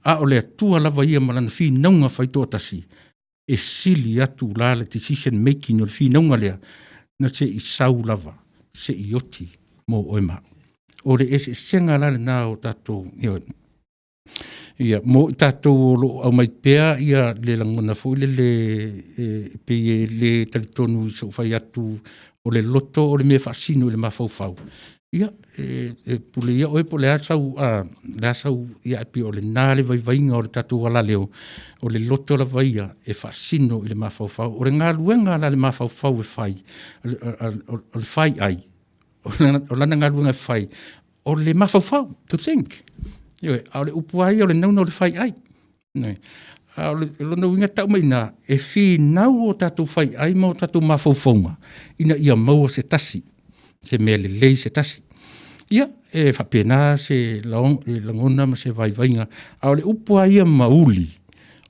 Speaker 2: A o le atua lava ia malana fi nau ngā whaitoa tasi. E sili atu la le decision making o le fi nau ngā lea. Na se I sau lava, se I oti mo oema. O le ese senga la na o tātou ia mo tātou au mai pea ia le langona fo le pe le talitonu so fai atu o le loto o le me fasino le mafau ia pule ia o pule atsau la sau ia pe o le nale vai o le tātou ala leo o le loto la vai e fasino le mafau o le ngaluenga la le mafau e fai o le fai ai o lana ngaluenga fai o le mafau to think o le upuai o le nauna o le fai ai o le lona winga tau mai na e fi nau o tātou fai ai ma o tātou mafaufaunga ina ia maua se tasi se mea le lei se tasi ia e whapena se langona ma se vaivainga o le upuai a mauli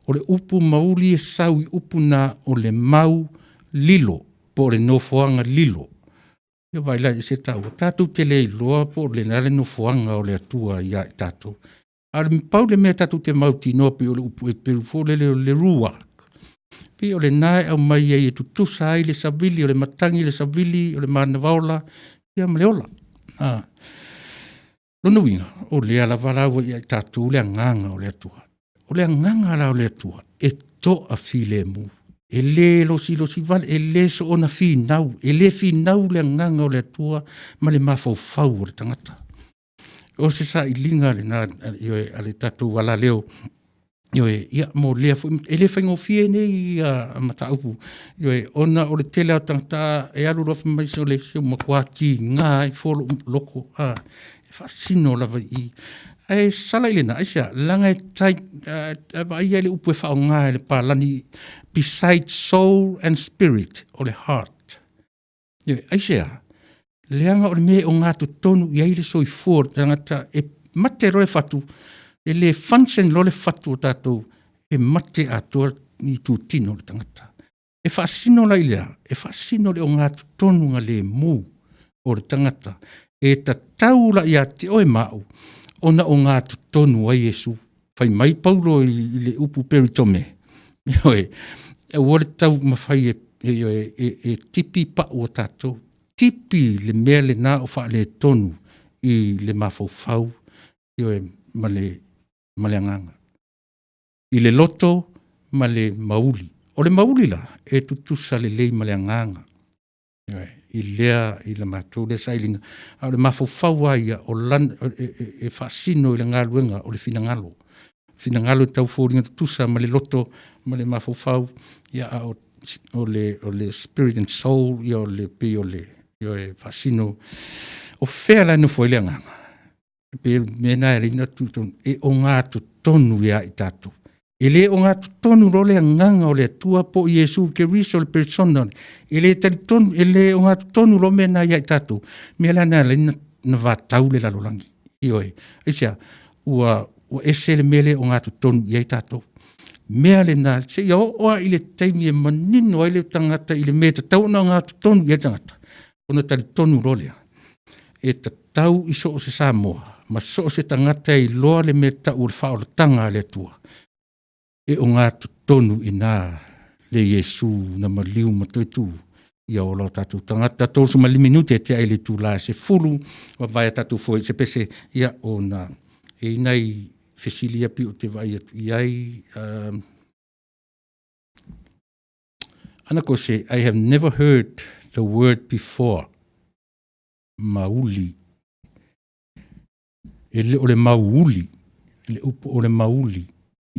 Speaker 2: o le upu mauli e sau I upu na o le mau lilo po le nofoanga lilo ia vai lai se tau tātou te lei loa po le nare nofoanga o le atua ia I tātou a le pau le mea tātou te mauti noa pe o le upu e peru fo le ruak pe o le nae au mai e tutusa ai le savili o le matangi le savili o le manavaola ia ma le ola lona winga o le ala valawa ia I tātou le anganga o le atua o le anganga la o le atua e to a file mu e le losi vale e le so ona fi nau e le fi nau le nganga o le atua ma le mafau o le tangata o se sa I linga le na ale tatu wala leo ia mo le e le faingo fie nei a mataupu ona o le tele o tangata e alu rofa mai so le so makwati nga I folo loko e fascino la vai e sala ile na asia langa e tai vai ele upu fa nga le palani besides soul and spirit o le heart asia leanga o me o ngatu tonu ia ile so I for tangata e mate roe fatu e le function lo le fatu tatou e mate atua I tu tino le tangata e fascino la ile e fascino le o ngatu tonu nga le mu o le tangata e ta taula ia te oe mau ona o ngā tonu ai Yesu fai mai paulo I le upu peritome e wale tau mawhai e tipi pa o tātou tipi le mea le nā o wha le tonu I le mawhauwhau ma le anganga I le loto ma le mauli o le mauli la e tutusa le lei ma le anganga I lea I le mātou le sailinga a le mawhauwhau ai o lan e fascino I le ngaluenga o le finangalo tau fōringa tutusa ma le loto ma le mawhauwhau ia o le spirit and soul ia o le pe o le fascino o fea la no foi le nganga pe mena rina tutun e o ngā tonu ia I tātou ele o ngā tonu role nganga o le tua po Yesu ke riso le persona ele talitonu ele o ngā tonu lo mena ia I tātou me la na na vatau le lalolangi ioe isia ua ese le mele o ngā tonu ia I tātou mea le na se ia oa I le taimi e manino ai le tangata I le mea tatau na ngā tonu ia tangata ona talitonu rolea e tatau I so o se Samoa ma so o se tangata I loa le mea tau le whaolatanga le tua e o ngā tonu ina le Yesu na maliu matoitu ia o lau tātou tangata tōsu ma 5 minute te ai le tūla se fulu wa vai tātou foi se pese ia o na e nei fesilia pi o te vai iai ana ko se I have never heard the word before mauli ele o le mauli le upo o le mauli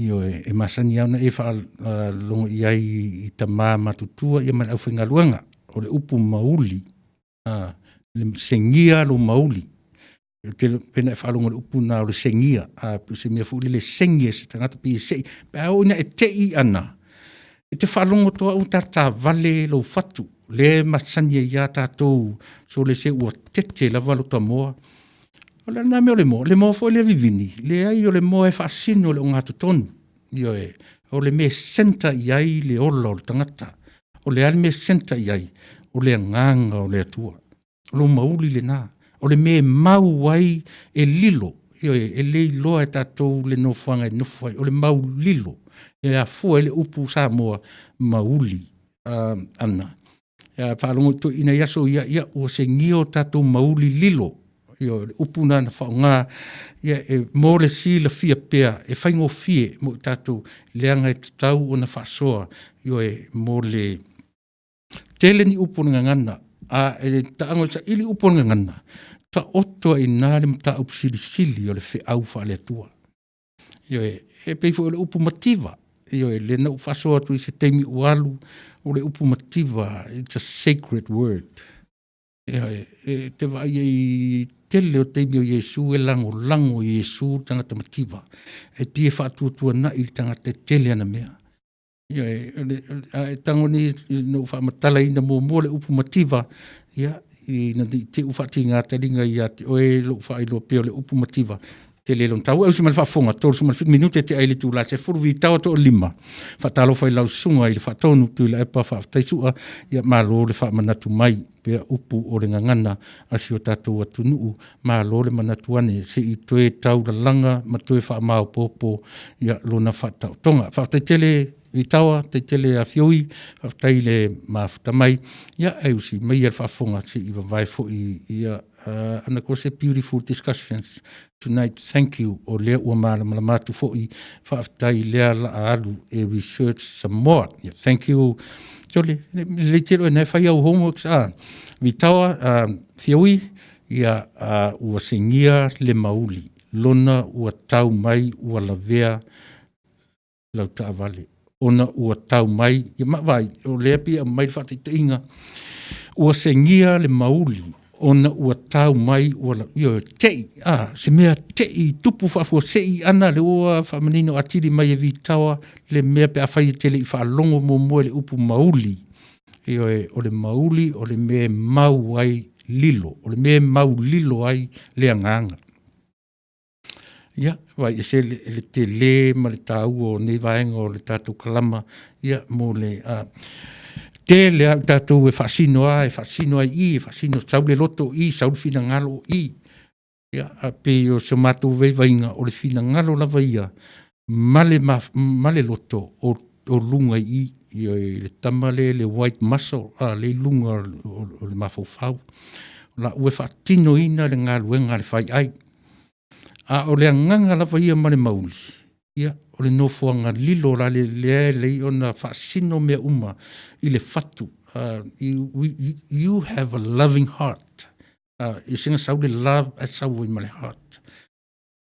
Speaker 2: io e masani ana e fa longo iai i tama matutua ia man au whinga luanga o le upu mauli le sengia lo mauli te pena e whalonga le upu na o le sengia se mea fuli le sengia se tangata pi sei pe au ina e te i ana e te whalonga toa o tata vale lo fatu le masani ia tātou so le se ua tete la valo ta moa o le na mea le mo fo le vivini le ai o le mo e fasino le o ngata tonu io e o le me senta iai le ola o le tangata o le ale me senta iai o le nganga o le atua o lo mauli le na o le me mau ai e lilo io e le loa e tātou le nofanga e nofai o le mau lilo e a fua e le upu sa moa mauli ana e whalongo to ina yaso ia o se ngio tātou mauli lilo io upuna na whaonga ia e mōle si la fia pea e whaingo fie mo tātou leanga e tau o na whasoa io e mōle tele ni upuna ngana e taango sa ili upuna ngana ta otoa i nāre mta upu sili o le whi au whale atua io e peifo le upu mativa io e le nau whasoa tu i se teimi ualu o le upu mativa it's a sacred word te vai e tele o teimi o Yesu e lango Yesu tangata mativa e pie whātua na i tangata tele ana mea ia e tango ni no whamatala ina mo le upu mativa ia i na te ufati ngā taringa ia te oe lo whailo peo le upu mativa te le lon tau au sumal whafonga tōru sumal 5 minute te aile tū la se furu vi tau to 5 whatalo whai lau sunga i le whatonu tu la epa whaaftaisua ia malo le whaamanatu mai pea upu o le ngangana asi o tātou atunuu malo le manatu ane se i toe tau la langa ma toe whaamao popo ia lona whatau tonga whaaftaitele Vitawa, te tele a fioi, whaftai le mafuta mai, ia eusi, mai ar whafonga te iwa vai fo ia, and of course, beautiful discussions tonight. Thank you, o lea ua malamatu fo i, whaftai lea la alu e research some more. Yeah, thank you, Jolly. Le tiro e nei whai au homeworks, Vitawa, fioi, ia ua sengia le mauli, lona ua tau mai, ua lavea, lau ta avale. Ona ua tau mai, ia mawai, o lea pia mai whati te inga, ua sengia le mauli, ona ua tau mai, ua tei, se mea tei, tupu whafua sei ana le ua whamanino atiri mai e Vitawa, le mea pe a whai tele i whaalongo mo moe le upu mauli, o le mauli, o le mea mau ai lilo, o le mea mau lilo ai le anganga. Ia, vai, e se le te le ma le tau o nei vaenga o le tātou kalama, ia, mo le, te le au tātou e whasino ai i, e whasino sau le loto i, sau le whina ngalo i. Ia, pe o se mātou veivainga o le whina ngalo lava ia, male loto o lunga i, le tamale, le white muscle, le lunga o le mawhau. La ue whatino ina le ngā luenga le whai ai. O le nganga lava ia ma le mauli. Ia, o le nofuanga lilo la le ona whaasino mea uma i le fatu. You have a loving heart. I singa sau le love a sau i ma le heart.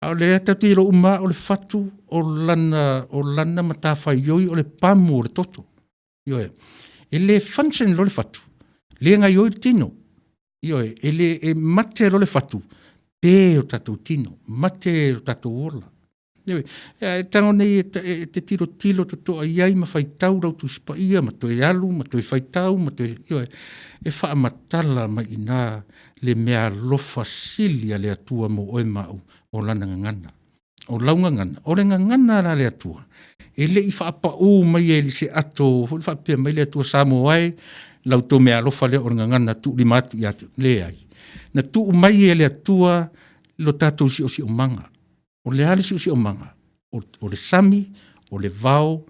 Speaker 2: O le tatu i ro uma o le fatu o lana matawhai ioi o le pamu o le toto. Ioe, e le function lo le fatu. Le ngai ioi tino. Ioe, e mate lo le fatu. Te o tatou tino, mate o tatou ola. Tango nei te tiro tilo to toa iai ma whai tau rau tu sipa ia, ma toe alu, ma toe whai tau, ma toe... E wha matala ma ina le mea lofa silia le atua mo oe mau o lana ngangana. O launga ngana. O le ngangana la le atua. E le i wha apa o mai e li se ato, hoi wha pia mai le atua samo ai, lau to mea lofa le o ngangana tu li matu i atu, le ai. Na tu mai e le atua lo tātou si o manga. O le hale si o manga. O le sami, o le vao,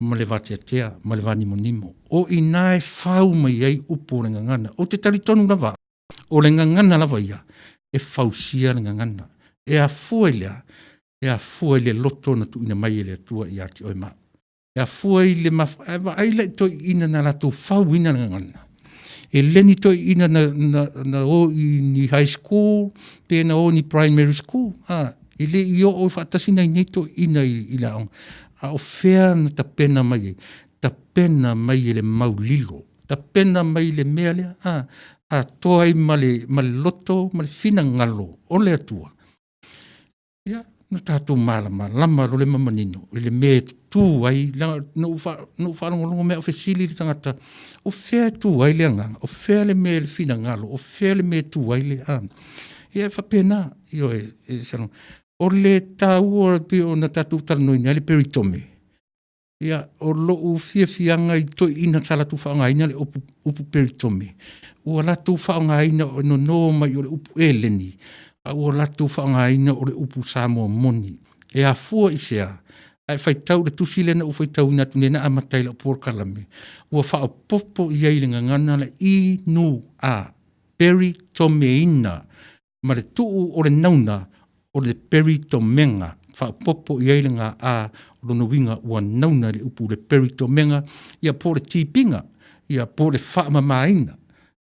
Speaker 2: ma le vateatea, ma le vanimonimo. O ina e whau mai ai upo o le ngangana. O te taritonu lava, o le ngangana lava ia, e whausia le ngangana. E a fuelea, loto na tu ina mai e le atua i ati oi maa. E a fuai le aile to ina na la tu whau ina le ngangana. E leni to ina na o ni high school, pe na o ni primary school. I le i o whatasina i neto ina i la on. A o whea na ta pena mai le maulilo. Ta pena mai le mea lea. A toa i ma le loto, ma le fina ngalo, o le atua. Ia, na tātou malama, lama ro le mamanino, i le mea tū ai, no whanongo mea o whesili le tangata, o whea tū ai le anganga, o whea le mea le fina ngalo, o whea le mea tū ai le Ia, whapena, io salon. O le tāua pe o na tātou talanoina, le peritome. Ia, o loo fianga i toi ina tala tu whaongaina le upu peritome. Ua latu whaongaina o no mai o le upu eleni. Ua latu whaongaina o le upu Samoa moni. E a fua i sea. Ai whaitau le tusile na u whaitau ina tunena a mataila o porkalame. Ua whao popo i ai le ngangana le i nu a peritomeina. Ma le tuu o le nauna o le peritomenga. Whapopo i ailinga a rono winga ua nauna le upu le peritomenga. Ia po le tipinga. Ia po le whaamamaina.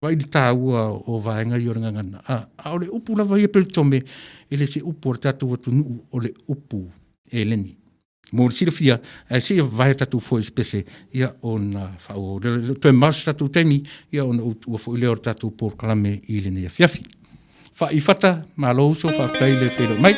Speaker 2: Wai di tā ua o vaenga i o ngangana. A o le upu lava ia peritome. E le se upu o le tātou watu nuu o le upu e leni. Mo le sira fia. Se ia vai tātou fo espese. Ia o na whao. Le toe mas tātou temi. Ia o na ua fo ileo tātou por kalame i le nea fiafi. Fa i fata, ma lo uso, fa tai le whelo mai.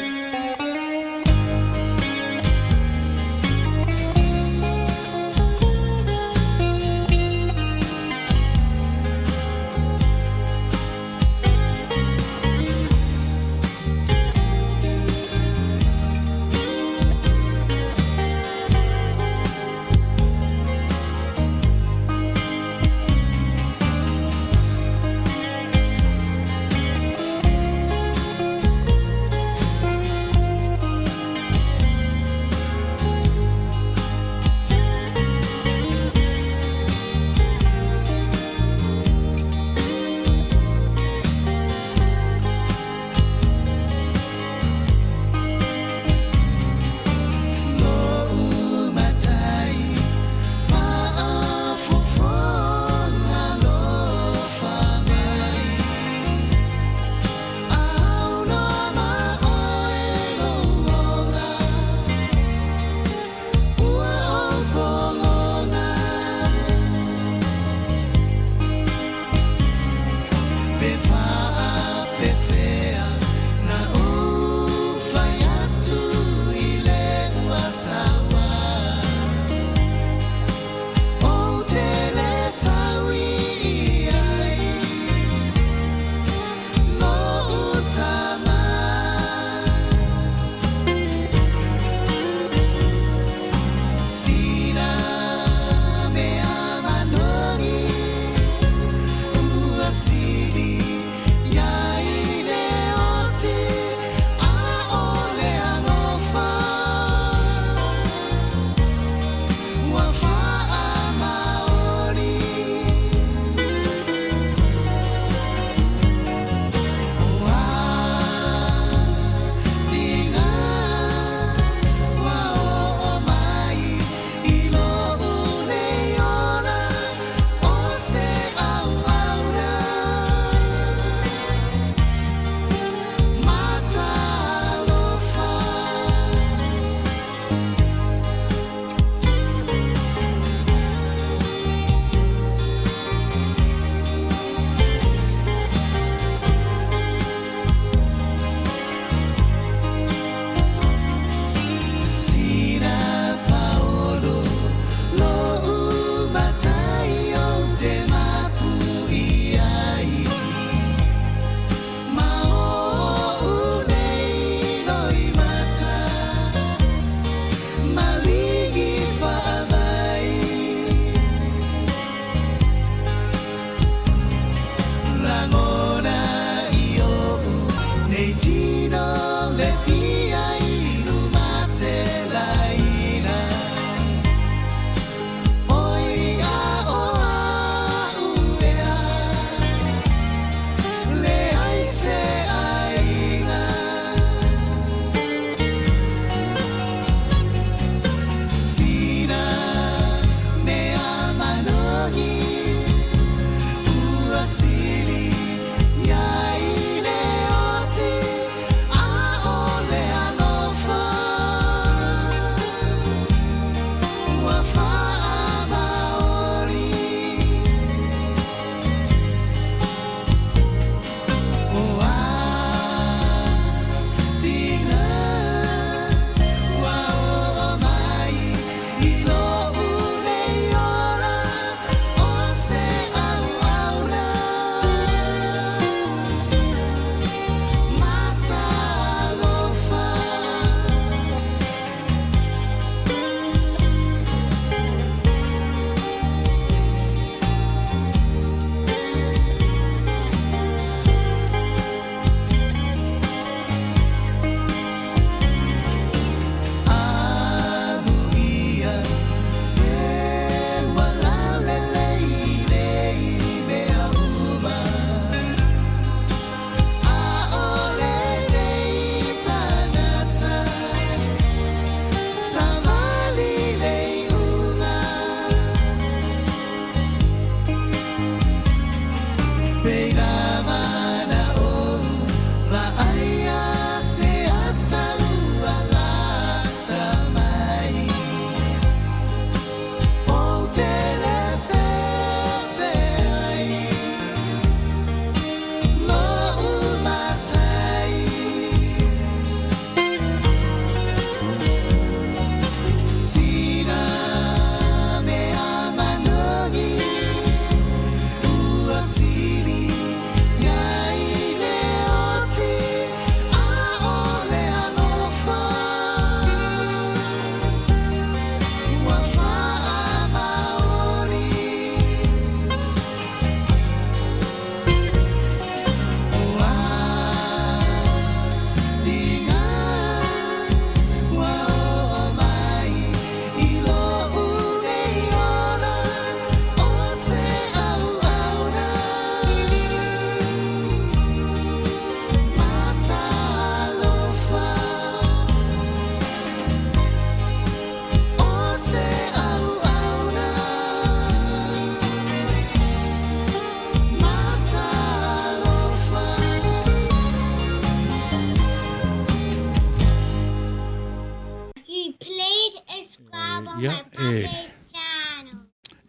Speaker 2: Ia,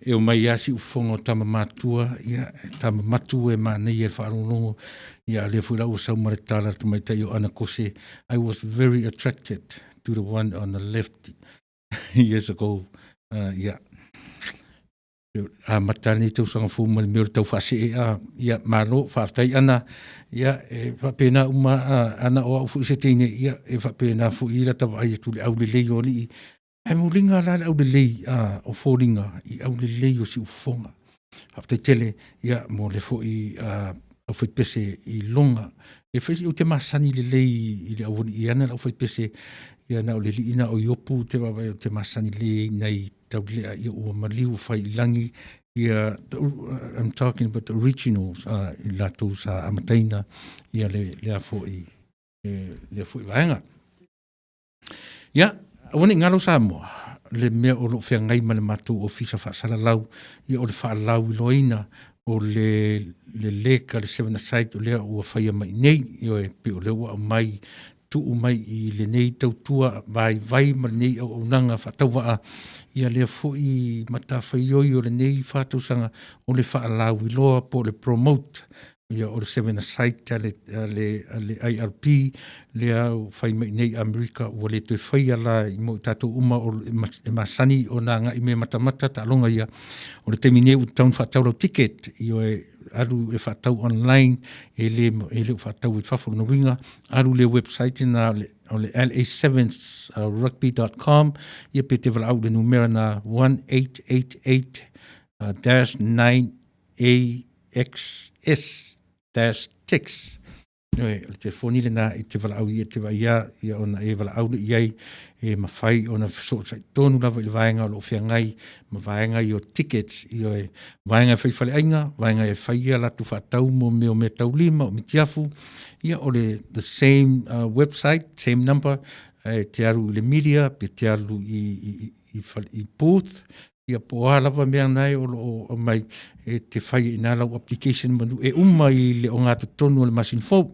Speaker 2: e o mai asi ufongo tama matua, ia, tama matu e manei e wharonongo, ia, le fura o sau maritala tu mai tai o ana kose. I was very attracted to the one on the left years ago. Ia. Matani tau sanga fu mal mir tau fasi ia malo faaftai ana ia e pena uma ana o fu setine ia e pena fu ila tau ai tu le au le leo ni e mulinga la au le lei o foringa I au le lei o si ufonga faaftai tele ia mo le fo I au foi pese I longa e fesi o te masani le lei I le au ni ana au foi pese ia na o le ina o yopu te wa te masani le nei tau lea I o maliu fai langi ia I'm talking about the originals I lato sa amataina ia le fo I le fo I vaenga ia wani ngalo sa mo le mea o lo fea ngai male matu o fisa whaasala lau ia o le wha lau I loina o le leka le 7 aside o lea ua whaia mai nei ia e pe o lea mai tu mai I le nei tautua vai ma nei o nanga whatauwaa ia lea fo I mata whaioi o le nei whātausanga o le whaalau I loa po le promote ia o le 7 aside le IRP lea o whai mai nei Amerika o le tue whai ala I mo tātou uma o e masani o nā ngā I me matamata ta alonga ia o le temine u taun whataurau ticket I o e aru e whatau online e le whatau I whawhuru na winga aru le website na o le la7rugby.com ia pe te wala au le numera na 1888-9AXS-6 Noe, o te whonile na I te wala au ia te waia ia ona e wala au iai e mawhai ona so sai tonu lava I le vaenga o lo whia ngai ma vaenga I o tickets I o e vaenga whai whale ainga vaenga e whaia latu whatau mo me o me tau lima o me tiafu ia o le the same website, same number te aru le media pe te aru I booth ia po lava mea nai o mai e te whai ina lau application manu e I le o ngā tonu o le machine folk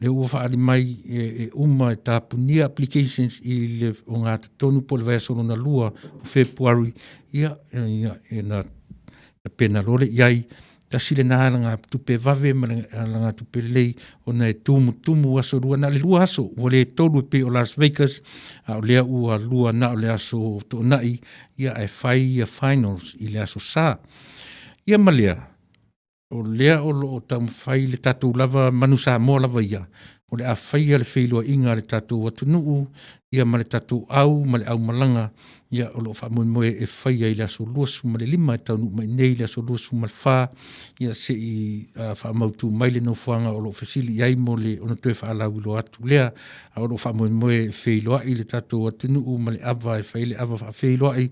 Speaker 2: le ua whaari mai e e tāpunia applications I le o ngā tonu po le vai solo na lua o February ia e na pena role iai ta sile na langa tupe vave ma langa tupe lei ona e tumu aso rua na le lua aso o le tolu pe o Las Vegas o lea ua lua na o le aso to nai ia e whai ia finals I le aso sa ia malea o lea o lo tam whai le tatou lava manu sa mo lava ia o le a whai le whailua inga le tatou atunuu ia ma le tatou au ma le au malanga ia o lo whamoe e whai ai le aso luasu ma le lima e taunu mai nei le aso luasu ma le wha ia se I whamautu mai le no whanga o lo whasili iai mo le ono tue whaalau lo atu lea o lo whamoe e whailua I le tatou atunuu ma le ava e whai le ava whailua I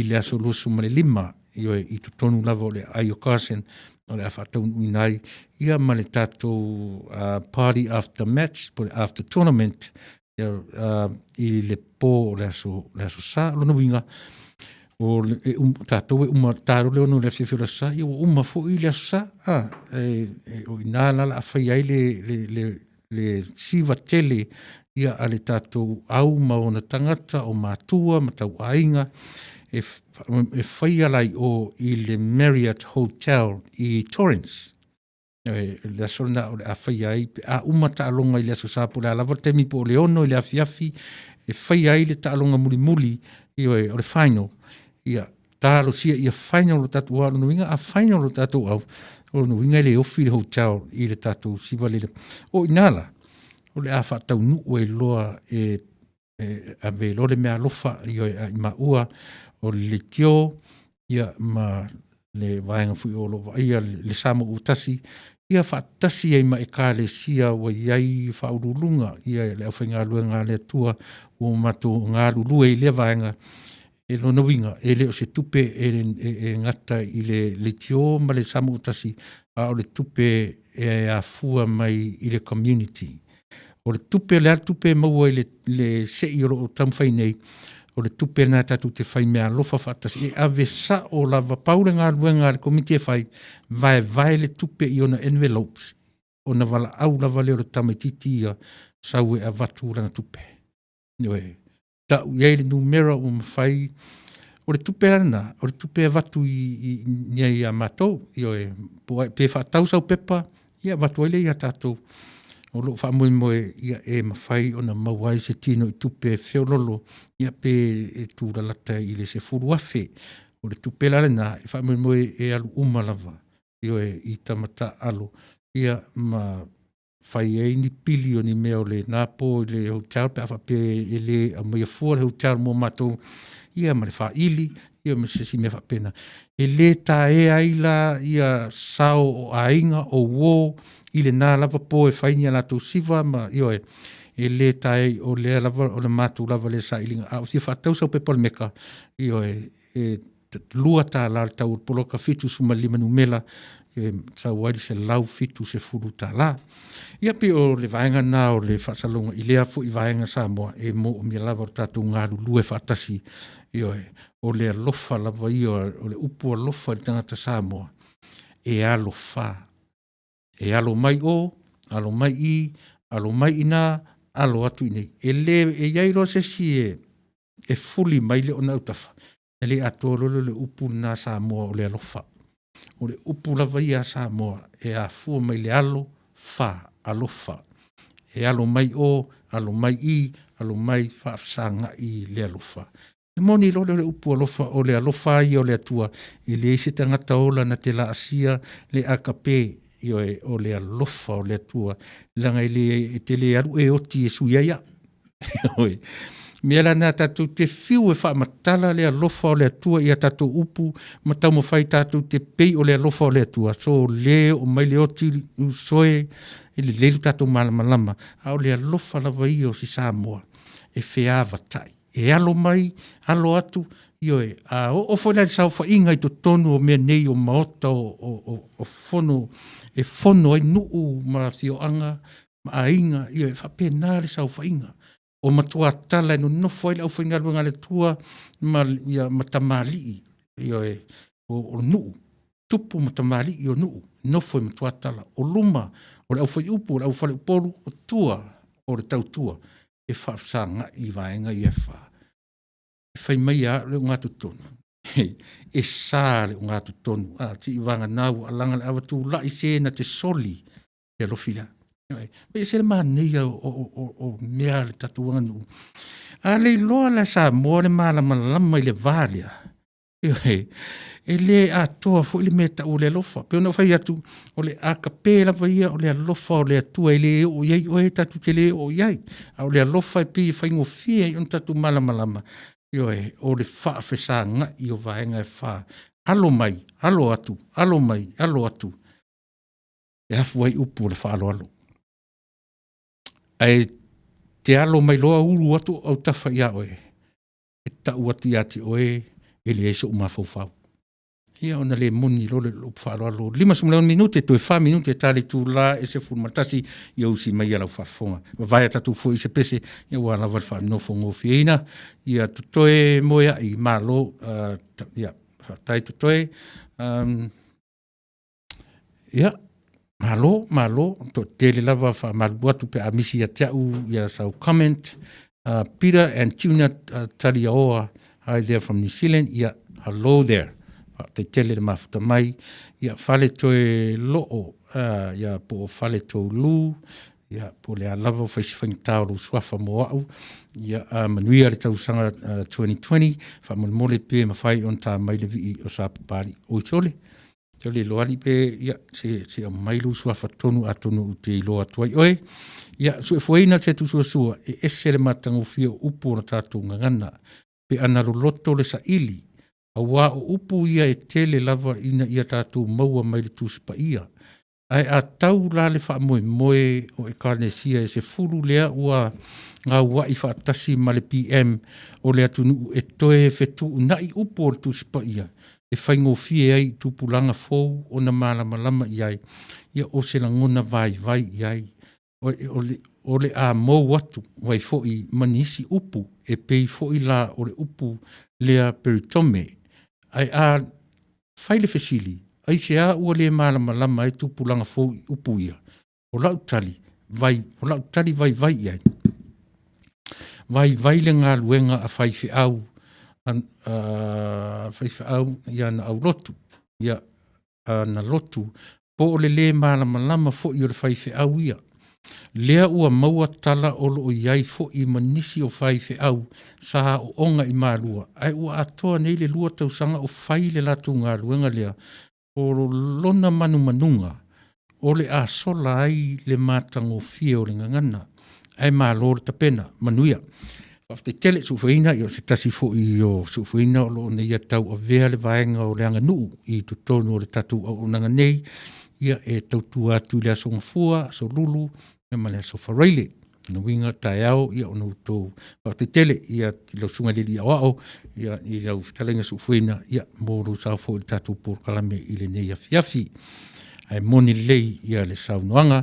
Speaker 2: le aso luasu ma le lima I tonu lava o le Ayo Carson o le awhatau nai ia ma le tātou party after match, after tournament I le pō o le aso sa lona winga o tātou e tāro leo no le whiwhira sa ia o fo I le aso sa o ina lala a whai ai le siva tele ia a le tātou au ma o na tangata o mātua ma tau ainga e whai alai o I le Marriott Hotel I Torrance. Le asona o le a whai ai, a ta alonga I le aso sapo le alawa temi po o le ono I le afiafi, e whai ai le ta alonga muli I o le final. Ia, tālo sia ia final o tatu wā no winga, a final o tatu au, o no winga le ofi le hotel I le tatu siwa le. O inala, o le a whatau nuu e loa a ve lo le mea lofa I maua, o le tio ia ma le vaenga fui o lo ia le samo utasi ia fatasi ai mai ka le sia wa iai faululunga ia le afenga luenga le tua o mato nga lulu e le vaenga e lo no winga e le o se tupe e ngata I le tio ma le samo utasi a o le tupe e a fua mai I le community o le tupe mau le se I o tamwhai nei o le tupe na tatu te whai mea lofa whatasi e ave sa o lava paure ngā ruenga le komite e whai vai le tupe I ona envelopes o na wala au lava leo le tamaititi ia sau e a watu rana tupe. Noe, ta ye le numero o mafai o le tupe ana o le tupe vatu i nei a matou io e pe fa tausa pepa ia vatu ile ia tatou o lo fa mo ia e mafai ona mawai se tino i tupe feololo ia pe e tu la lata i le se furu afe o le tupe la na fa mo e alu uma lava io e i tamata alo ia ma fai e ni pilioni meo le napo le hotel pe afa pe ele a mo fu le hotel mo matou ia ma le fa ili ia me se si me fa pena ele ta e aila ia sao o ainga o wo ile na lava po e fainia la tu siva ma io e le tai o le lava o le matu lava le sa ilinga a si fa tau sa pe pol meka io e lua ta la tau polo ka fitu suma lima numela e sa wadi se lau fitu se furu ta la ia pe o le vaenga na o le fa salonga ile afu i vaenga sa mo e mo o mi lava o tatu ngalu lue fa tasi io o le lofa lava io o le upu lofa i tangata sa mo e alofa e alo mai o, alo mai i, alo mai ina, alo atu inei. E le, e iairo se si e fuli mai le ona utafa. E le ato lolo le upu na Samoa o le alofa. O le upu lava ia Samoa e a fua mai le alo, fa, alofa. E alo mai o, alo mai i, alo mai faafsanga i le alofa. E moni lolo le upu alofa o le alofa i o le atua. E le isi tangata ola na te la asia le akape io o le alofa o le atua langa ile te le aru e oti e suia ia oi me la na tatu te fiu e fa matala le alofa o le atua ia tatu upu matau mo fai tatu te pei o le alofa o le atua so le o mai le oti soe ile le tatu malama au le alofa lava i o si Samoa e feava tai e alo mai alo atu io o fona sa fa inga i to tonu o me nei o maota o fono e fono ai nuu ma fio anga ma ainga io e fa penale sa fa inga o matua tala no no foi au foi ngalwa le tua ma ia matamali io o nuu tupu matamali io nuu no foi matua tala o luma o au foi upu au foi polu o tua o le tau tua e fa sanga i vaenga i fa fai mai a le ngatu tonu e sa le ngatu tonu a ti vanga nau alanga le avatu la i se na te soli e lo fila e se le mani o mea le tatuanu a le loa la sa mo le mala malama i le valia e le a toa fo le meta o le lofa pe no fai atu o le a capela vai o le lofa o le atu ele o ye o tatu tele o ye o le lofa pe fai ngo fie on tatu malama io o le fa fesanga io vaenga e fa alo mai alo atu alo mai alo atu e afu ai upu le fa alo ai te alo mai loa uru atu au tafa ia oe e ta atu ia te oe ele e so mafofau ia ona le moni lo le fa alo 5 minute to 5 minute tali tu la e se formatasi ia usi mai ala fa fonga vai tatu fo se pese ia wala va fa no fongo fiina ia tutoe moia i malo ia tai tutoe ia malo to tele lava fa malbuatu pe amisi ia tau ia sau comment Peter and Tuna Talioa hi there from New Zealand ia hello there te tele le mafuta mai ia fale toe loo ia po fale to lu ia po le lava face fing tau swafa mo au ia manuia le tau sanga 2020 fa mo le pe ma fai on ta mai le vi o sa pari o tole tole lo ali pe ia se mai lu swafa tonu atonu te lo atoi oi ia so foina se tu so e ese le matango fio upo na tatu ngana pe ana loto le sa ili awa o upu ia e tele lava ina ia tatu maua mai le tuspa ia. Ai a tau la le wha moe o e Karnesia e se furu lea ua ngā ua i whaatasi ma le PM o le atunu e toe fetu nai upu o le tuspa ia. E whaingo fie ai tupulanga fou o na malama iai. Ia o se langona vai iai. O le a mou watu wai fo i manisi upu e pei fo i la o le upu lea peritome. Ai a whaile fesili, ai se a ua le malama e tupulanga fou i upu ia. O lau tali vai iai. vai le ngā luenga a whaiwhi au, whaiwhi au ia na au lotu, ia na lotu, po o le malama fo i o le whaiwhi au ia. Lea ua maua tala o lo o iai fo i manisi o whaiwhi au, sa o onga i mārua. Ai ua atoa nei le lua tausanga o whai le latu ngā luenga lea, o lona manunga, o le a sola ai le mātango fia o le ngangana, ai mālore tapena, manuia. Whafte tele suwhaina i o se tasi fo i o suwhaina o lo o nei atau a vea le vaenga o le anga nuu i tutonu o le tatu o nanga nei, ia e tautu atu le aso ngafua, aso lulu, me ma le aso whareile. Na winga tae au, ia ono tō whafte tele, ia lau sunga lili au au, ia i lau talenga suwhaina, ia mōru sao fo i tatu por kalame i le nei afiafi. Ai moni lei ia le sau noanga,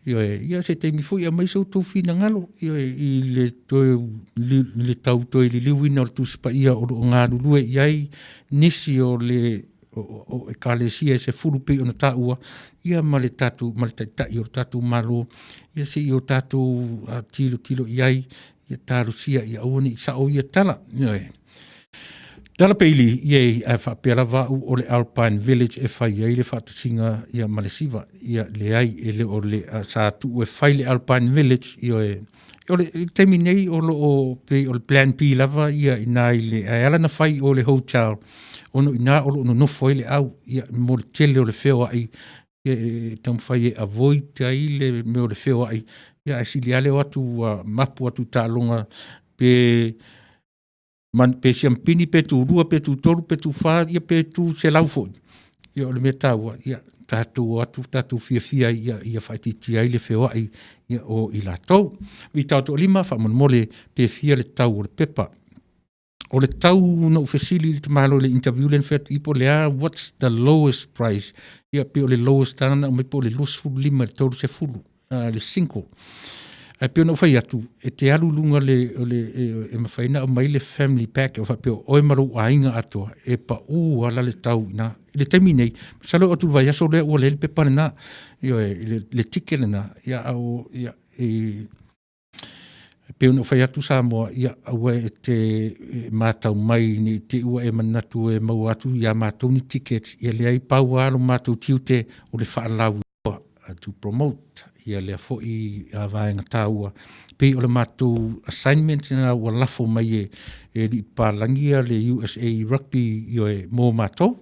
Speaker 2: ia se teimi fo ia mai sau tō whina ngalo, ia i le tau toi li liwina o le tusipa ia o ngā lulue iai nisi o le o e kalesia se fulupe o na taua, ia ma le tatu, ma le taitai o tatu malo, ia se i o tatu tilo iai, ia tarusia ia aone i sao ia tala, Tala peili ia e whapera wau o le Alpine Village e whai ai le whatasinga ia Malesiva, ia le ai e le o le sa tu e whai le Alpine Village, ia o le temi nei o le Plan P lava, ia ina i le ala na whai o le hotel, ono ina o no nofo i le au, ia mo le tele o le wheo ai, ia tam whai e avoid ai le me o le wheo ai, ia e sili ale o atu mapu atu tālonga pe siampini pe tu rua, pe tu toru, pe tu wha, ia pe tu se lau foi. Ia o le mea taua, ia tātou fia, ia whaititi ai le wheo ai, ia o i la tau. I tātou lima, whamonmole pe fia le tau o le pepa. O le tau na ufesili le tamalo le interview le nwhetu ipo lea, what's the lowest price? Ia pe o le lowest tana, o me po le losfulu lima, le tauru se fulu, le 5. Ai pe no fai atu e te alu lunga e mawhaina o mai le family pack o whapeo oe maru ainga atua e pa ala le tau ina le taimi nei salo atu vai aso le ua le pepane na le tikele na ia au ia pe no fai atu sa moa ia ua e te mātau mai ni te ua e manatu e mau atu ia mātau ni tickets ia le ai pau alo mātau tiute o le whaalau to promote ia le fo i vaenga taua pe o le mātou assignment na ua lafo mai e li palangia le USA rugby e mō mātou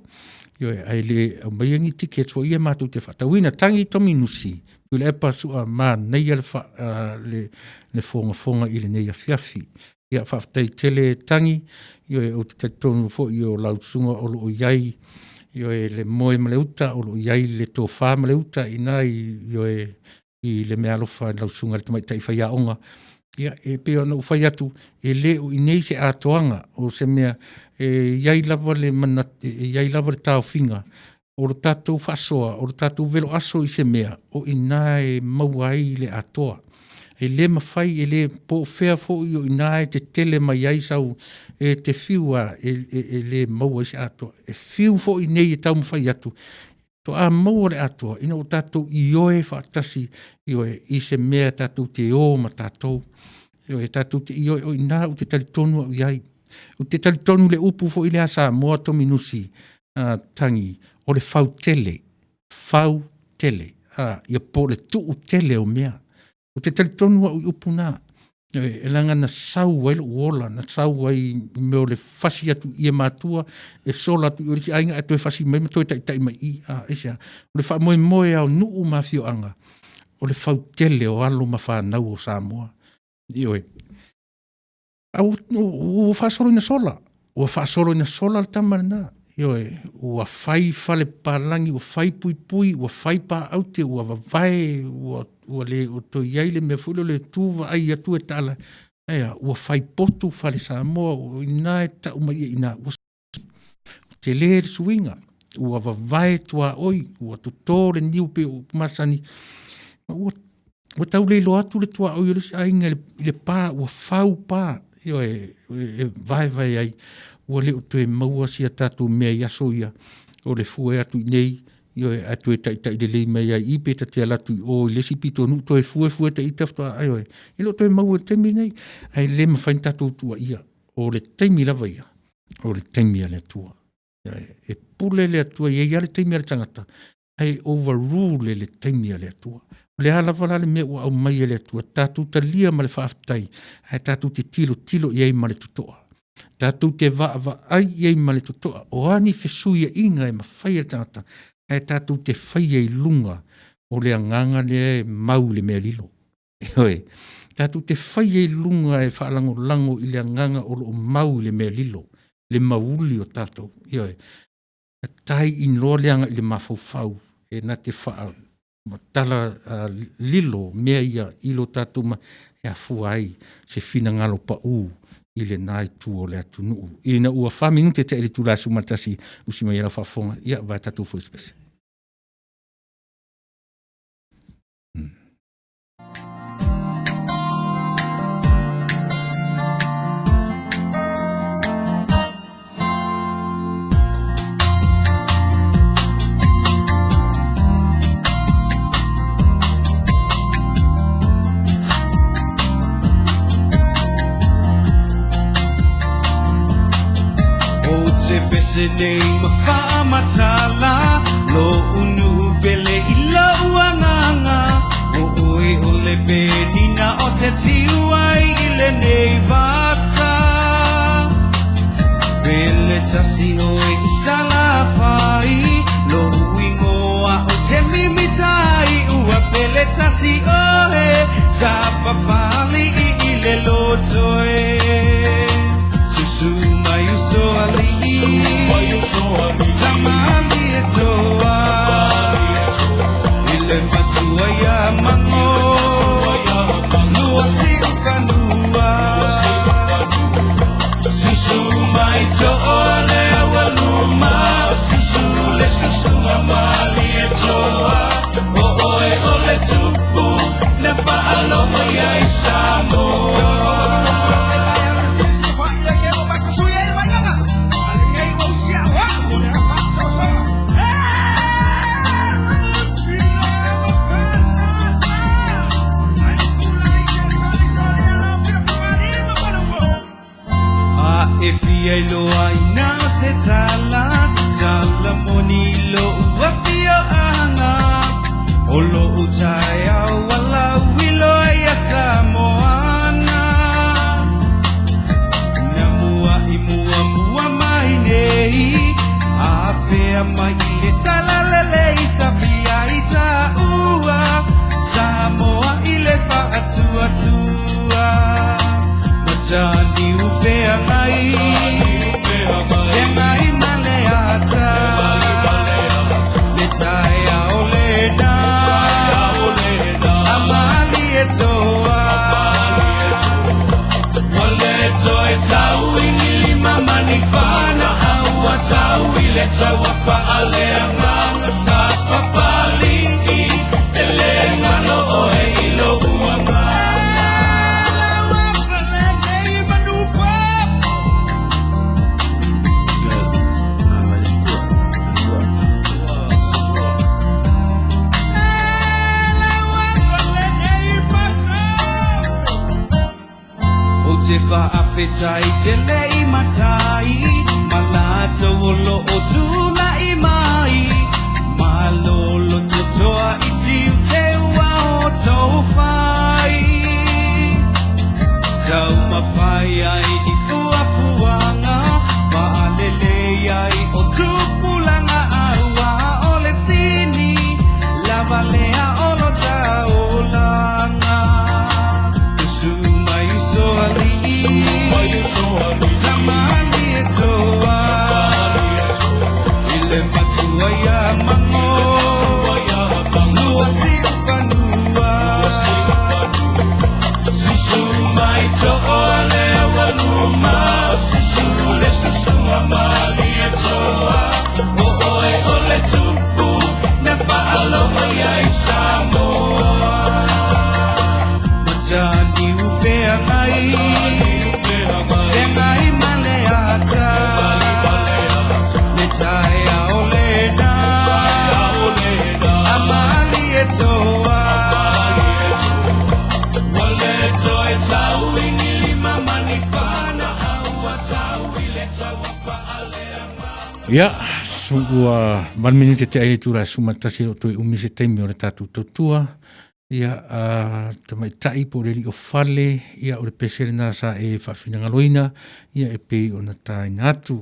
Speaker 2: ai le mai ngi tickets fo ia mātou te whatauina tangi tomi nusi le epa sua mā nei le fonga i le nei a fiafi ia whaftai tele tangi o te tonu fo i o lautunga o iai le moe maleuta o iai le tō whā maleuta ina i le mea alofa lausunga le tamai tai whai aonga. Ia e peo na uwhai atu e le o inei se atoanga o se mea iai lava le tau whinga o lo tātou whasoa, o lo tātou velo aso i se mea o ina e mauai le atoa. E le mawhai e le po whea fo i o ina e te tele mai ai sau e te whiua e le maua i se atoa. E whiu fo i nei e tau mawhai atu. To a maua le atoa, ina o tātou i oe whaatasi i se mea tātou te o ma tātou. Tātou te i oe o ina o te talitonu au iai. O te talitonu le upu fo i le asa moa to minusi tangi o le whau tele. Whau tele. Ia po le tuu tele o mea. O te talitonu au i upu nā. E langa na sau ai lo ola, na sau ai meo le whasi atu i e mātua, e sola atu i orisi ainga atu e whasi mai matoi tai mai i, esa. O le wha moe au nuu mawhio anga, o le whau tele o alo ma whanau o Samoa. Ioe. O whasoro ina sola, o whasoro ina sola le tamara nā. Ioe, o whai whale palangi, o whai pui, o whai pā aute, o wawai, o le o to iai le me fulo le tuwa ai atu e tala. Ea, o whai potu whale Samoa, o ina e ta umai e ina. O te le suinga, o wawai tua oi, o tutore niu pe o masani. O tau le lo atu le tua oi, o le ainga le pā, o whau pā. Ioe, vai ai. Ua leo te maua sia tātou mea i aso ia o le fue atu nei Io e atu e tai de lei mai ai ipe ta te alatu o le si pito nu to e fue ta i tafta ai oi. Ilo to e mau te minei ai le ma fain tatu tua ia o le teimi lava ia. O le teimi ale tua. E pule le atua ia ia le teimi ale tangata. Ai overrule le teimi ale tua. Le hala wala le mea ua au mai ale tua. Tatu ta lia ma le whaafitai. Ai tatu te tilo iai ma le tutoa. Tatu te va ai iai ma le tutoa. O ani fesuia inga e ma whai ale tangata. E tātou te whaia I lunga o le anganga le mau le mea lilo. Tātou te whaia I lunga e whaalango lango I le anganga o lo mau le mea lilo. Le mauli o tātou. Tai in loa leanga I le mawhau e na te wha tala lilo mea ia ilo tātou ma e a fuai se fina ngalo pa u I le nai tu o le atu nuu. I na ua whaminute te ele tu la sumatasi usima ia la whafonga. Ia vai tātou fo espesi.
Speaker 5: Se nei mafamatala lo unu bele ila uanganga o oi o le benina o te tiwai ile nei vasa bele tasi oi isala fai lo uingoa o te mimitai ua bele tasi oi sa papali ile lotoe susuma yuso ali Zamani etoa Ile matua ya mango Lua sikanua Sisu maitoa lea waluma Sisu le sisu mamali etoa Oe ole tupu Nefa alomo ya isamoa If I lo ai na se tala moni lo wapio anga olo utaya wala wilo ya samoana namua imua mua mai nei afea mai le tala lele isapia ita ua samoa ile fa atua tua matani ufea ngai Let's wafa alenga sa papali elenga lo oe ilo uanga O te fa afetai te lei matai Malato lo otula imai Malolo totoa iti te wa tofai Tau mafai ai I fuafuanga Waalele ai o tupulanga awa ole sini Lavalea olo taolanga Usuma yuso ali Zamani etoa Ile matua ya mango Lua siufanua Sisu maito ole waluma Sisu le sisu amali etoa Oe ole tupu Nefa aloha ya isamoa Matani ufea ngai Vengai maleata Letaya olena
Speaker 2: Ia, ua manminute te ai tura sumatasi o toi umise teimi o le tatu totua. Ia, tamaitai po le li o fale, ia o le pesere na sa e whawhinangaloina, ia e pei o na taina atu.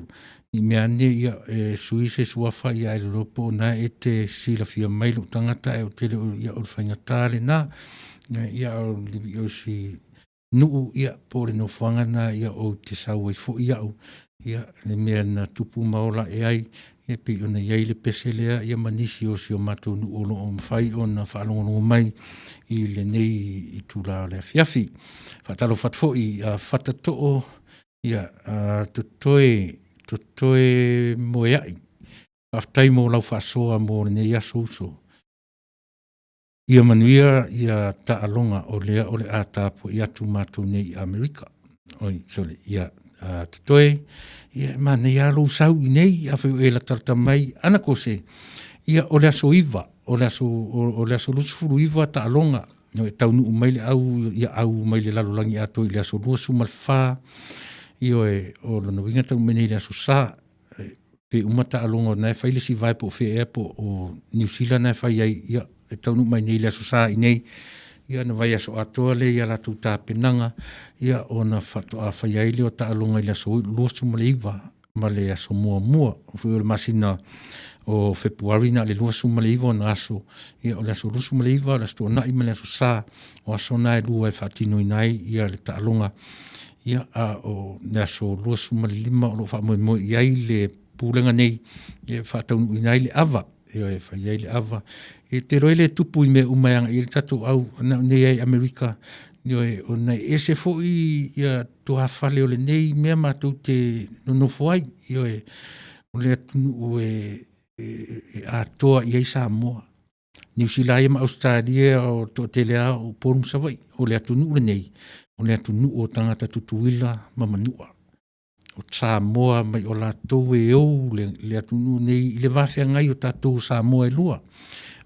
Speaker 2: I mea ne, ia suise suafa, ia e lopo na e te sila fia mailu tangata e o tele ia o le whaingatale na. Ia o libi o si nuu, ia po le no whangana, ia o te sau e fo ia o. Ia le mea na tupu maola e ai, ia pe o na iai le peselea, ia manisi o si o matou nu olo o mwhai o na whaalongo mai i le nei i tūla o le fiafi. Whatalo whatfo i whatatoo, ia totoe moe ai. Whaftai mo lau whaasoa mo le nei aso uso. Ia manuia ia taalonga o lea o le atapo i atu matou nei Amerika. Oi, sole, ia totoe, ia mana ia lo sau i nei, a wheu e la tarta mai, ana kose, ia o le aso iwa, o le aso lusfuru iwa ta alonga, no e taunu umaile au, ia au umaile lalolangi ato i le aso luasu malfa, ia o lo no winga tau mene i le aso sa, pe umata alonga na e whaile si vai po fe e po o New Zealand na e whai ai, ia e taunu mai nei le aso sa i nei, ia na vai aso atoa le, ia latu tā penanga, ia o na whato a whaiaile o ta alonga i le aso luasu ma le iwa, ma le aso mua, o whi o le masina o Februari na le luasu ma le iwa o na aso, ia o le aso luasu ma le iwa, le aso na i ma le aso sa, o aso na e lua e whatino i nai, ia le ta alonga, ia o le aso luasu ma le lima, o lo wha mo iai le pūlenga nei, ia whataunu i nai le ava, ia e whaiai le ava, e te roile tupu i me umayanga i le tatu au nei ai Amerika, o nei ese fo i tua whale o le nei mea mātou te nonofo ai, o le atunu e atoa i ai Samoa. New Zealand ma Australia o to te lea o porum savai, o le atunu le nei, o le atunu o tangata tutuila mamanua. O Samoa mai o la tau e au le atunu nei, i le wafea ngai o tātou Samoa e lua.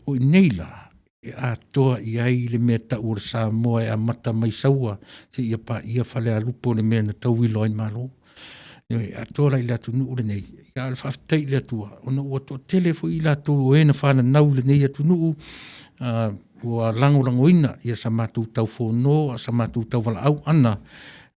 Speaker 2: O i neila, e atoa i ai le mea tau o Samoa e amata mai saua, se ia pa ia whale a lupo le mea na tau i loin malo. E atoa lai le atunu ure nei, ia le whaftai le atua, ona ua to telefo i la tau o ena whana nau le nei atunu ua lango ina, ia sa mātou tau whono, sa mātou tau wala au ana,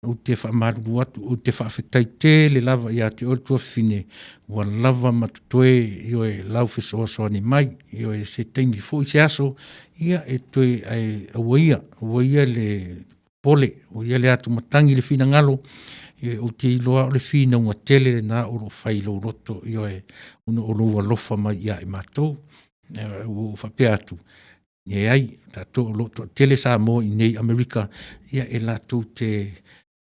Speaker 2: o te whaamaru atu, o te whawhetai te le lava ia te otua whine, ua lava matutoe io e lau whesoasoa ni mai, io e se teimi fo i se aso, ia e toe awaia le pole, o ia le atu matangi le whina ngalo, o te iloa o le whina unga tele na o lo whai lo roto, io e uno o lo alofa mai ia e matou, o whapea atu. Ia ai, tato o loto tele sa mo i nei Amerika, ia e lato te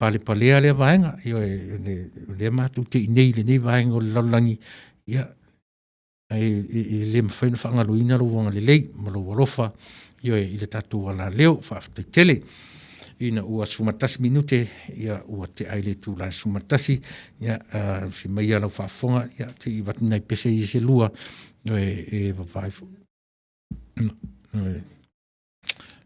Speaker 2: pale le vaenga, io le matu te nei le nei vaenga o le laulangi, ia le mawhaina whaangaloina lo wanga le lei, malo walofa, io i le tatu wala leo, whaaftai tele, ina ua sumatasi minute, ia ua te aile tu la sumatasi, ia si mai ala whaafonga, ia te i watina i pese i se lua, io e wawaifu.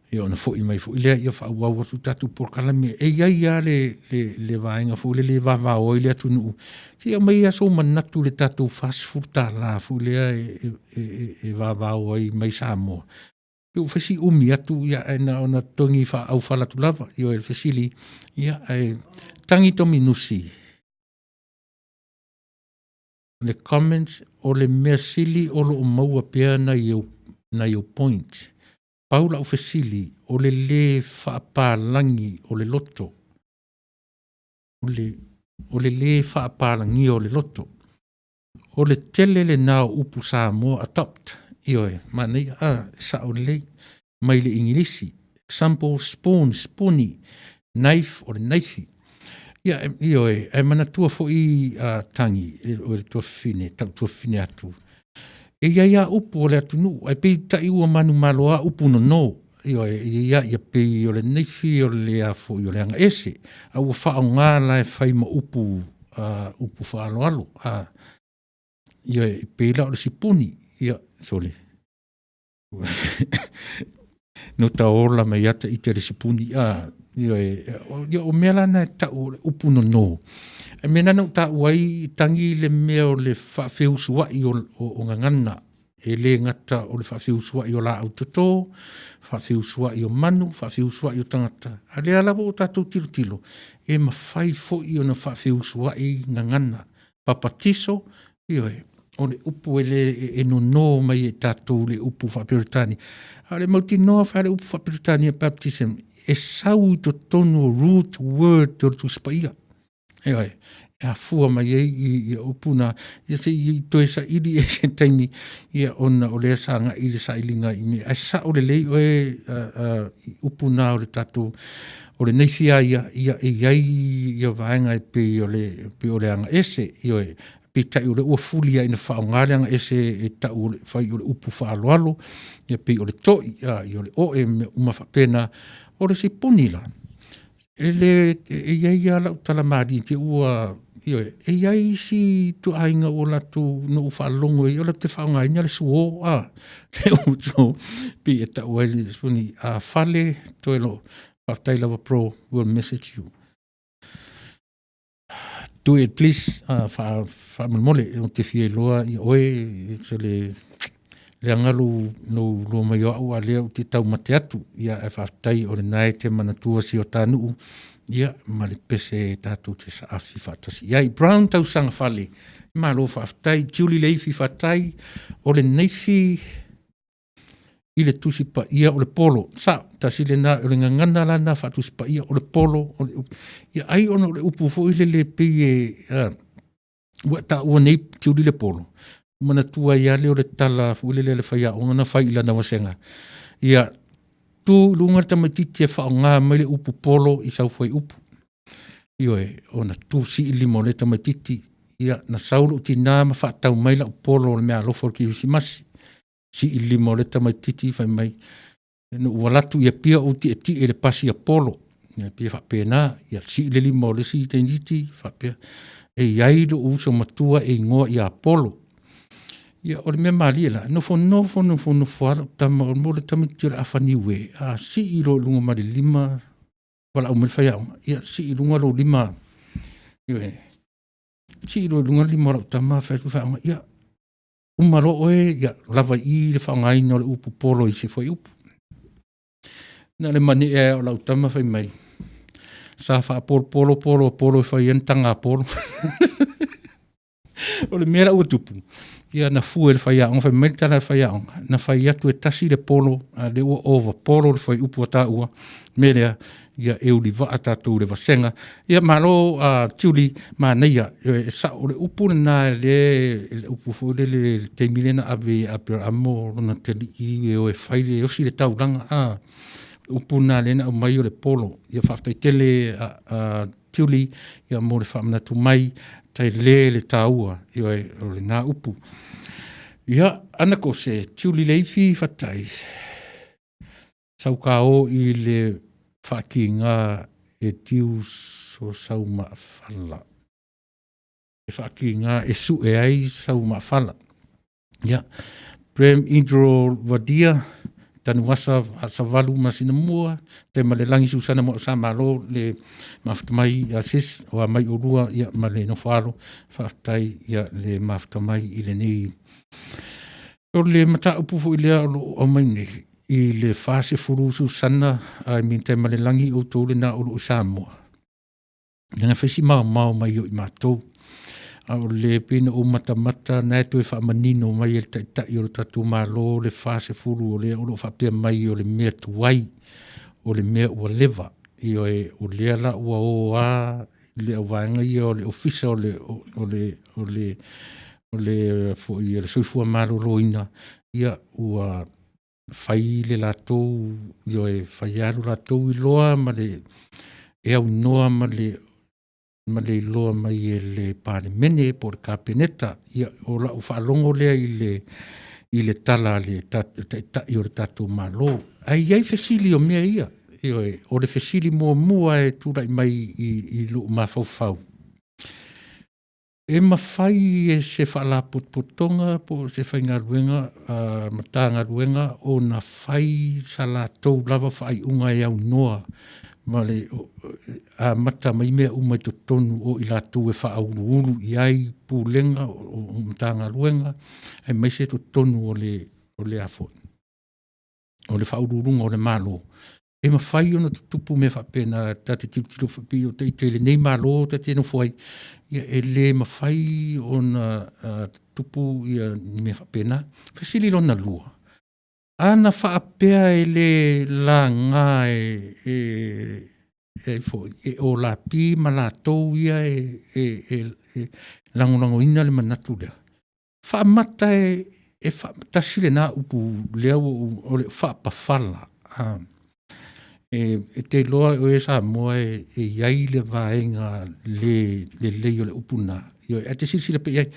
Speaker 2: Ia ona fo i mai fo ile ia fa wa tu tatu por kalame e ia le vainga fo le va o ile tunu si ia mai so manatu le tatu fast food ta la fo le e va o i mai Samoa eu fesi umi atu ia na ona tongi fa au fala tu lava io el fesili ia tangi to minusi le comments o le mesili o lo maua pea na yo point Paula ufesili o le whaapalangi o le loto. O le whaapalangi o le loto. O le tele le nao upu Samoa adopt. Ioe, manei, sa o le mai le ingilisi. Example, spoon, spooni, knife o le knifey. Ioe, e mana tua fo i tangi, o le tua fine, tau tua fine atu. E ia upu o le atunu, ai pei tai ua manu maloa upu no. Ia pei o le neifi o le afo i o le anga ese. A ua wha ngā lai whai ma upu wha alo. Ia pei la o le sipuni. Ia, sole. No ta orla mai ata i te le sipuni. o mea lana e tau le upu no. E mena nau tau ai tangi le mea o le whawhiusua i o ngangana. E le ngata o le whawhiusua i o la autoto, whawhiusua i o manu, whawhiusua i o tangata. A le alawo o tātou tilo. E mawhai fo i o na whawhiusua i ngangana. Papatiso, o le upu e no mai e tātou le upu whapiritani. A le mauti noa wha le upu whapiritani e baptism. E sau i to tono root word to tu spaia. E a fua mai i upuna. Ia se i to e sa ili e se taini ia ona o le sanga i le sa ilinga i me. A sa o le lei o e upuna o le tātou. O le neifia ia e iai ia vaenga e pe o le anga ese pe tai o le ua fulia ina whaongare anga ese e tau o le whai o le upu whaaloalo ia pe o le toi i o le oe me umawhapena o le sipunila. E iai ala utala maari te ua e iai si tu ainga o latu no whaalongo e o la te whaongai nia le suo le uto pe e tau ai le spuni a whale toelo Whaftai Lava Pro will message you. Do it, please. Whamamole, o te fie loa i oe, so le angalu no mai o au a lea o te tau mate atu. Ia e whaftai o le nai te manatua si o tānuu. Ia, ma le pese tātou te saafi whatasi. Ia, i Brown tau sanga whale. Ma lo whaftai, Julie Leifi whatai, o le neifi i le tusipa ia o le polo. Sa, ta sile na o le ngangana lana whatusipa ia o le polo. Ia ai ono le upu fo ile le pei ta ua nei tiuri le polo. Mana tua ia le o le tala fuile le whaia o ngana whai ila na wasenga. Ia tu lungar tamatiti e whao ngā mai le upu polo i sau whai upu. Ia o na tu si ili mo le tamatiti. Ia na sauro ti nā ma whaatau mai la o polo le mea lofor ki usi masi. Si ili mo le tamatiti whai mai. No walatu ia pia o ti e le pasi a polo. Ia pia whapena. Ia si ili mo le si tainiti whapea. E iai lo uso matua e ngoa i a polo. Ia o le mea maali la. No fono whala tama o mo le tamatiti le awhaniwe. A si i lo lunga mari lima. Wala umel whai au. Ia si i lunga lo lima. Ia si i lo lunga lima o tama whai au. Ia umaro oe, ia, lava i le whaongaina o le upu polo i se whai upu. Na le mani e o lau tama whai mai. Sa wha polo e whai entanga polo. O le mera ua tupu. Ia na fua le whai aonga, whai mai tala le whai aonga. Na whai atu e tasi le polo, le ua ova polo le whai upu a ta ua. Merea, ia e uli wa tātou le wasenga. Ia malo tiuli ma neia e sa o le upu na le upu fo le teimilena ave amo na te li e o e whaile osi le tauranga upu na le na o mai o le polo. Ia whaftai tele tiuli ia mo le whamanatu mai tai le taua ia o le nā upu. Ia anako se tiuli leifi whatai. Saukao i le whaki ngā e tiu so sau maa whala. E whaki ngā e su e ai sau maa whala. Ia, Prem Indro Wadia, tanu wasa sa walu masina mua, te male langi susana mo sa malo le maftamai asis, o mai urua ia male no whalo, whaftai ia le maftamai i le nei. O le mata upufu i lea o mai nei. I le fase furusu sana ai min te male langi o tōle na o lo Samoa. Nga whesi mau mai o i mātou. A o le pina o mata na e toi whaamanino mai e tai o le tatu malo le fase furu o le o lo whapea mai o le mea tuai o le mea ua leva. I o lea la ua o a le au vaenga i o le ofisa o le soifua malo loina ia ua fai le latou io e fai alu latou I loa ma le e au noa ma le loa mai e le palemene po le kapeneta ia o la o whaalongo lea I le tala le i o le tatou malo ai fesili o mea ia o le fesili mua e turai mai I lo mawhau e mawhai e se whala potpotonga po se whai ngā ruenga, mata ngā ruenga o na whai sa la tau lava whai unga e au noa ma le a mata mai mea umai to tonu o i lātou e whaauruuru i ai pūlenga o mtanga luenga ai mai se to tonu o le afo o le whaauruurunga o le malo e ma whai ona tupu me whapena tate tilo whapi o te le nei malo tate no whai e le ma whai ona tupu ia me whapena whasili lona lua ana whaapea e le la ngā o la pi ma la tau ia langolango ina le manatu lea. Whaamata tasile nā upu lea o le whaapawhala. Te loa o e sa moa iai le vaenga le leo le upu nā. E te sisila pe iai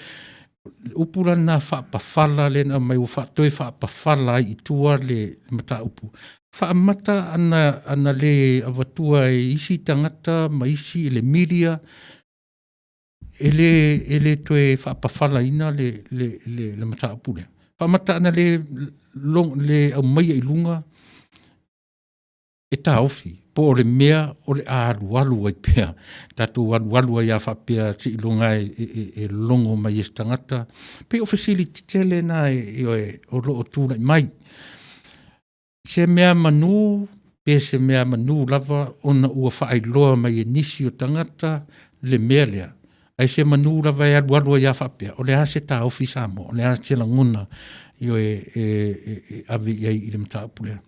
Speaker 2: upura na whaapawhala le na mai o whaatoe whaapawhala i tua le mata upu. Whaamata ana le avatua isi tangata, ma isi le media, ele toe whaapawhala ina le mata upu le. Whaamata ana le au mai i lunga e tā ofi. Po o le mea o le alualu ai pea. Tātou alualu ai a whapea ti ilunga e longo mai e stangata. Pe o facility tele na o loo tūra mai. Se mea manu, pe se mea manu lava ona ua whaailoa mai e nisi o tangata le mea lea. Ai se manu lava e alualu ai a whapea. O le a se tā ofi samo. O le a se languna ave iai i le mata apulea.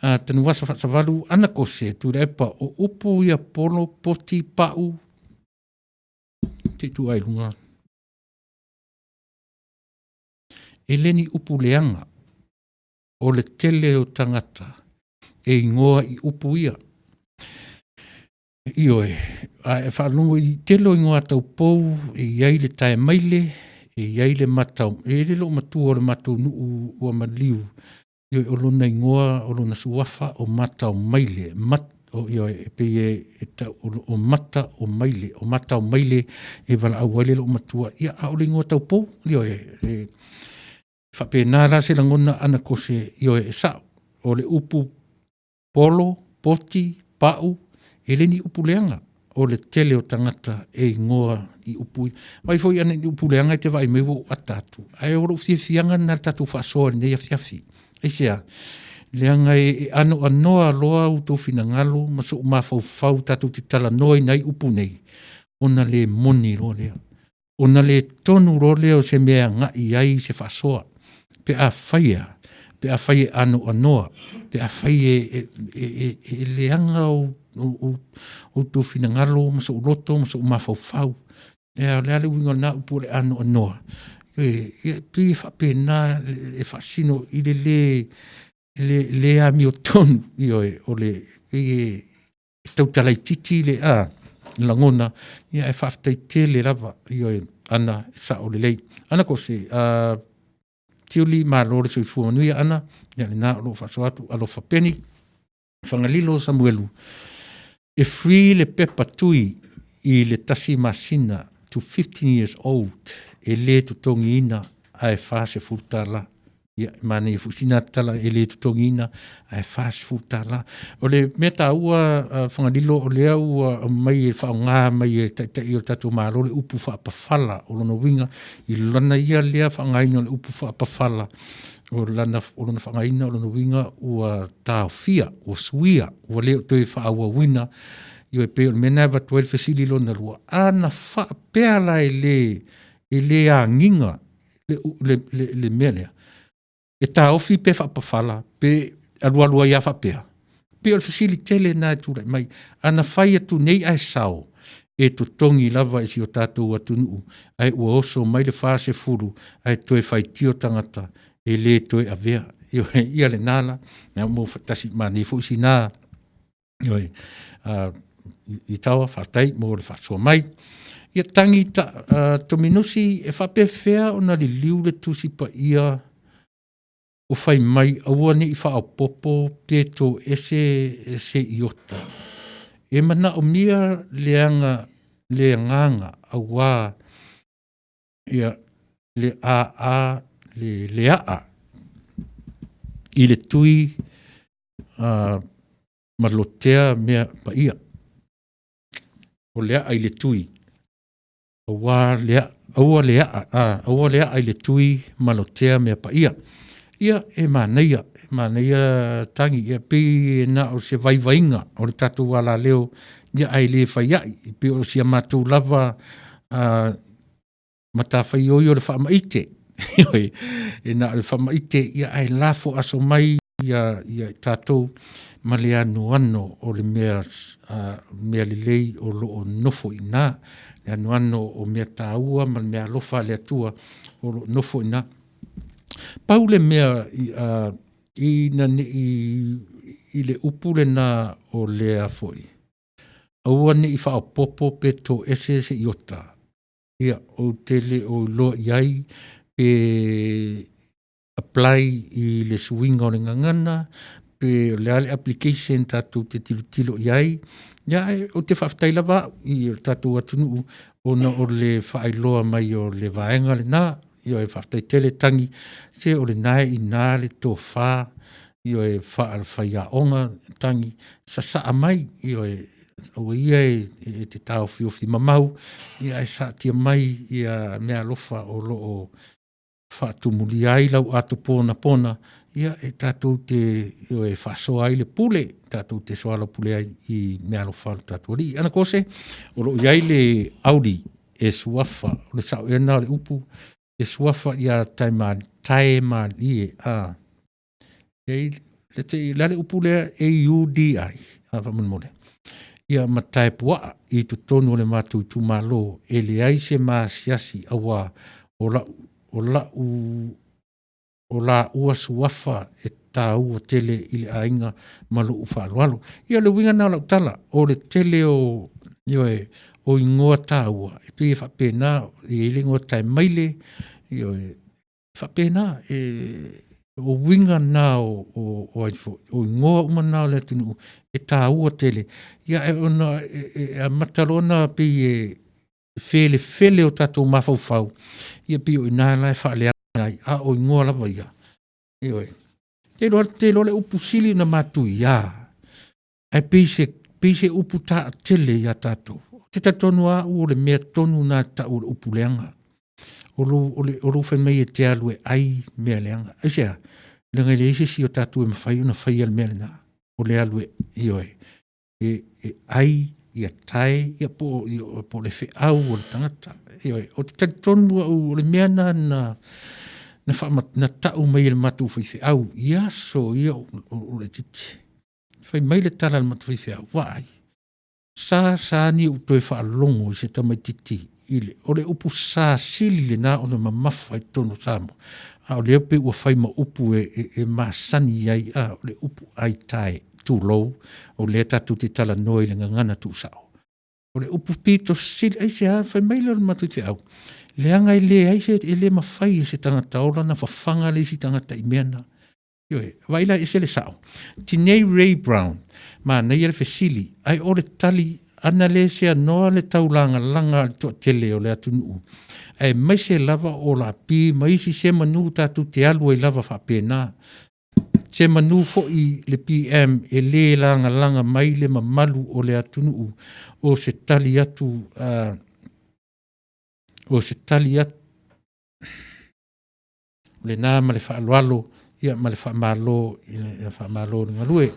Speaker 2: Tanu wasa whatsavalu ana kose tu repa o upu ia polo poti pau te tu ai lunga. E leni upu leanga o le tele o tangata e ingoa i upu ia. Ioe, e whaalungo i telo ingoa tau pou e iai le tae maile e iai le matau. E le lo matua o le matau nuu ua maliu. O lona ingoa, o lona suafa, o mata o maile. O mata o maile. O mata o maile e wala au wale lo matua. Ia a o le ingoa tau pou. Whapena se langona ana kose e sa. O le upu polo, poti, pau, e le ni upu leanga. O le tele o tangata e ingoa i upu. Mai foi ane ni upu leanga te vai mewo atatu. Ai oro fianga na tatu whasoa ni nei a fiafi. Eisea, leanga e ano anoa loa uto fina ngalo, maso umafau tatu te tala noi nei upu nei. Ona le moni ro lea. Ona le tonu ro lea o se mea ngai ai se whasoa. Pe a whaia. Pe a whaia ano anoa. Pe a whaia e leanga o to fina ngalo, maso uroto, maso umafau. E a lea le winga na upu le ano anoa. Pe whapena e whasino i le ami o tonu o le tautalai titi le langona ia e whaftai te le rava ana sa o le lei. Ana ko se tiuli ma lore soi fuanui ana ia le na lo whasoatu alo whapeni whangalilo Samuelu e free le pepa tui i le tasi masina to 15 years old e le tutongi ina ai fase futala ia mane fusina tala e le tutongi ina ai fase futala o le meta ua whangalilo o lea ua mai e whaonga mai e tai o tatu maro le upu whaapawhala o lono winga i lana ia lea whaongaina le upu whaapawhala o lana whaongaina o lono winga ua taofia o suia ua leo toi whaaua wina i o e peo mena wa 12 fasili lona lua ana whaapea la e le a nginga le melea. E ta ofi pe whapawhala, pe alualua ia whapea. Pe o fasili tele nā tūrai mai, ana whai atu nei ai sao, e tu tongi lava e si o tātou atunuu, ai ua oso mai le whase furu, ai toe whai tio tangata, e le toe avea. Ia le nāla, nā mō whatasi mani fuisi nā, i taua whatai, mō le whasoa mai, ia tangi to minusi e whapewhea o na li liu le tusi pa ia o whai mai aua ni i wha popo te tō ese iota. E mana o mia le nganga aua ia le le a i le tui malotea mea paia. O lea ai le tui. Aua lea ai le tui malotea mea paia. Ia e manaia tangi ia pi na o se vaivainga o le tatu wala leo ia ai le whaiai pi o sia matu lava matawhai o le whamaite. E na le whamaite ia ai lafo aso mai ia tātou ma le ano o le mea lelei o loo nofo ina. Le ano o mea tāua ma le mea lofa le atua o loo nofo ina. Pau le mea i le upule na o lea foi. Aua ne i whao popo pe to ese iota. Ia o tele o loa iai pe apply i le suinga o le ngangana, pe le ale application tatu te tilo iai. Ia o te whaftai lava i tatu atunu o na o le whaailoa mai o le vaenga le na. Io e whaftai tele tangi se o le nae i nā le tō whā. Io e whaia onga tangi sa mai. Io e o ia e te tau whiofi mamau. Ia e sa tia mai ia mea lofa o loo whaatumuri ai lau atu pona. Ia e tātou te io e whasoa ai le pule. Tātou te soala pule ai i mea lofa o tātou ri. Ana kose o loo iai le Audi e suafa. O le sao e nā le upu. E suafa ia tae ma lie a. Le te lale upulea AUDI. A whamunmole. Ia matae pua i tu tonu le matu tu malo. E le aise maa siasi awa o la ua suafa e tā ua tele i le ainga malu ufa alualu. Ia le winga nao lau tala. O le tele o ingoa tā ua. E pe e whapena i le ingoa tae maile. Io whapena o winga nā o ingoa uma nā le tunu e tā ua tele. Ia e ona a matarona pi fele o tātou mawhauwhau. Ia pi o inā lai whaalea ai a o ingoa lava ia. Io te lo le upu sili na matu ia. Ai pise upu tā tele ia tātou. Te tatonu a o le mea tonu nā ta o le upu leanga. O lo whai mai e te alu e ai mea leanga. Aisea, le ngai le ise si o tātou e mawhai una whai al mea lena. O le alu e ioe. E ai, ia tae, ia po le whi au o le tangata. Ioe, o te tonu o le mea na tau mai le matu whi au. Ia so, ia o le titi. Whai mai le tala le matu whi au. Wai. Sa ni u toi wha longo i se tamai titi. O le upu sa sili le na o le mamafa i tono samo. A o le upe ua whai ma upu e masani ai. O le upu ai tae tū lou. O le tatu te tala noi le ngangana tū sao. O le upu pito sili. Ai se a whai mai le matu te au. Le anga i le ai se e le mawhai e se tangata ola na whawhanga le si tangata i meana. Waila e se le sao. Tinei Ray Brown. Ma nei ele fesili. Ai o le tali ana le se anoa le taulanga langa to tele o le atunu. Ai mai se lava o la pi, mai si se manu tatu te alu e lava whapena. Se manu fo i le PM e le langa mai le mamalu o le atunu o se tali atu le nā ma le whaalualo ia ma le whaamalo i le whaamalo ni ngalue.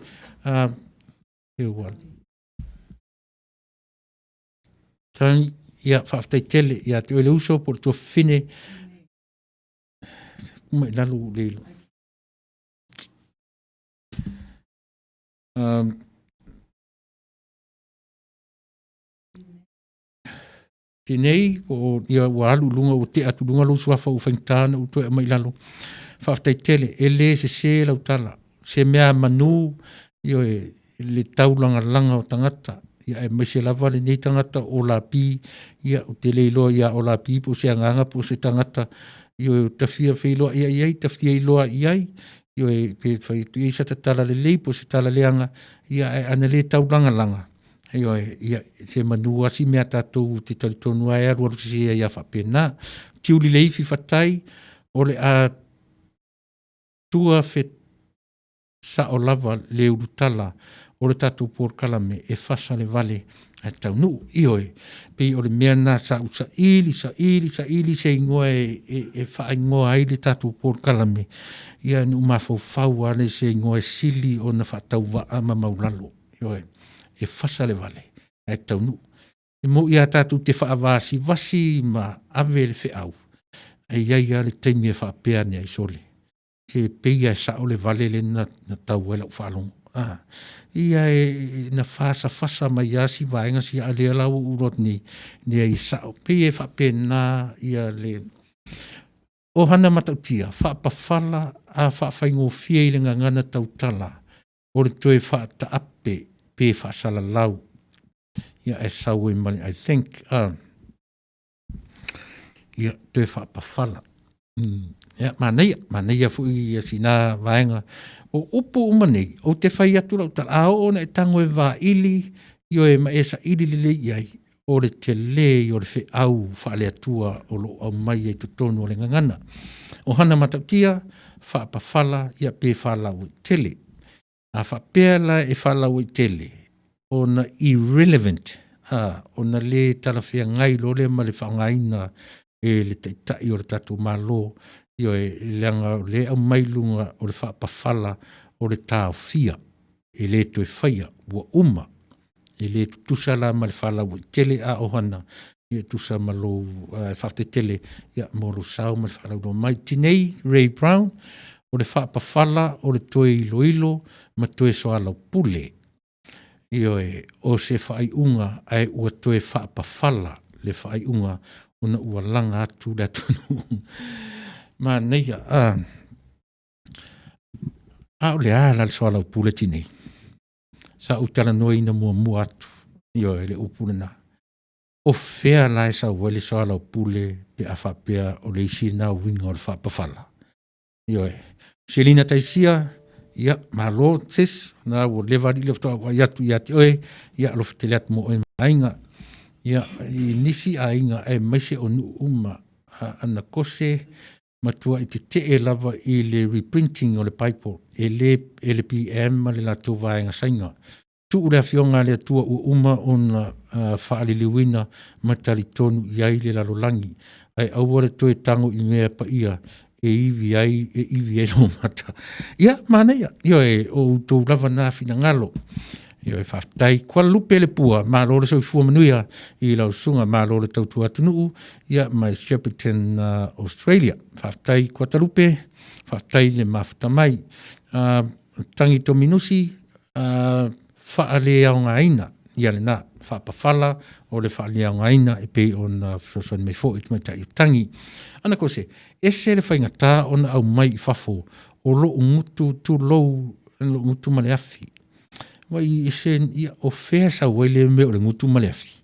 Speaker 2: Tangi, ia whaaftai tele, ia te oile uso por tua whine. Mai lalu leilo. Tinei, o ia walu lunga o te atu lunga lo suafa u whaintana u toi mai lalu. Whaaftai tele, e le se lau tala. Se mea manu, ia le taulanga langa o tangata. Ia e maise lava le nei tangata o la pi, ia o te leilo ia o la pi, po se anganga po se tangata, ia o tawhia whailoa iai, tawhia iloa iai, ia e whaitu ia sa tatala le lei, po se tala leanga, ia e ana le taulanga langa. Ia se manu asi mea tātou te talitonu ai aru aru se ia whapena. Tiuli leifi whatai, o le a tua whet sa o lava le urutala o le tātou por kalame e fasa le vale e tau nu i oe. Pei o le mea nā sa ili se ingoa e wha ingoa ai le tātou por kalame. Ia nu mafau ale se ingoa e sili o na whatau wa ama maulalo. I oe, e fasa le vale e tau nu. E mo ia tātou te whaavasi vasi ma ave le whiau. E ia le teimi e whaapea ni ai sole. Te peia e sao le vale le na tau e lau whalongo. Ia e na fasa mai asi vaenga si alea lau urot ni ai sao. Peia e whapena ia le o hana matautia, whaapawhala a whaaphaingo fia i le ngangana tautala. O le toe whaataape pe whaasala lau. Ia e sau e mali, I think, ia toe whaapawhala. Ia, manaia fui ia sina vaenga. O upo umanei, o te whai atu lau tala, a o na e tango e wā ili, io e ma esa ili lile iai, o le te le, o le whi au, whaale atua, o lo au mai e tutonu o le ngangana. O hana matautia, whaapawhala, ia pe whalau e tele. A whapela e whalau e tele, o na irrelevant, o na le talawhia ngai lo le ma le whaangaina, e le taitai o le tatu malo, io e leanga le au mailunga o le whaapawhala o le tāo fia, e le to e whaia, ua uma, e le tusa la ma le whalau i tele a ohana, e tusa ma lo whafte tele, ia moro sau ma le whalau do mai. Tinei Ray Brown, o le whaapawhala o le toe ilo, ma toe soalau pule. Io e o se whaiunga ai ua toe whaapawhala le whaiunga ona ua langa atu le atunu. Ma neia, au le ala soalau pule tinei. Sa utala noi na mua atu, io e le upule na. O fea la e sa wale soalau pule pe a whapea o le isi na winga o le whapawhala. Io e, Selina taisia, ia, malo tes, na o levari le ftoa wa yatu yati oe, ia alo fitele atu mo oe mainga. Ia, i nisi a inga e maise o nu uma ana kose, matua i te lava i le reprinting o le Bible, e le PM ma le lato vaenga sainga. Tu ule fionga le atua u uma o na whaali liwina matali tonu i ai le lalolangi. Ai aware toe tango i mea pa ia, e iwi ai lo mata. Ia, manea, io e o tau lava na fina ngalo. Io e whaftai, kua lupe le pua, maa lore sau i fua manuia i lau sunga, maa lore tau tua tunuu, ia mai Shepparton, Australia. Whaftai kua talupe, whaftai le mafuta mai. Tangi to minusi, whaale au ngaina, ia le na, whapawhala, o le whaale au ngaina, e pe o na sosan me fo, it mai tai tangi. Ana ko se, ese le whaingata o na au mai i whafo, o lo umutu tu lou, lo umutu maleafi. Wai ese ia o fea sa wele me o le ngutu maleafi.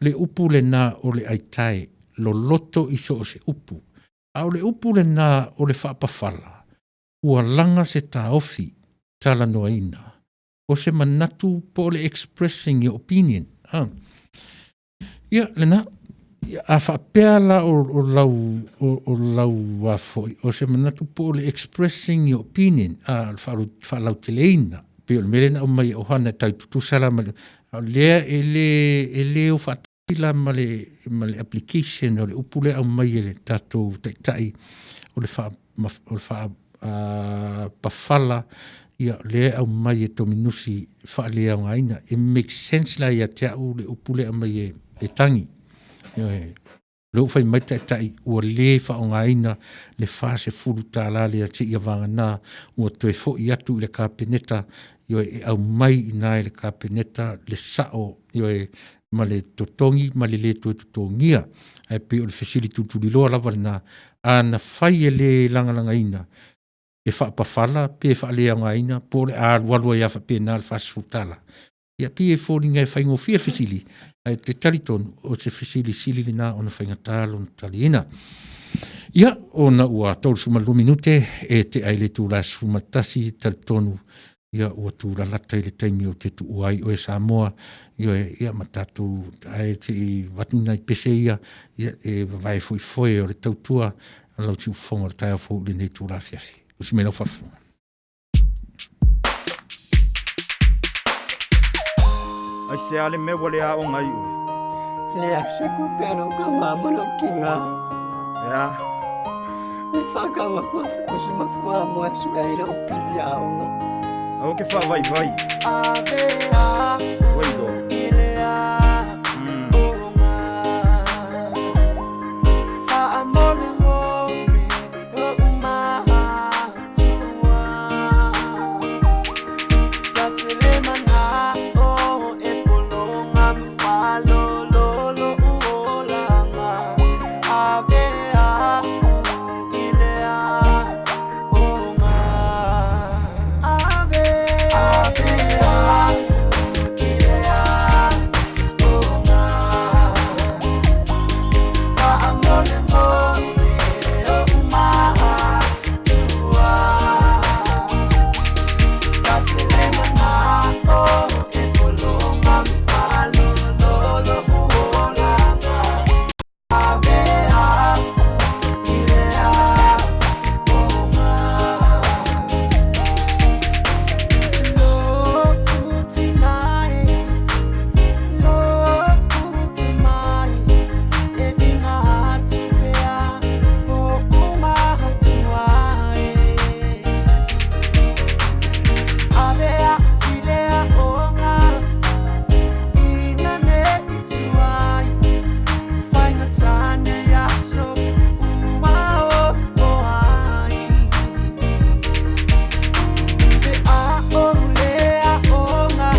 Speaker 2: Le upu le na o le aitai, lo loto iso o se upu. Au le upu le na o le whapawhala, ua langa se ta ofi, tala noa ina. O se manatu po le expressing your opinion. Ia, le na, a whapea la o lau wafoi, o se manatu po le expressing your opinion, whalau te leina. Pe o mere na o mai o hana tai tutusala ma lea e le o whatila ma le application o le upule au mai e le tatou tai o le pawhala ia lea au mai e tominusi whaalea o ngaina. It makes sense la ia te au le upule au mai e tangi. Leo fai mai tai ua le wha o ngaina le whase furu tā la lea te ia vanga nā ua toe fo i atu i le kāpeneta io e au mai i nai le kāpeneta le sao io e ma le totongi ma le toe totongia ai pe o le fesili tutuli loa lava le nā ana whai e le langa ina e whaapawhala pe whaalea o ngaina po le ārualua ia whape nā le whase furu tāla ia pi e fōringa e whaingo fia fesili ai te talitonu o se fesili sili le nā o na whaingatalo na taliina. Ia, o na ua tauru suma minute e te aile tūla sumatasi talitonu ia ua tūla lata i le taimi o te tuuai o e Samoa ia matatu ai te watuna i pese ia e vai foi o le tautua lau tiu fonga le tai au fōu le nei tūla fiafi. Usi me lau whafunga.
Speaker 6: Ai se ale me wale a o ngai ue.
Speaker 7: Le a se ko pero ka mamano kinga.
Speaker 6: Ya.
Speaker 7: Le whakawa kua whakusi mawhua mua suaira o pili a onga.
Speaker 6: Au ke wha vai vai.
Speaker 7: Ave a
Speaker 6: Waigo.
Speaker 7: ile a onga. Wha mole mole o umaha tua. Tatele mana o e polonga mwhalo lolo uolanga. Ave a ile a onga. Ave a ile a onga. Wha mole mole o umaha tua. Tatele mana o e polonga mwhalo lolo uolanga. Ave a ile a onga. Lo putinai, lo putimai, e vinga hatu pea o umaha tuai. Ave a ile a onga, ina ne ituai, whainga tane yaso ua o ai. Te a o le a onga,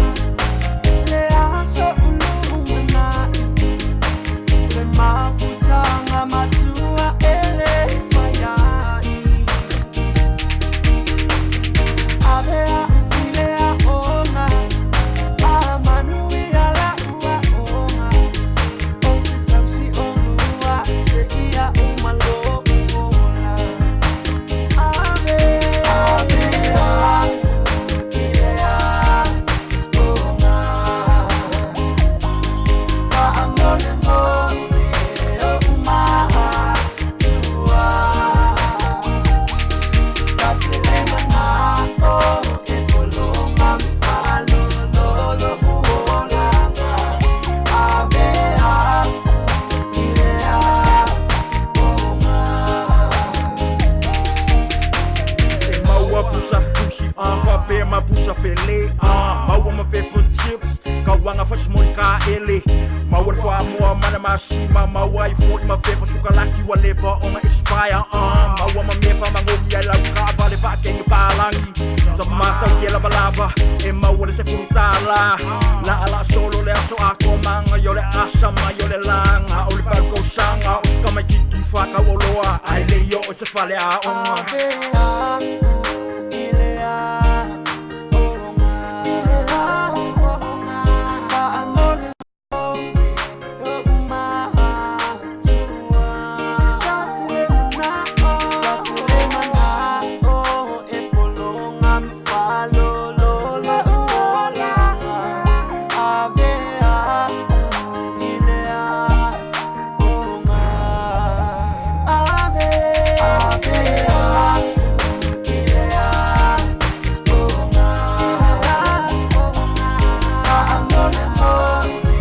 Speaker 7: le a so ulumana, le mafutanga matua ele whaiai. Ave a ile a onga, a manui ala ua onga, o te tausi o lua se ia umalo ola. Ave a ile a onga. Wha mole mole o umaha tua. Tatele mana o e polonga mwhalo lolo uolanga. Ave a ile a onga.
Speaker 6: E maua pusa pusi fa pe ma pusa pele maua ma pepper chips ka wanga fa small ka ele maua fa mo mana masima maua I for ma pepper suka laki wa leva on expire maua ma me fa mangogi ai la ka vale pa ke palangi sa masa ke la balava e maua le se frutala la ala solo le aso ako manga yo le asa ma yo le langa o le palco sanga o ska mai kiki fa ka oloa ai le yo se fale a onga
Speaker 7: Ave a ile a onga. Wha mole mole o umaha tua. Tatele mana o e polonga mwhalo lolo uolanga. Ave a ile a onga. Ave a ile a onga. Wha mole mole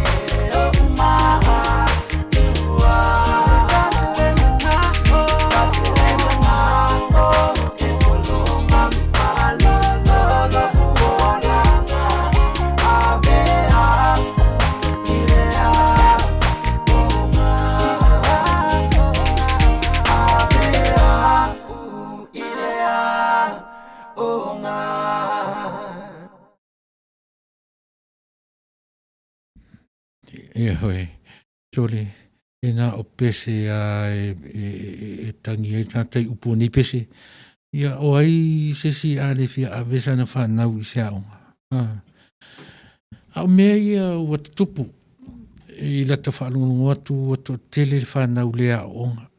Speaker 7: o umaha tua. Tatele mana o e polonga mwhalo lolo uolanga. Ave a ile a onga. Ave a ile a onga.
Speaker 2: E hoi, tole, e nā o pese a e tangi e tātai upo ni pese. Ia o ai sesi a le fia a vesa na whanau I se aonga. A o mea ia wata tupu. I lata whalungu atu wata tele whanau lea aonga.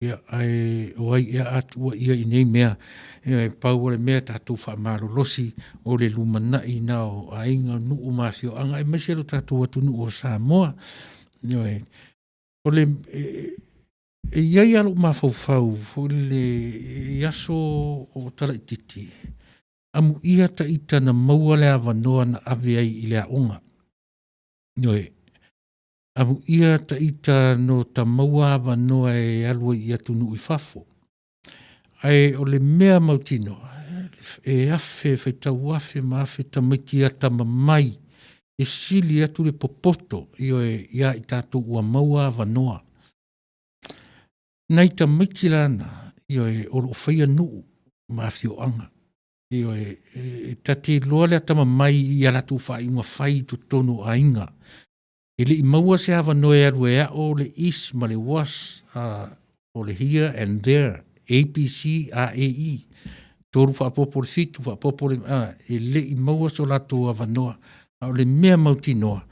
Speaker 2: Ia ai o ai ia atu ia I nei mea. Ia pau ole mea tātou whamaro losi o le lumanai na o ainga nuu mawhio anga. E mesero tātou atu nuu o Samoa. Ia o le e iai alo mawhauwhau fo le iaso o tala I titi. Amu ia ta ita na maua le awanoa na ave ai I le aonga. Noi, amu ia ta ita no ta maua wanoa e alua ia tunu I fafo. Ai o le mea mautino, e afe whaitau afe ma afe ta miki ata mamai, e sili atu le popoto io e ia I tātou ua maua wanoa. Nei ta miki lana, io e olo whaia nuu ma awhio anga. Io e tate loa le ata mamai I alatu whai unga whai tu tonu a inga. E li maua se hawa noe alu e o le is ma le was o le here and there. ABC, AAE. Toru whapopo le fitu, whapopo le e le I maua so lato a wanoa. O le mea mauti noa.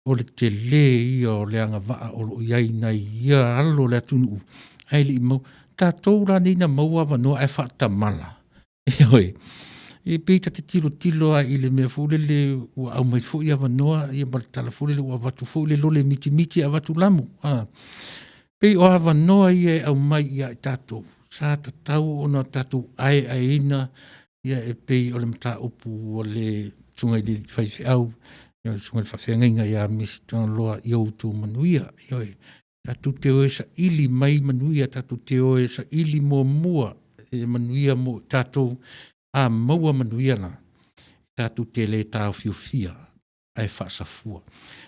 Speaker 2: O le te le ia o le anga waa o lo iai na ia alo le atunu. Ai li mau. Tā tōra nina maua wanoa e whata mala. E hoi. E peita te tilo a I le mea fulele ua au mai fo ia wanoa. Ia mara tala fulele ua watu fulele lo le miti a watu lamu. Pei o a wanoa ia e au mai ia e tātou. Sa tatau ona tātou ai ina. Ia e pei o le mata upu o le tungai li whaifi au. Ia le tungai whawhiangainga ia misi tanga loa I outu manuia. Ia e tātou te oe sa ili mai manuia. Tātou te oe sa ili mua e manuia mo tātou a maua manuia la. Tātou te le tāo fiofia. Ai whaasafua.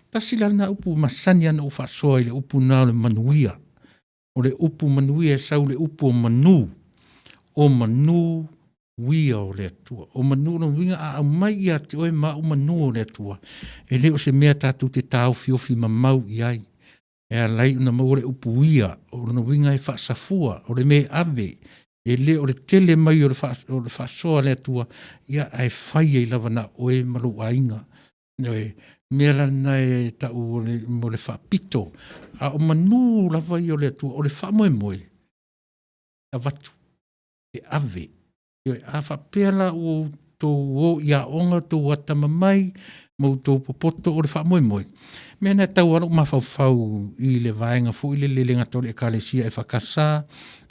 Speaker 2: Tasila na upu masani ana o whaasoa I le upu nao le manuia. O le upu manuia e sau le upu o manu. O manu wia o le atua. O manu no winga a mai ia te oe ma o manu o le atua. E leo se mea tātou te tāo fiofi mamau iai. E a lai una mau le upu wia. O no winga e whaasafua. O le me ave. E leo le tele mai o le whaasoa le atua. Ia ai whai e lava na oe malu a inga. Noe. Mea lana e tau mo le whaapito. A o manu lava I o le atua. O le whaamoe. A watu. E ave. E a whapela o tō o ia onga tō watama mai. Mau tō popoto o le whaamoe. Mea na tau anu mawhau I le vaenga fu I le lelenga tole e kalesia e whakasa.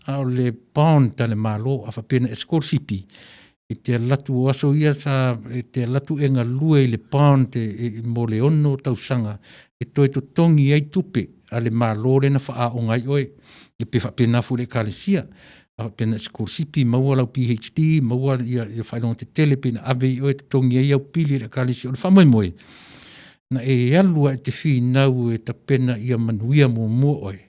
Speaker 2: A o le pond tale malo. A whapena eskorsipi. E te latu o aso ia sa, e te latu e ngā lue I le pond e mo le ono tausanga. E toi to tongi ai tupe a le malo le na wha o ngai oe. E pe whapena fu le kalesia. A whapena eskorsipi, maua lau PhD, maua ia whailonga te tele pena ave I oe te tongi ai au pili le kalesia. O le whamoe moe. Na e alua e te whi nau e ta pena ia manuia mo oe.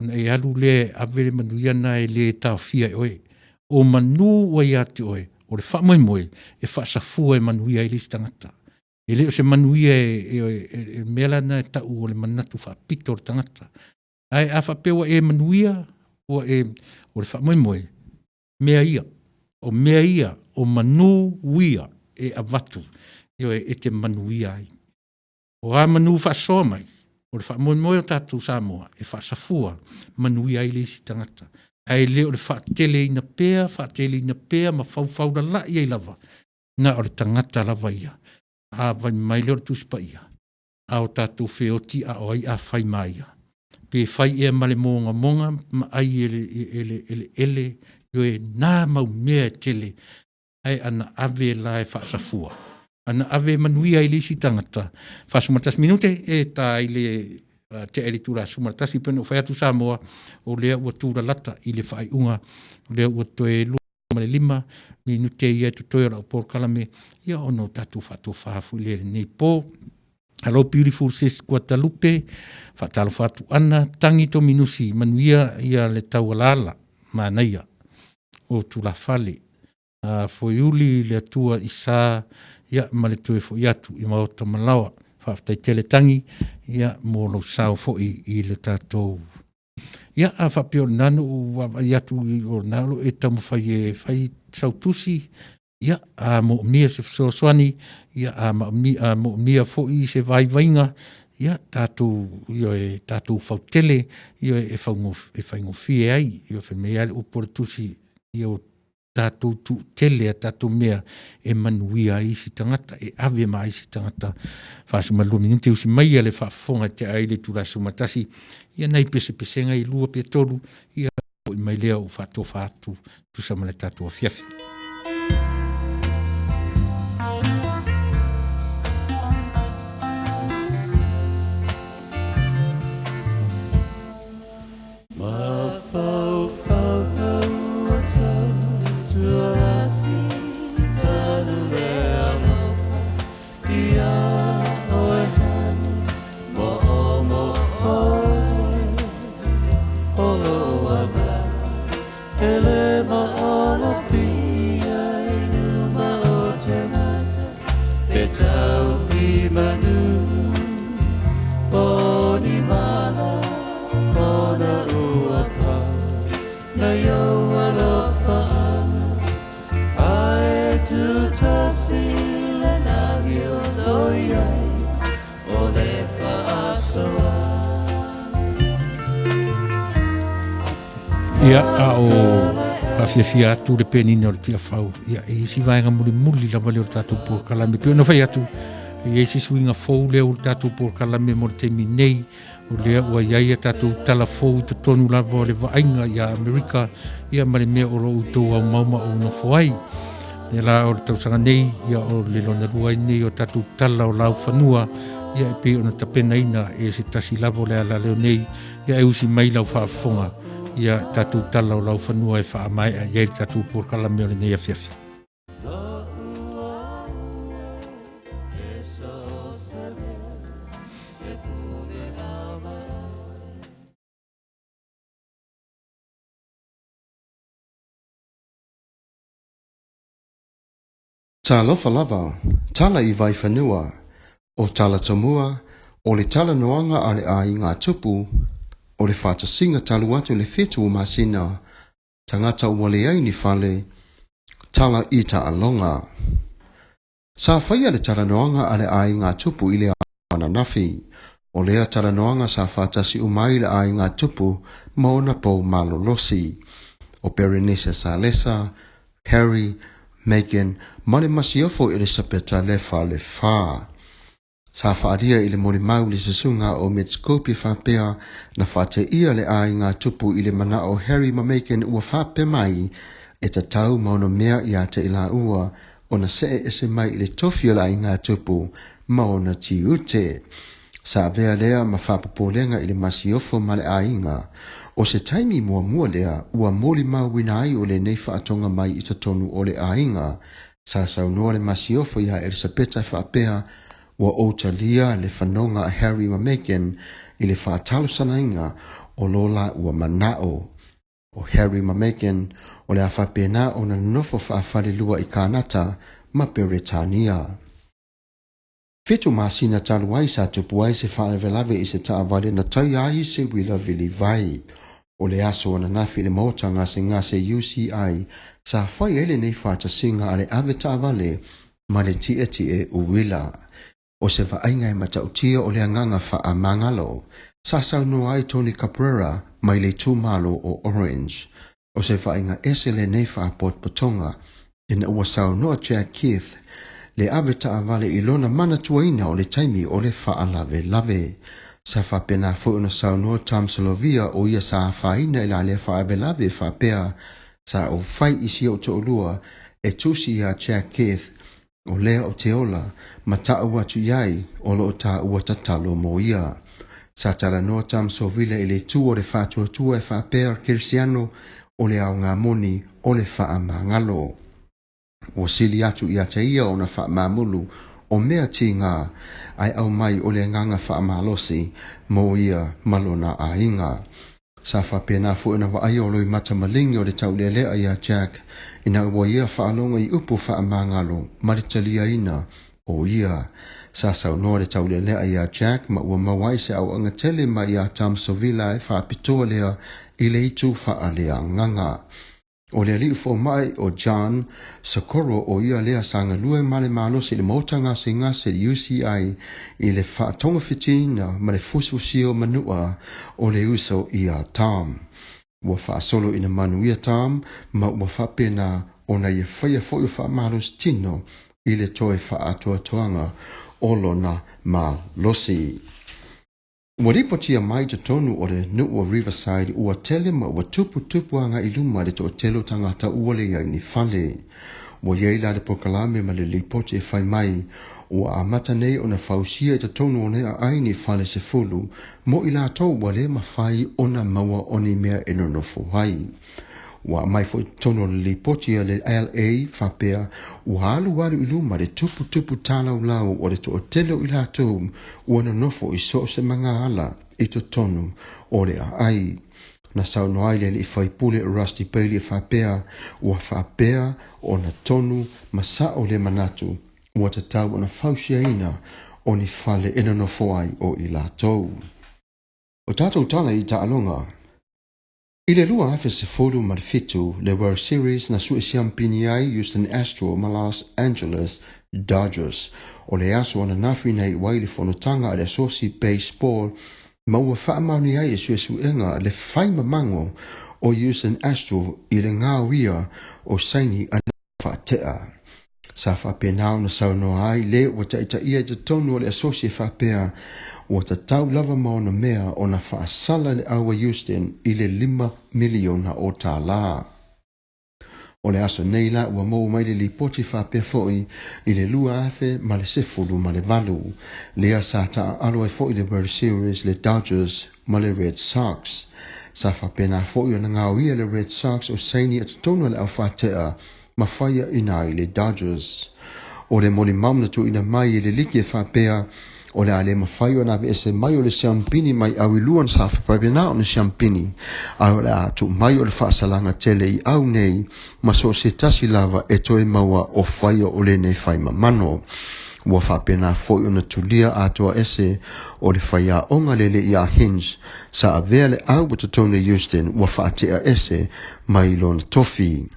Speaker 2: Na e alu le ave le manuia na e le tau fia oe. O manu wa ia te oe. O le whamoe e whaasafua e manuia I lisi tangata. E leo se manuia e mela na e tau o le manatu whaapito o le tangata. Ai a whapewa e manuia o le whamoe mea ia. O mea ia o manu wia e avatu. E te manuia ai. O a manu whaasoa mai. O le whamoe o tātou Samoa e whaasafua manuia I lisi tangata. Ai leo le whaatele ina pēa ma whau la ia I lava. Nā o le tangata lava ia. A vai mai leo tuspa ia. A o tātou whioti a o ai a whai mai ia. Pē whai ea male monga ma ai ele yo e nā mau mea tele. Ai ana ave la e whaasafua. Ana ave manuia I lisi tangata. Whasumatas minute e tā ile te eri tura sumaratasi pena o whai atu Samoa o lea ua tura lata I le whai unga o lea ua toe lua male 5 minute ia tu toe la o por kalame ia ono tatu whatu whahafu I le nei pō. Hello beautiful sis Guadalupe whatalo whatu ana tangi to minusi manuia ia le taualala manaia o tula whale foiuli le atua isa ia male toe fo iatu I maota malawa whaftai tele tangi, ia mō lo sao fo'i I le tātou. Ia a whapio nano o iatu o nalo e tamu whai sautusi, ia a mō mia se whasoaswani, ia a mō mia fo'i se vaivainga, ia tātou whautele, ia e whaingofi e ai, ia whamea le uportusi, ia o tātou tu tele a tātou mea e manuia I si tangata, e ave mai I si tangata. Whasuma lua minuti usi mai ale whaafonga te aile tu la sumatasi, ia nei pesenga I lua pe tolu, ia I mai lea o whatu, tu samale tātou a fiafi.
Speaker 5: ele maola fia inuma o temata e tau i manu poni mana pona uapa na yo alofa ai tu tasile na vio doia o le fa asoa
Speaker 2: ia o afia atu le penina o le tia fau ia e si vaenga muli la vale o tatu po kalame pe no fai atu ia si swinga fou le o tatu po kalame mo te minei o le o ia tatu tala fou te tonu la vo le vainga ia Amerika ia mare me o ro to au mama o no foi ia la o tau sanga nei ia o le lona lua nei o tatu tala o lau fanua ia pe ona tapena ina e se tasi lavo le ala leo nei ia e usi mai lau whaafonga ia tatu tala o lau whanua e wha mai a iei tatu por kalame o le nei afiafi.
Speaker 8: Talofa lava, tala I vai whanua, o tala tomua, o le tala noanga ale a I ngā tupu, o le whata singa talu atu le whetu o masina, tangata wale ai ni whale, tala I ta alonga. Sa whaia le tala noanga ale a I ngā tupu I le ana nafi, o lea tala noanga sa whatasi umai le a I ngā tupu, maona po malolosi, o Berenice Salesa, Harry, Megan, mane masiofo Elisabeta le fa le fa. Sa whaaria I le mori mau le sasunga o Metskopi whapea na whate ia le ai ngā tupu I le mana o Harry ma Megan ua whape mai e ta tau mauna mea I ate ila ua o na se ese mai I le tofi o la I ngā tupu mauna ti ute. Sa vea lea ma whapapolenga I le masiofo ma le ainga. O se taimi mua lea, ua moli mau wina ai o le nei whaatonga mai I tonu o le ainga. Sa saunoa le masiofo ia Elisabeta whaapea, ua outalia le whanonga a Harry ma Megan I le whaatalo sanainga o lola ua manao. O Harry ma Megan, o le awhapena o na nofo whaafale lua I Kanata, ma Peretania. Fetu masina talu ai sa tupu ai se whaalevelave I se taawale na tai ai se wila vili vai. O le aso ana nafi le mota ngase UCI sa whai ele nei whata singa ale ave taawale ma le tie uwila. O se whainga e matautia o le anganga wha mangalo. Sa sauno ai Tony Cabrera mai le tūmalo o Orange. O se whainga ese le nei wha potpotonga. Ina ua saunoa Jack Keith le ave taawale I lona mana tuaina o le taimi o le wha lave. Sa whapena fo una saunoa Tamsalovia o ia sa whaina ila le whaabelave whapea sa o whai isi o to olua e tusi ia Jack Keith o lea o te ola ma ta'u atu iai o lo o ta ua tatalo mo ia. Sa tala noa Tamsalovia ile tu o le whatuatua e whapea Kirsiano o le au ngā moni o le whaamangalo. O sili atu ia te ia o na whaamamulu o mea ti ngā ai au mai o le nganga whaamalosi mo ia malona a inga. Sa whapena fu ina wa ai o loi mata malingi o le tau lea ia Jack ina ua ia whaalonga I upu whaamangalo maritalia ina o ia. Sa saunoa le tau lea ia Jack ma ua mawai se au angatele ma ia Tamsovila e whaapitoa lea I le itu whaalea nganga. O le aliu fo mai o John Socorro o ia lea sanga lue male malosi le mauta ngase UCI I le whaatonga fitina ma le fusfusio manua o le uso ia Tom. Ua whaasolo ina manuia Tom ma ua whapena o na ia whaia fo i whaamalos tino I le toe whaatoatoanga o lona ma losi. Ua ripotia mai te tonu o le nuu o Riverside ua tele ma ua tupu anga I luma le to telo tangata ua le ia ni whale. Ua yeila le pokalame ma le lipoti e whai mai ua amata nei o na whausia te tonu o lea ai ni whale se fulu mo I la tau ua le mawhai o na maua o ni mea e nonofo hai. Ua mai fo tono le lipoti le LA whapea ua alu waru I luma le tupu tālau lau o le to telo I la tau ua nonofo I so se manga ala I to tonu o le ai. na sauno ai le i whaipule Rusty Bailey e whapea ua whapea o na tonu masa o le manatu ua te tau na whausia ina o ni whale ena no foai o i la tau. O tātou tala i ta alonga. I le lua afe se foru marifitu le World Series na su isiampini ai Houston Astro ma Los Angeles Dodgers. O le aso ana nafi nei waile fonotanga le sosi baseball ma ua whaamauni ai e suenga le whaima mango o Houston Astro i le ngāwia o saini a whaatea. Sa whapenao na sauno ai le ua taita ia te tonu o le asosi whapea ua ta tau lava mao na mea o na whaasala le awa Houston i le 5 miliona o tā la. O le aso neila ua mou mai le lipoti whapea foi i le lua afe ma le sefulu ma le valu. Lea sa ta alo ai foi le World Series le Dodgers ma le Red Sox. Sa whapena foi o na ngāwia le Red Sox o saini at tonu le au whatea ma whaia ina i le Dodgers. O le moli mamna tu ina mai i le liki e whapea o le ale mawhai o na ese mai o le siampini mai au iluan sa whapapena o na siampini au le atu mai o le whaasalanga tele i au nei ma so se tasi lava e toi maua o whai o le nei whai mamano. Ua whapena foi o na tulia atua ese o le whai a onga lele i a Hinge sa a vea le au butatone Houston ua whaatea ese mai lona tofi.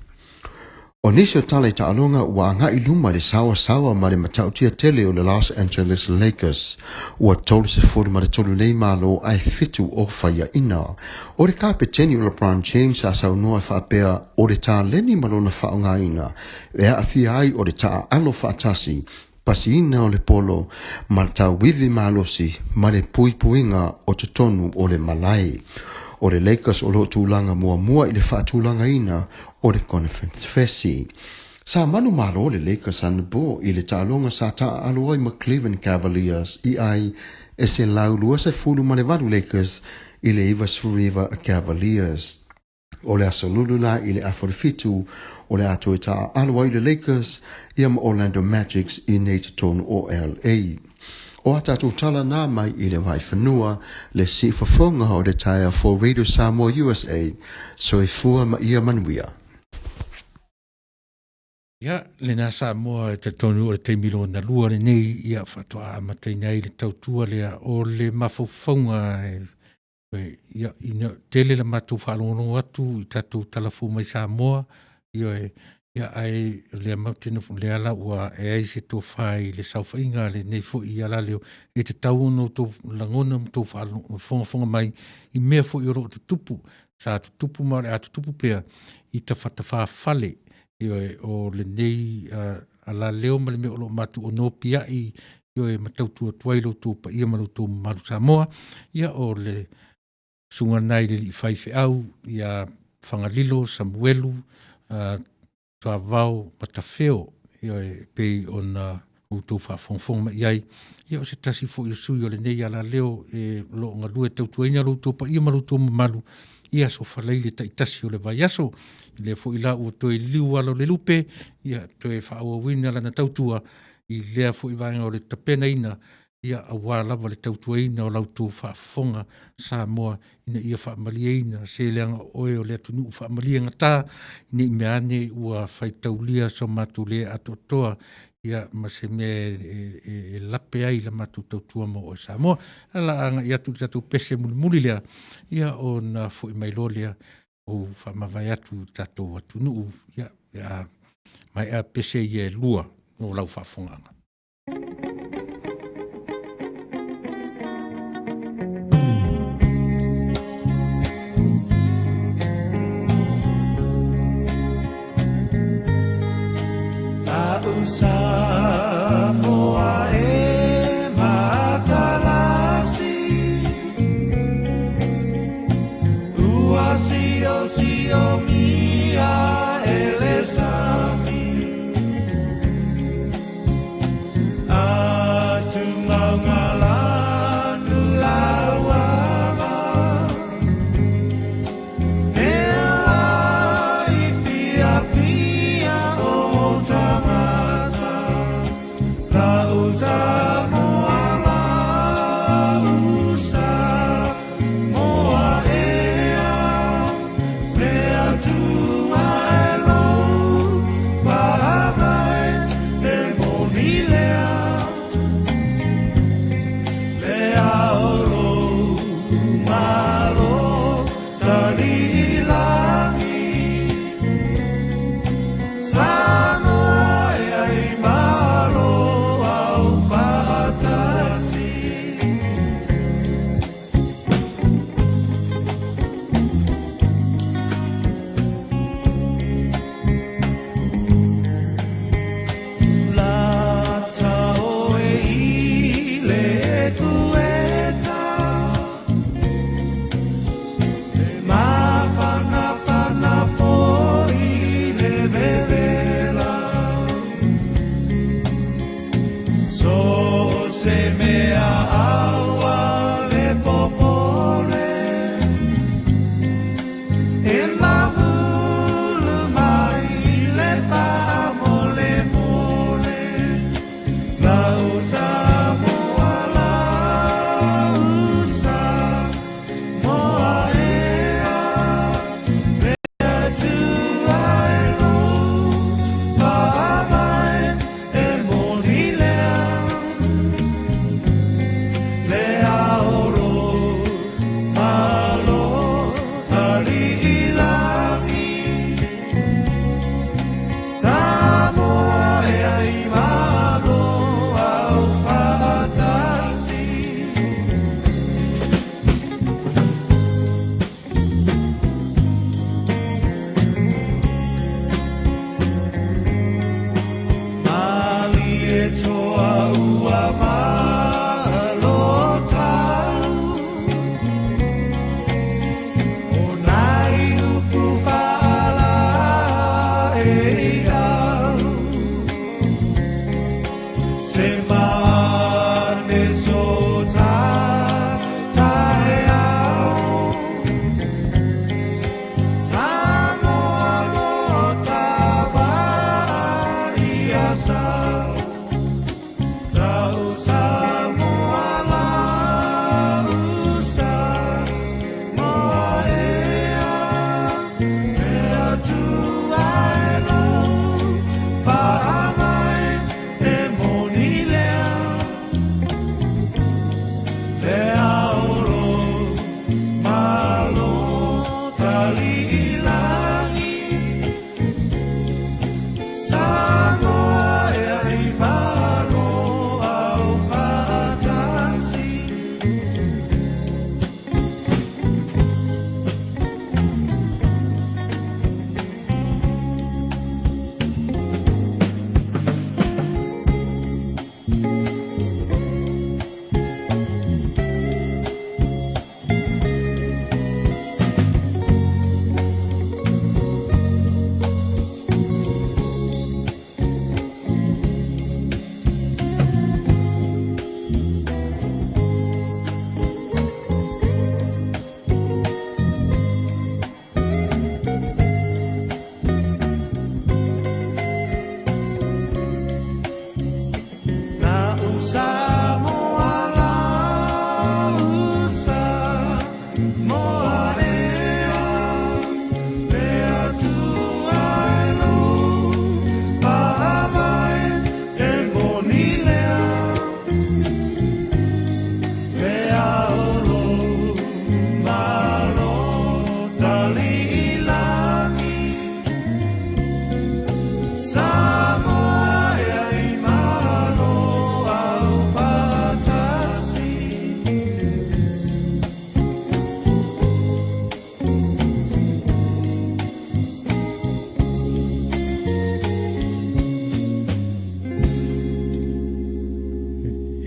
Speaker 8: O nisi o tala i ta alonga ua ngai luma le sawa ma le matautia tele o le Los Angeles Lakers. Ua tolu se foru ma le tolu nei malo ai fitu o whaia ina. O le kapeteni o LeBron James a sau noa whapea o le tā leni malona whaonga ina. Ea a fia ai o le tā alo whaatasi. Pasi ina o le polo ma le tā wivi malosi ma le puipuinga o te tonu o le malai. O le Lakers o lo tūlanga mua i le whaatūlanga ina o le Conference Fesi. Sa manu malo o le Lakers an bo i le tālonga sa ta aloai ma Cleveland Cavaliers i ai e se lau lua se fulu ma le vadu Lakers i le Ivas River Cavaliers. O le asalulula i le aforifitu o le ato e ta aloai le Lakers i am Orlando Magics i neita tonu o LA. O atatu tala nā mai i le wai whanua le si whafonga o le taia for Radio Samoa USA so e fua ma ia manuia.
Speaker 2: Ia, le nā Samoa e te tonu o le te milo na lua le nei ia whatoa amatai nei le tautua lea o le mawhauwhaunga ia ina tele le matu whalongo atu i tatu talafu mai Samoa ia ai le mautino le ala ua e ai se tō whai le sauwhainga le nei fo i ala leo e te tau no tō langona tō whonga mai i mea fo i oro te tupu sa tu tupu ma le atu tupu pea i ta whatawha whale o le nei ala leo ma le mea olo matu o no pia i matautua tuailo tō pa ia maru tō maru Samoa ia o le sunga nai le li whaife au ia whangalilo Samuelu tua vau matafeo pei o na utou whawhongwhong ma iai. Ia o se tasi fo i sui o le nei ala leo lo ngā lue tautuaina lo tō pa ia maru tō mamalu. Ia so whalei le taitasi o le vai aso. I le fo i la ua toi liu alo le lupe. Ia toi whaua wina lana tautua. I lea fo i vanga o le tapena ina. Ia a wālawa le tautuaina o lau tō whawhonga Samoa ina ia whaamaliaina se leanga oe o le atunu whaamalianga tā ina i meane ua whaitaulia so matu le atotoa ia ma se mea e lape ai la matu tautua mo o Samoa ala anga ia tu tatu pese muli lea ia o na fo i mailo lea o whaamawai atu tato atunu ia mai a pese ia lua o lau whawhonganga.
Speaker 5: Samoa e matalasi Ua sio mia elesami Atu maungalanu lauala Ela i fia o tama Samoa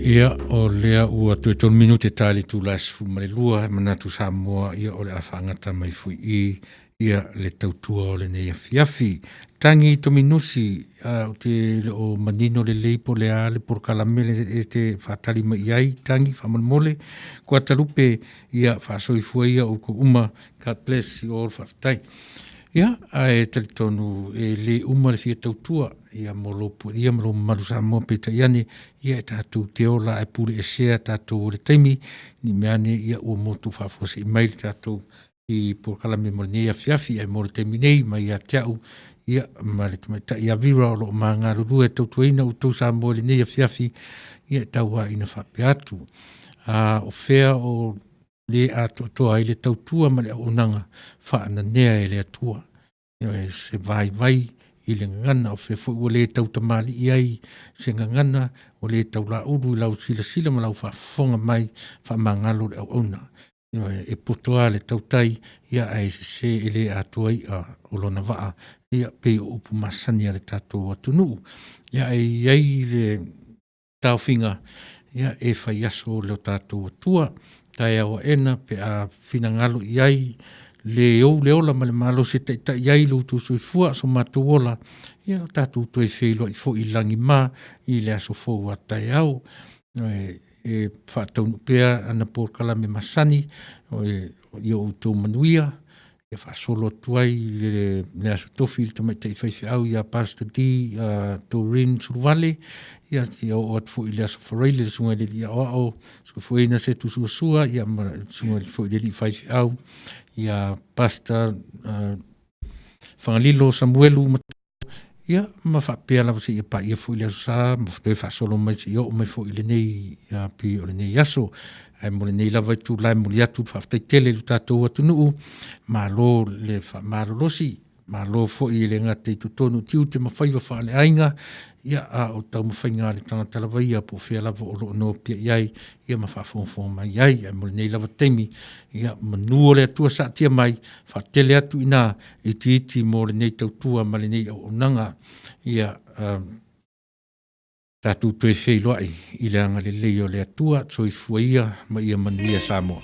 Speaker 2: Ia o lea ua tue tonu minute tali tu las fumare lua manatu Samoa ia o le afangata mai fui ia le tautua o le nei afiafi. Tangi to minusi o te o manino le leipo le a le porkalamele e te whatali mai iai tangi whamanmole kua talupe ia whasoifua ia o ko uma God bless you all whaftai. Ia, e talitonu e le uma le fia tautua ia molopu ia molo maru Samoa peta iane ia e tātou te ola e pule e sea tātou o le taimi ni meane ia ua motu whafose i maili tātou i po kalame mo nei afiafi ai mo te minei mai a tiau ia ma le tumata ia vira o lo manga lulu e tautuina o tau sa mo le nei afiafi ia taua ina whape atu. O fea o le ato ai le tautua ma le aunanga whaana nea e le atua. E se vai i le ngana o fefo o le tau tamali i ai se ngana o le tau la uru i lau sila ma lau whafonga mai whamangalo le auna. E putoa le tautai ia ai se ele atua i a olona waa ia pe upu masani le tatou atunu. Ia ai le tauwhinga ia e whai aso le tatou atua tai awa ena pe a whinangalo i ai le ola ma le malo se ta iai lo tu so fua so matou ola ia tatu to e felo i fo i langi ma i le aso fo wa tai au e fa tau pea ana por kala me masani o yo to manuia e fa solo tuai le aso to fil to mai tai fai au ia pasta di to rin sul vale ia o at fo i le aso for ile so ele dia o so fo ina se tu sua ia so fo ile fai au ia pasta fangalilo Samuelu ia ma fa pea la se pa ia fo ile sa ma fa solo mai se yo mai fo ile nei ia pi ole nei aso ai mo nei la vai tu la mo ia tu fa tele lu tatou atunu ma lo le fa ma lo si ma lo fo ile ngate tu tonu tiu te ma fai fa le ainga ia a o tau ma fai ngale tanga tala vai ia po fea la vo lo no pia iai ia ma fa fo mai iai ai mo nei la temi ia manu le tua sa tia mai fa tele atu ina i titi mo le nei tau tua ma le nei o nanga ia tatu tu e fei loai i le anga le leo le atua tsoi fuaia ma ia manuia Samoa.